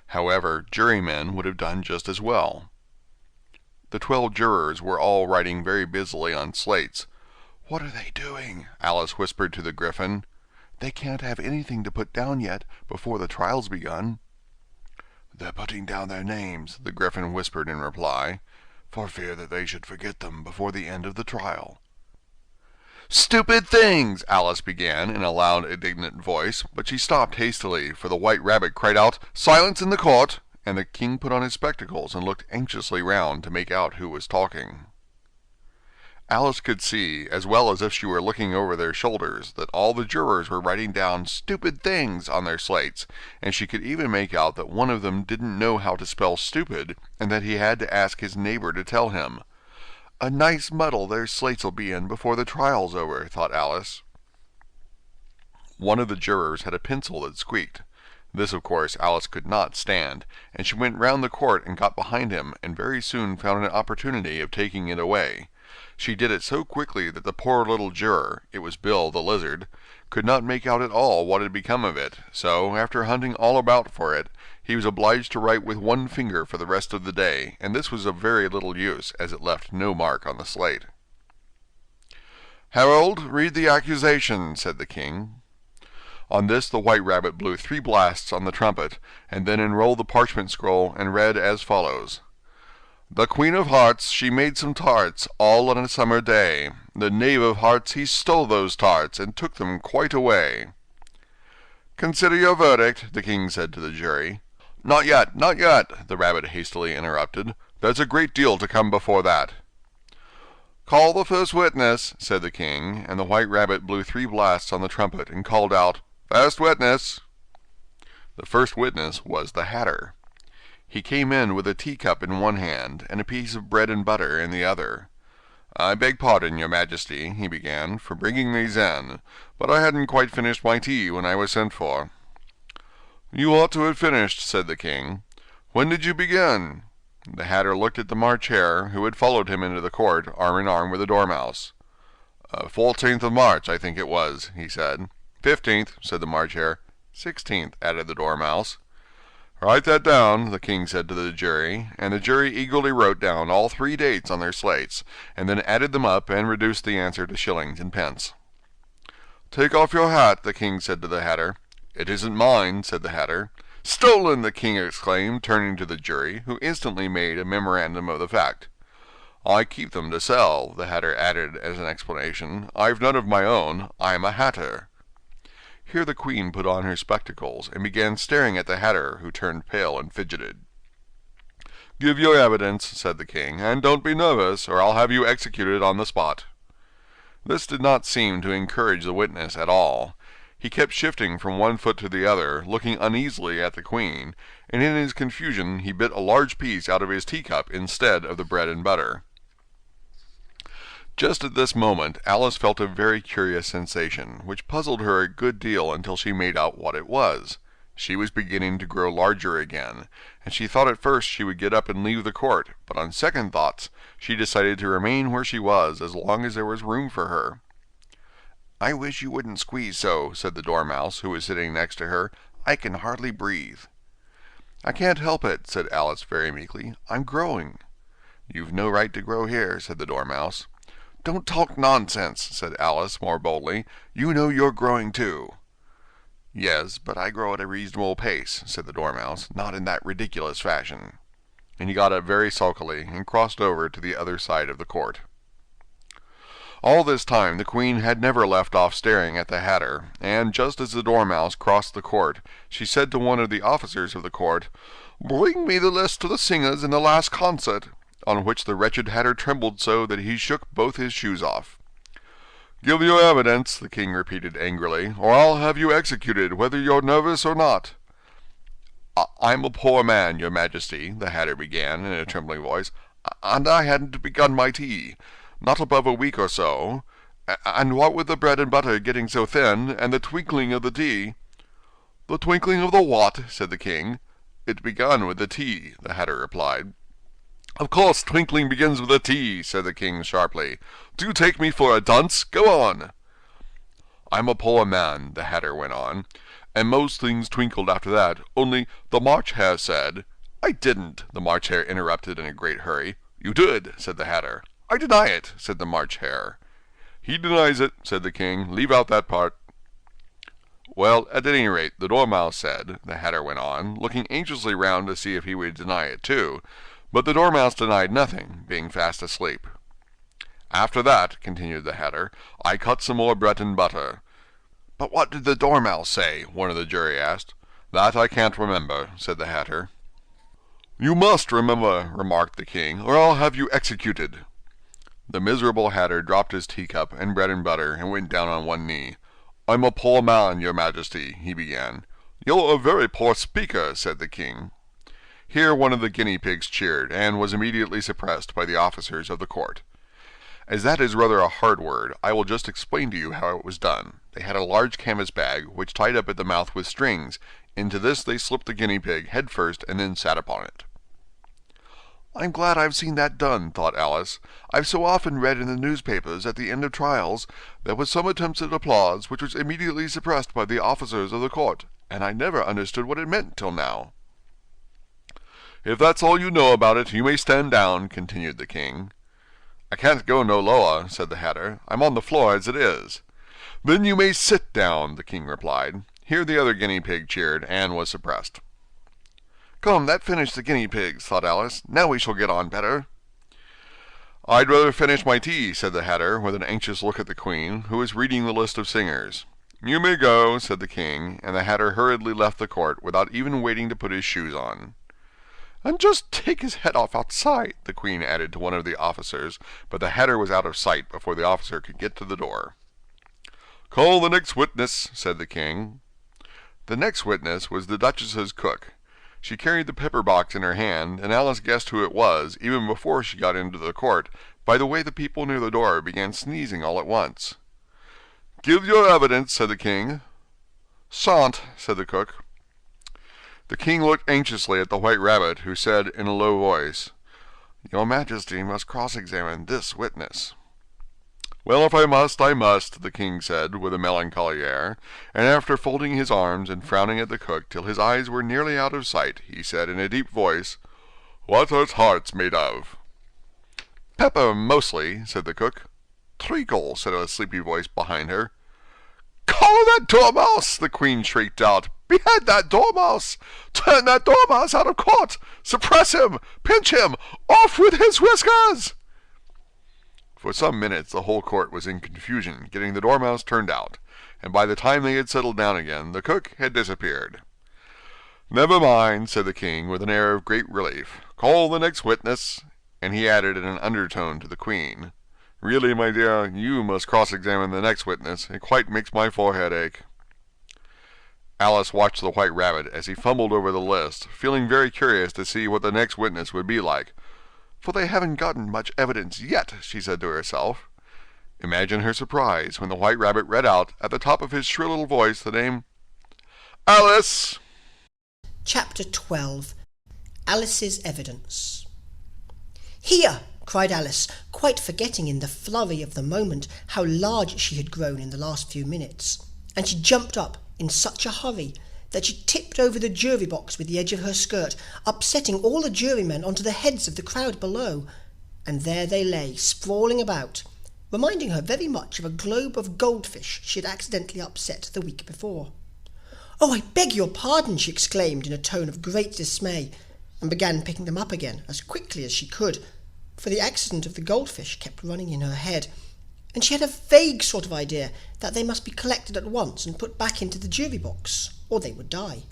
However, jurymen would have done just as well. The 12 jurors were all writing very busily on slates. "What are they doing?" Alice whispered to the Gryphon. "They can't have anything to put down yet, before the trial's begun." "They're putting down their names," the Gryphon whispered in reply, "for fear that they should forget them before the end of the trial." "Stupid things!" Alice began in a loud, indignant voice, but she stopped hastily, for the white rabbit cried out, "Silence in the court!" and the king put on his spectacles and looked anxiously round to make out who was talking. Alice could see, as well as if she were looking over their shoulders, that all the jurors were writing down "stupid things" on their slates, and she could even make out that one of them didn't know how to spell stupid, and that he had to ask his neighbor to tell him. "A nice muddle their slates'll be in before the trial's over," thought Alice. One of the jurors had a pencil that squeaked. This, of course, Alice could not stand, and she went round the court and got behind him, and very soon found an opportunity of taking it away. She did it so quickly that the poor little juror, it was Bill the lizard, could not make out at all what had become of it, so, after hunting all about for it, he was obliged to write with one finger for the rest of the day, and this was of very little use, as it left no mark on the slate. "Harold, read the accusation," said the king. On this the white rabbit blew 3 blasts on the trumpet, and then unrolled the parchment scroll and read as follows. "The Queen of Hearts, she made some tarts, all on a summer day. The Knave of Hearts, he stole those tarts, and took them quite away." "Consider your verdict," the king said to the jury. "Not yet, not yet," the rabbit hastily interrupted. "There's a great deal to come before that." "Call the first witness," said the king, and the white rabbit blew 3 blasts on the trumpet, and called out, "First witness." The first witness was the Hatter. He came in with a teacup in one hand, and a piece of bread and butter in the other. "I beg pardon, your majesty," he began, "for bringing these in, but I hadn't quite finished my tea when I was sent for." "You ought to have finished," said the king. "When did you begin?" The Hatter looked at the March Hare, who had followed him into the court, arm in arm with the Dormouse. 14th of March, I think it was," he said. "15th," said the March Hare. "16th," added the Dormouse. "Write that down," the king said to the jury, and the jury eagerly wrote down all 3 dates on their slates, and then added them up and reduced the answer to shillings and pence. "Take off your hat," the king said to the Hatter. "It isn't mine," said the Hatter. "Stolen!" the king exclaimed, turning to the jury, who instantly made a memorandum of the fact. "I keep them to sell," the Hatter added as an explanation. "I've none of my own. I'm a hatter." Here the queen put on her spectacles and began staring at the Hatter, who turned pale and fidgeted. "Give your evidence," said the king, "and don't be nervous, or I'll have you executed on the spot." This did not seem to encourage the witness at all. He kept shifting from one foot to the other, looking uneasily at the queen, and in his confusion he bit a large piece out of his teacup instead of the bread and butter. Just at this moment Alice felt a very curious sensation, which puzzled her a good deal until she made out what it was. She was beginning to grow larger again, and she thought at first she would get up and leave the court, but on second thoughts she decided to remain where she was as long as there was room for her. "I wish you wouldn't squeeze so," said the Dormouse, who was sitting next to her. "I can hardly breathe." "I can't help it," said Alice very meekly. "I'm growing." "You've no right to grow here," said the Dormouse. "Don't talk nonsense," said Alice more boldly. "You know you're growing too." "Yes, but I grow at a reasonable pace," said the Dormouse, "not in that ridiculous fashion." And he got up very sulkily and crossed over to the other side of the court. All this time the queen had never left off staring at the Hatter, and just as the Dormouse crossed the court, she said to one of the officers of the court, "Bring me the list of the singers in the last concert," on which the wretched Hatter trembled so that he shook both his shoes off. "Give your evidence," the king repeated angrily, "or I'll have you executed, whether you're nervous or not." "I'm a poor man, your majesty," the Hatter began in a trembling voice, "and I hadn't begun my tea. Not above a week or so. And what with the bread and butter getting so thin, and the twinkling of the tea—" "The twinkling of the what?" said the king. "It begun with the tea," the Hatter replied. "Of course twinkling begins with the tea," said the king sharply. "Do you take me for a dunce? Go on." "I'm a poor man," the Hatter went on, "and most things twinkled after that, only the March Hare said—" "I didn't," the March Hare interrupted in a great hurry. "You did," said the Hatter. "I deny it," said the March Hare. "He denies it," said the king. "Leave out that part." "Well, at any rate, the Dormouse said," the Hatter went on, looking anxiously round to see if he would deny it too, but the Dormouse denied nothing, being fast asleep. "After that," continued the Hatter, "I cut some more bread and butter." "But what did the Dormouse say?" one of the jury asked. "That I can't remember," said the Hatter. "You must remember," remarked the king, "or I'll have you executed." The miserable Hatter dropped his teacup and bread and butter and went down on one knee. "I'm a poor man, your majesty," he began. "You're a very poor speaker," said the king. Here one of the guinea pigs cheered, and was immediately suppressed by the officers of the court. As that is rather a hard word, I will just explain to you how it was done. They had a large canvas bag, which tied up at the mouth with strings. Into this they slipped the guinea pig head first, and then sat upon it. "I'm glad I've seen that done," thought Alice. "I've so often read in the newspapers at the end of trials there was some attempts at applause which was immediately suppressed by the officers of the court, and I never understood what it meant till now." "If that's all you know about it, you may stand down," continued the king. "I can't go no lower," said the Hatter. "I'm on the floor as it is." "Then you may sit down," the king replied. Here the other guinea pig cheered, and was suppressed. "Come, that finished the guinea pigs," thought Alice. "Now we shall get on better." "I'd rather finish my tea," said the Hatter, with an anxious look at the queen, who was reading the list of singers. "You may go," said the king, and the Hatter hurriedly left the court without even waiting to put his shoes on. "And just take his head off outside," the queen added to one of the officers, but the Hatter was out of sight before the officer could get to the door. "Call the next witness," said the king. The next witness was the Duchess's cook. She carried the pepper box in her hand, and Alice guessed who it was, even before she got into the court, by the way the people near the door began sneezing all at once. "Give your evidence," said the king. "Shan't," said the cook. The king looked anxiously at the White Rabbit, who said in a low voice, "Your Majesty must cross-examine this witness." "Well, if I must, I must," the king said, with a melancholy air, and after folding his arms and frowning at the cook till his eyes were nearly out of sight, he said in a deep voice, "What are tarts made of?" "Pepper, mostly," said the cook. "Treacle," said a sleepy voice behind her. "Collar that dormouse!" the queen shrieked out. "Behead that dormouse! Turn that dormouse out of court! Suppress him! Pinch him! Off with his whiskers!" For some minutes the whole court was in confusion, getting the dormouse turned out, and by the time they had settled down again, the cook had disappeared. "Never mind," said the king, with an air of great relief. "Call the next witness," and he added in an undertone to the queen, "Really, my dear, you must cross-examine the next witness. It quite makes my forehead ache." Alice watched the White Rabbit as he fumbled over the list, feeling very curious to see what the next witness would be like. "For they haven't gotten much evidence yet," she said to herself. Imagine her surprise when the White Rabbit read out, at the top of his shrill little voice, the name Alice! Chapter 12. Alice's Evidence. "Here!" cried Alice, quite forgetting in the flurry of the moment how large she had grown in the last few minutes, and she jumped up in such a hurry that she tipped over the jury box with the edge of her skirt, upsetting all the jurymen onto the heads of the crowd below, and there they lay, sprawling about, reminding her very much of a globe of goldfish she had accidentally upset the week before. "Oh, I beg your pardon!" she exclaimed in a tone of great dismay, and began picking them up again as quickly as she could, for the accident of the goldfish kept running in her head, and she had a vague sort of idea that they must be collected at once and put back into the jury box, or they would die.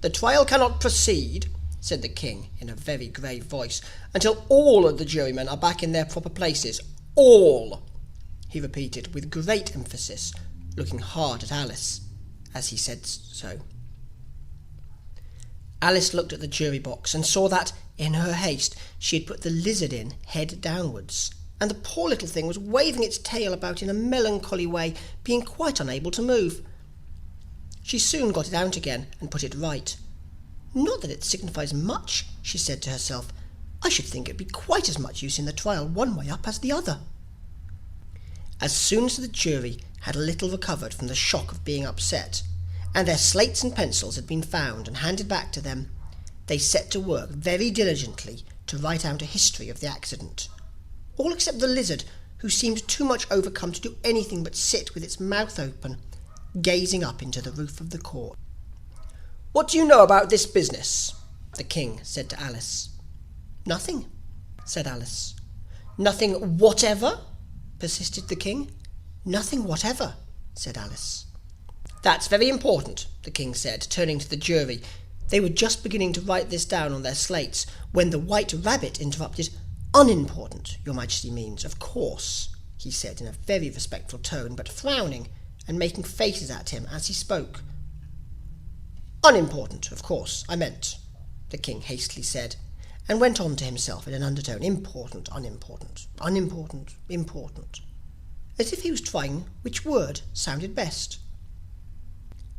"The trial cannot proceed," said the king in a very grave voice, "until all of the jurymen are back in their proper places. All," he repeated with great emphasis, looking hard at Alice as he said so. Alice looked at the jury box and saw that, in her haste, she had put the lizard in head downwards, and the poor little thing was waving its tail about in a melancholy way, being quite unable to move. She soon got it out again and put it right. "Not that it signifies much," she said to herself. "I should think it would be quite as much use in the trial one way up as the other." As soon as the jury had a little recovered from the shock of being upset, and their slates and pencils had been found and handed back to them, they set to work very diligently to write out a history of the accident, all except the lizard, who seemed too much overcome to do anything but sit with its mouth open, gazing up into the roof of the court. "What do you know about this business?" the king said to Alice. "Nothing," said Alice. "Nothing whatever?" persisted the king. "Nothing whatever," said Alice. "That's very important," the king said, turning to the jury. They were just beginning to write this down on their slates when the White Rabbit interrupted. "Unimportant, your majesty means, of course," he said in a very respectful tone, but frowning and making faces at him as he spoke. "Unimportant, of course, I meant," the king hastily said, and went on to himself in an undertone. "Important, unimportant, unimportant, important," as if he was trying which word sounded best.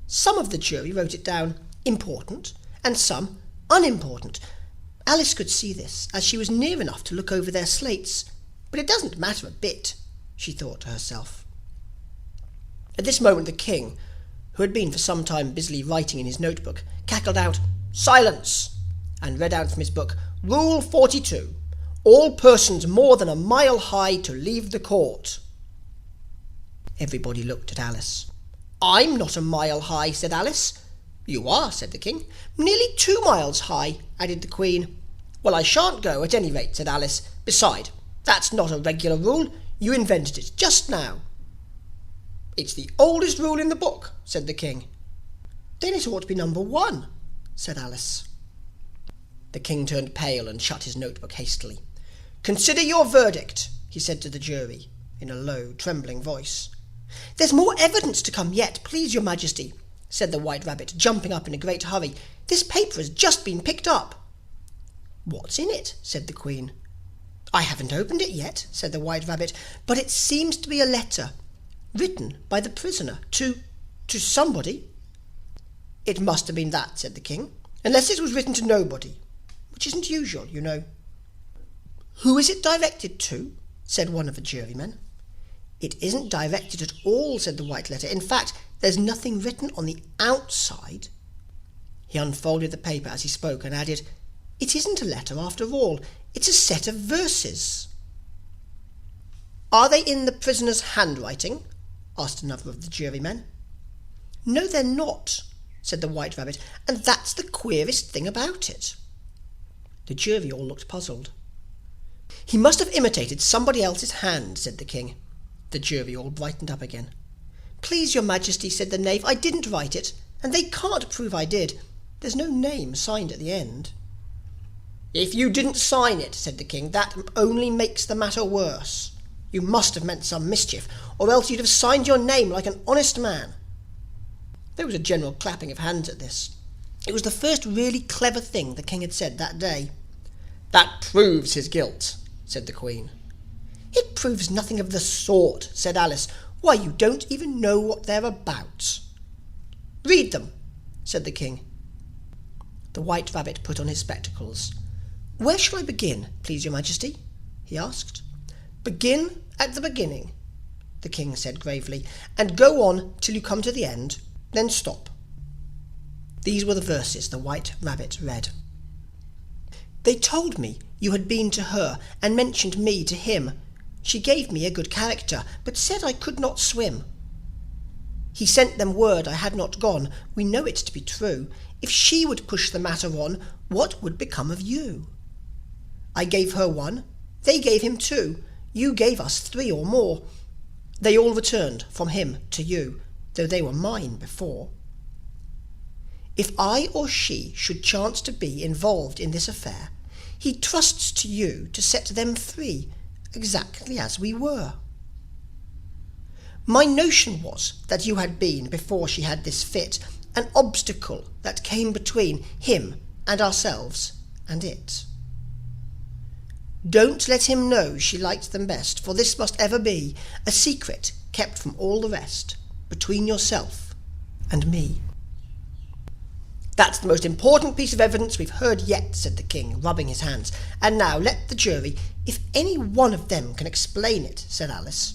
Some of the jury wrote it down important, and some unimportant. Alice could see this, as she was near enough to look over their slates, but it doesn't matter a bit, she thought to herself. At this moment the king, who had been for some time busily writing in his notebook, cackled out, "Silence!" and read out from his book, "Rule 42. All persons more than a mile high to leave the court." Everybody looked at Alice. "I'm not a mile high," said Alice. "You are," said the king. "Nearly 2 miles high," added the queen. "Well, I shan't go, at any rate," said Alice. "Beside, that's not a regular rule. You invented it just now." "It's the oldest rule in the book," said the king. "Then it ought to be number 1, said Alice. The king turned pale and shut his notebook hastily. "Consider your verdict," he said to the jury, in a low, trembling voice. "There's more evidence to come yet, please your majesty," said the White Rabbit, jumping up in a great hurry. "This paper has just been picked up." "What's in it?" said the queen. "I haven't opened it yet," said the White Rabbit, "but it seems to be a letter, written by the prisoner to somebody." "It must have been that," said the king, "unless it was written to nobody, which isn't usual, you know." "Who is it directed to?" said one of the jurymen. "It isn't directed at all," said the white letter. "In fact, there's nothing written on the outside." He unfolded the paper as he spoke and added, "It isn't a letter after all. It's a set of verses." "Are they in the prisoner's handwriting?" asked another of the jurymen. "No, they're not," said the white rabbit, "and that's the queerest thing about it." The jury all looked puzzled. "He must have imitated somebody else's hand," said the king. The jury all brightened up again. "Please, your majesty," said the knave, "I didn't write it, and they can't prove I did. There's no name signed at the end." "If you didn't sign it," said the king, "that only makes the matter worse. You must have meant some mischief, or else you'd have signed your name like an honest man." There was a general clapping of hands at this. It was the first really clever thing the king had said that day. "That proves his guilt," said the queen. "It proves nothing of the sort," said Alice. "Why, you don't even know what they're about." "Read them," said the king. The white rabbit put on his spectacles. "Where shall I begin, please, your majesty?" he asked. "Begin at the beginning," the king said gravely, "and go on till you come to the end, then stop." These were the verses the white rabbit read. "They told me you had been to her and mentioned me to him. She gave me a good character, but said I could not swim. He sent them word I had not gone. We know it to be true. If she would push the matter on, what would become of you? I gave her one, they gave him two. You gave us three or more. They all returned from him to you, though they were mine before. If I or she should chance to be involved in this affair, he trusts to you to set them free, exactly as we were. My notion was that you had been, before she had this fit, an obstacle that came between him and ourselves and it. Don't let him know she liked them best, for this must ever be a secret kept from all the rest, between yourself and me." "That's the most important piece of evidence we've heard yet," said the king, rubbing his hands. "And now let the jury, if any one of them can explain it," said Alice.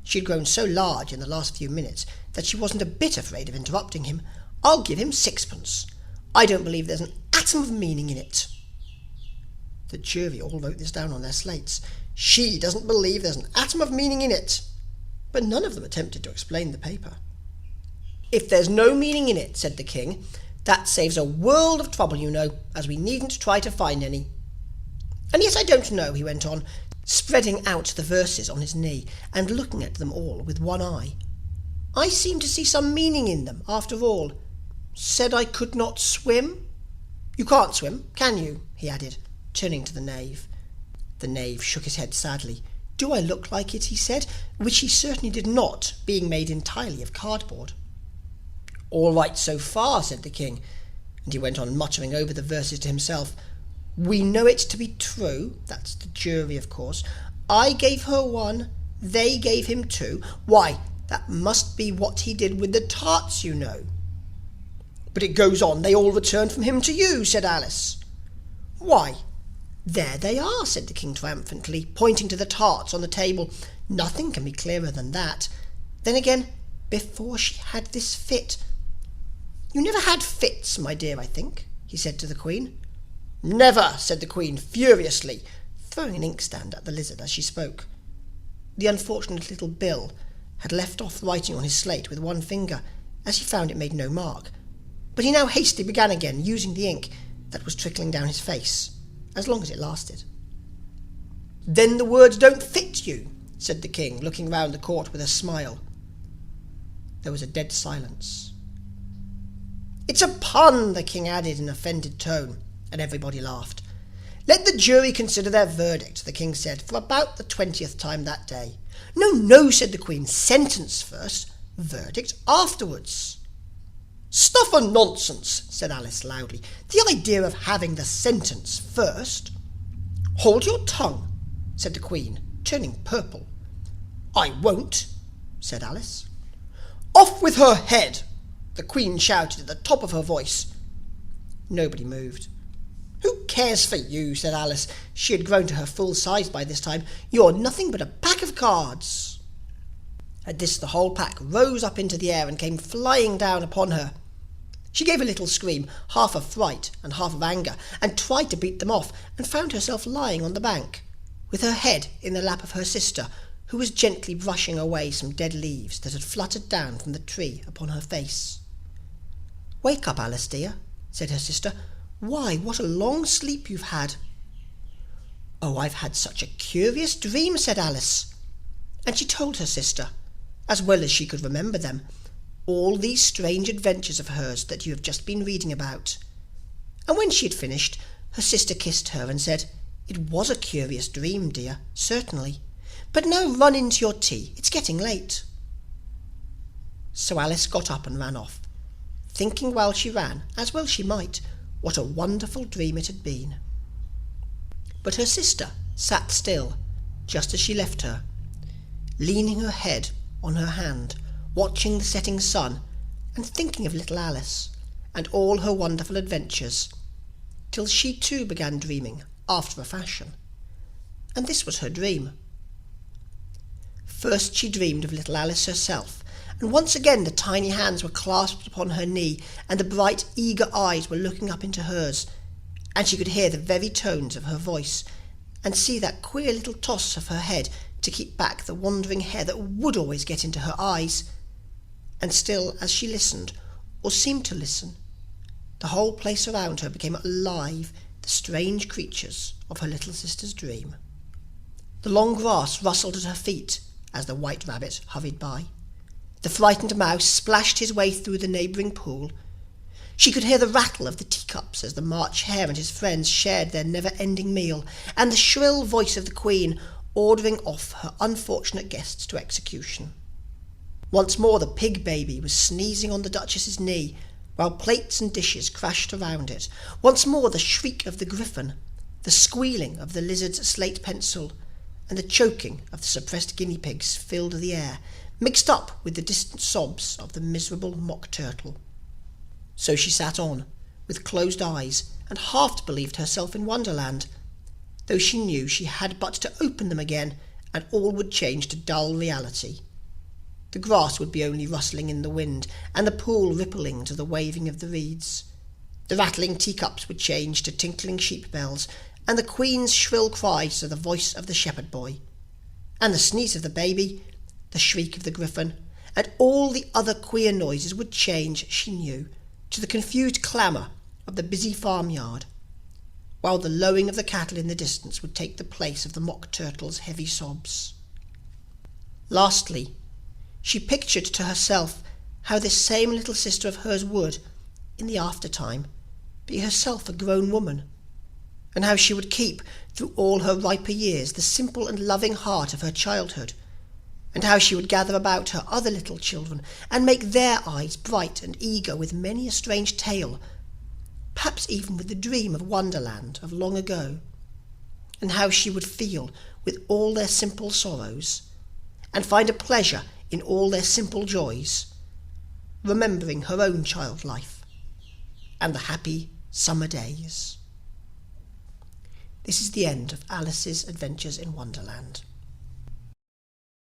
She had grown so large in the last few minutes that she wasn't a bit afraid of interrupting him. "I'll give him 6pence. I don't believe there's an atom of meaning in it." The jury all wrote this down on their slates. She doesn't believe there's an atom of meaning in it. But none of them attempted to explain the paper. "If there's no meaning in it," said the king, "that saves a world of trouble, you know, as we needn't try to find any. And yet I don't know," he went on, spreading out the verses on his knee and looking at them all with one eye. "I seem to see some meaning in them, after all. Said I could not swim. You can't swim, can you?" he added, turning to the knave. The knave shook his head sadly. "Do I look like it?" he said, which he certainly did not, being made entirely of cardboard. "All right so far," said the king, and he went on muttering over the verses to himself. "We know it to be true," that's the jury, of course. "I gave her one, they gave him two. Why, that must be what he did with the tarts, you know." "But it goes on, they all returned from him to you," said Alice. "Why, there they are," said the king triumphantly, pointing to the tarts on the table. "Nothing can be clearer than that. Then again, before she had this fit. You never had fits, my dear, I think," he said to the queen. "Never," said the queen furiously, throwing an inkstand at the lizard as she spoke. The unfortunate little Bill had left off writing on his slate with one finger, as he found it made no mark, but he now hastily began again, using the ink that was trickling down his face, as long as it lasted. "Then the words don't fit you," said the king, looking round the court with a smile. There was a dead silence. "It's a pun," the king added in an offended tone, and everybody laughed. "Let the jury consider their verdict," the king said, for about the 20th time that day. "No, no," said the queen. "Sentence first, verdict afterwards." "Stuff and nonsense," said Alice loudly. "The idea of having the sentence first." "Hold your tongue," said the queen, turning purple. "I won't," said Alice. "Off with her head," the queen shouted at the top of her voice. Nobody moved. "Who cares for you?" said Alice. She had grown to her full size by this time. "You're nothing but a pack of cards." At this the whole pack rose up into the air and came flying down upon her. She gave a little scream, half of fright and half of anger, and tried to beat them off, and found herself lying on the bank, with her head in the lap of her sister, who was gently brushing away some dead leaves that had fluttered down from the tree upon her face. "Wake up, Alice dear," said her sister. "Why, what a long sleep you've had." "Oh, I've had such a curious dream," said Alice. And she told her sister, as well as she could remember them, all these strange adventures of hers that you have just been reading about. And when she had finished, her sister kissed her and said, "It was a curious dream, dear, certainly. But now run into your tea, it's getting late." So Alice got up and ran off, thinking while she ran, as well she might, what a wonderful dream it had been. But her sister sat still, just as she left her, leaning her head on her hand, watching the setting sun, and thinking of little Alice, and all her wonderful adventures, till she too began dreaming after a fashion. And this was her dream. First she dreamed of little Alice herself, and once again the tiny hands were clasped upon her knee, and the bright eager eyes were looking up into hers, and she could hear the very tones of her voice, and see that queer little toss of her head to keep back the wandering hair that would always get into her eyes. And still, as she listened, or seemed to listen, the whole place around her became alive, the strange creatures of her little sister's dream. The long grass rustled at her feet as the white rabbit hurried by. The frightened mouse splashed his way through the neighbouring pool. She could hear the rattle of the teacups as the March Hare and his friends shared their never-ending meal, and the shrill voice of the Queen ordering off her unfortunate guests to execution. Once more the pig baby was sneezing on the Duchess's knee, while plates and dishes crashed around it. Once more the shriek of the griffin, the squealing of the lizard's slate pencil, and the choking of the suppressed guinea pigs filled the air, mixed up with the distant sobs of the miserable mock turtle. So she sat on, with closed eyes, and half believed herself in Wonderland, though she knew she had but to open them again, and all would change to dull reality. The grass would be only rustling in the wind, and the pool rippling to the waving of the reeds. The rattling teacups would change to tinkling sheep bells, and the Queen's shrill cries to the voice of the shepherd boy. And the sneeze of the baby, the shriek of the griffin, and all the other queer noises would change, she knew, to the confused clamour of the busy farmyard, while the lowing of the cattle in the distance would take the place of the mock turtle's heavy sobs. Lastly, she pictured to herself how this same little sister of hers would, in the after-time, be herself a grown woman, and how she would keep, through all her riper years, the simple and loving heart of her childhood, and how she would gather about her other little children, and make their eyes bright and eager with many a strange tale, perhaps even with the dream of Wonderland of long ago, and how she would feel with all their simple sorrows, and find a pleasure in all their simple joys, remembering her own child life and the happy summer days. This is the end of Alice's Adventures in Wonderland.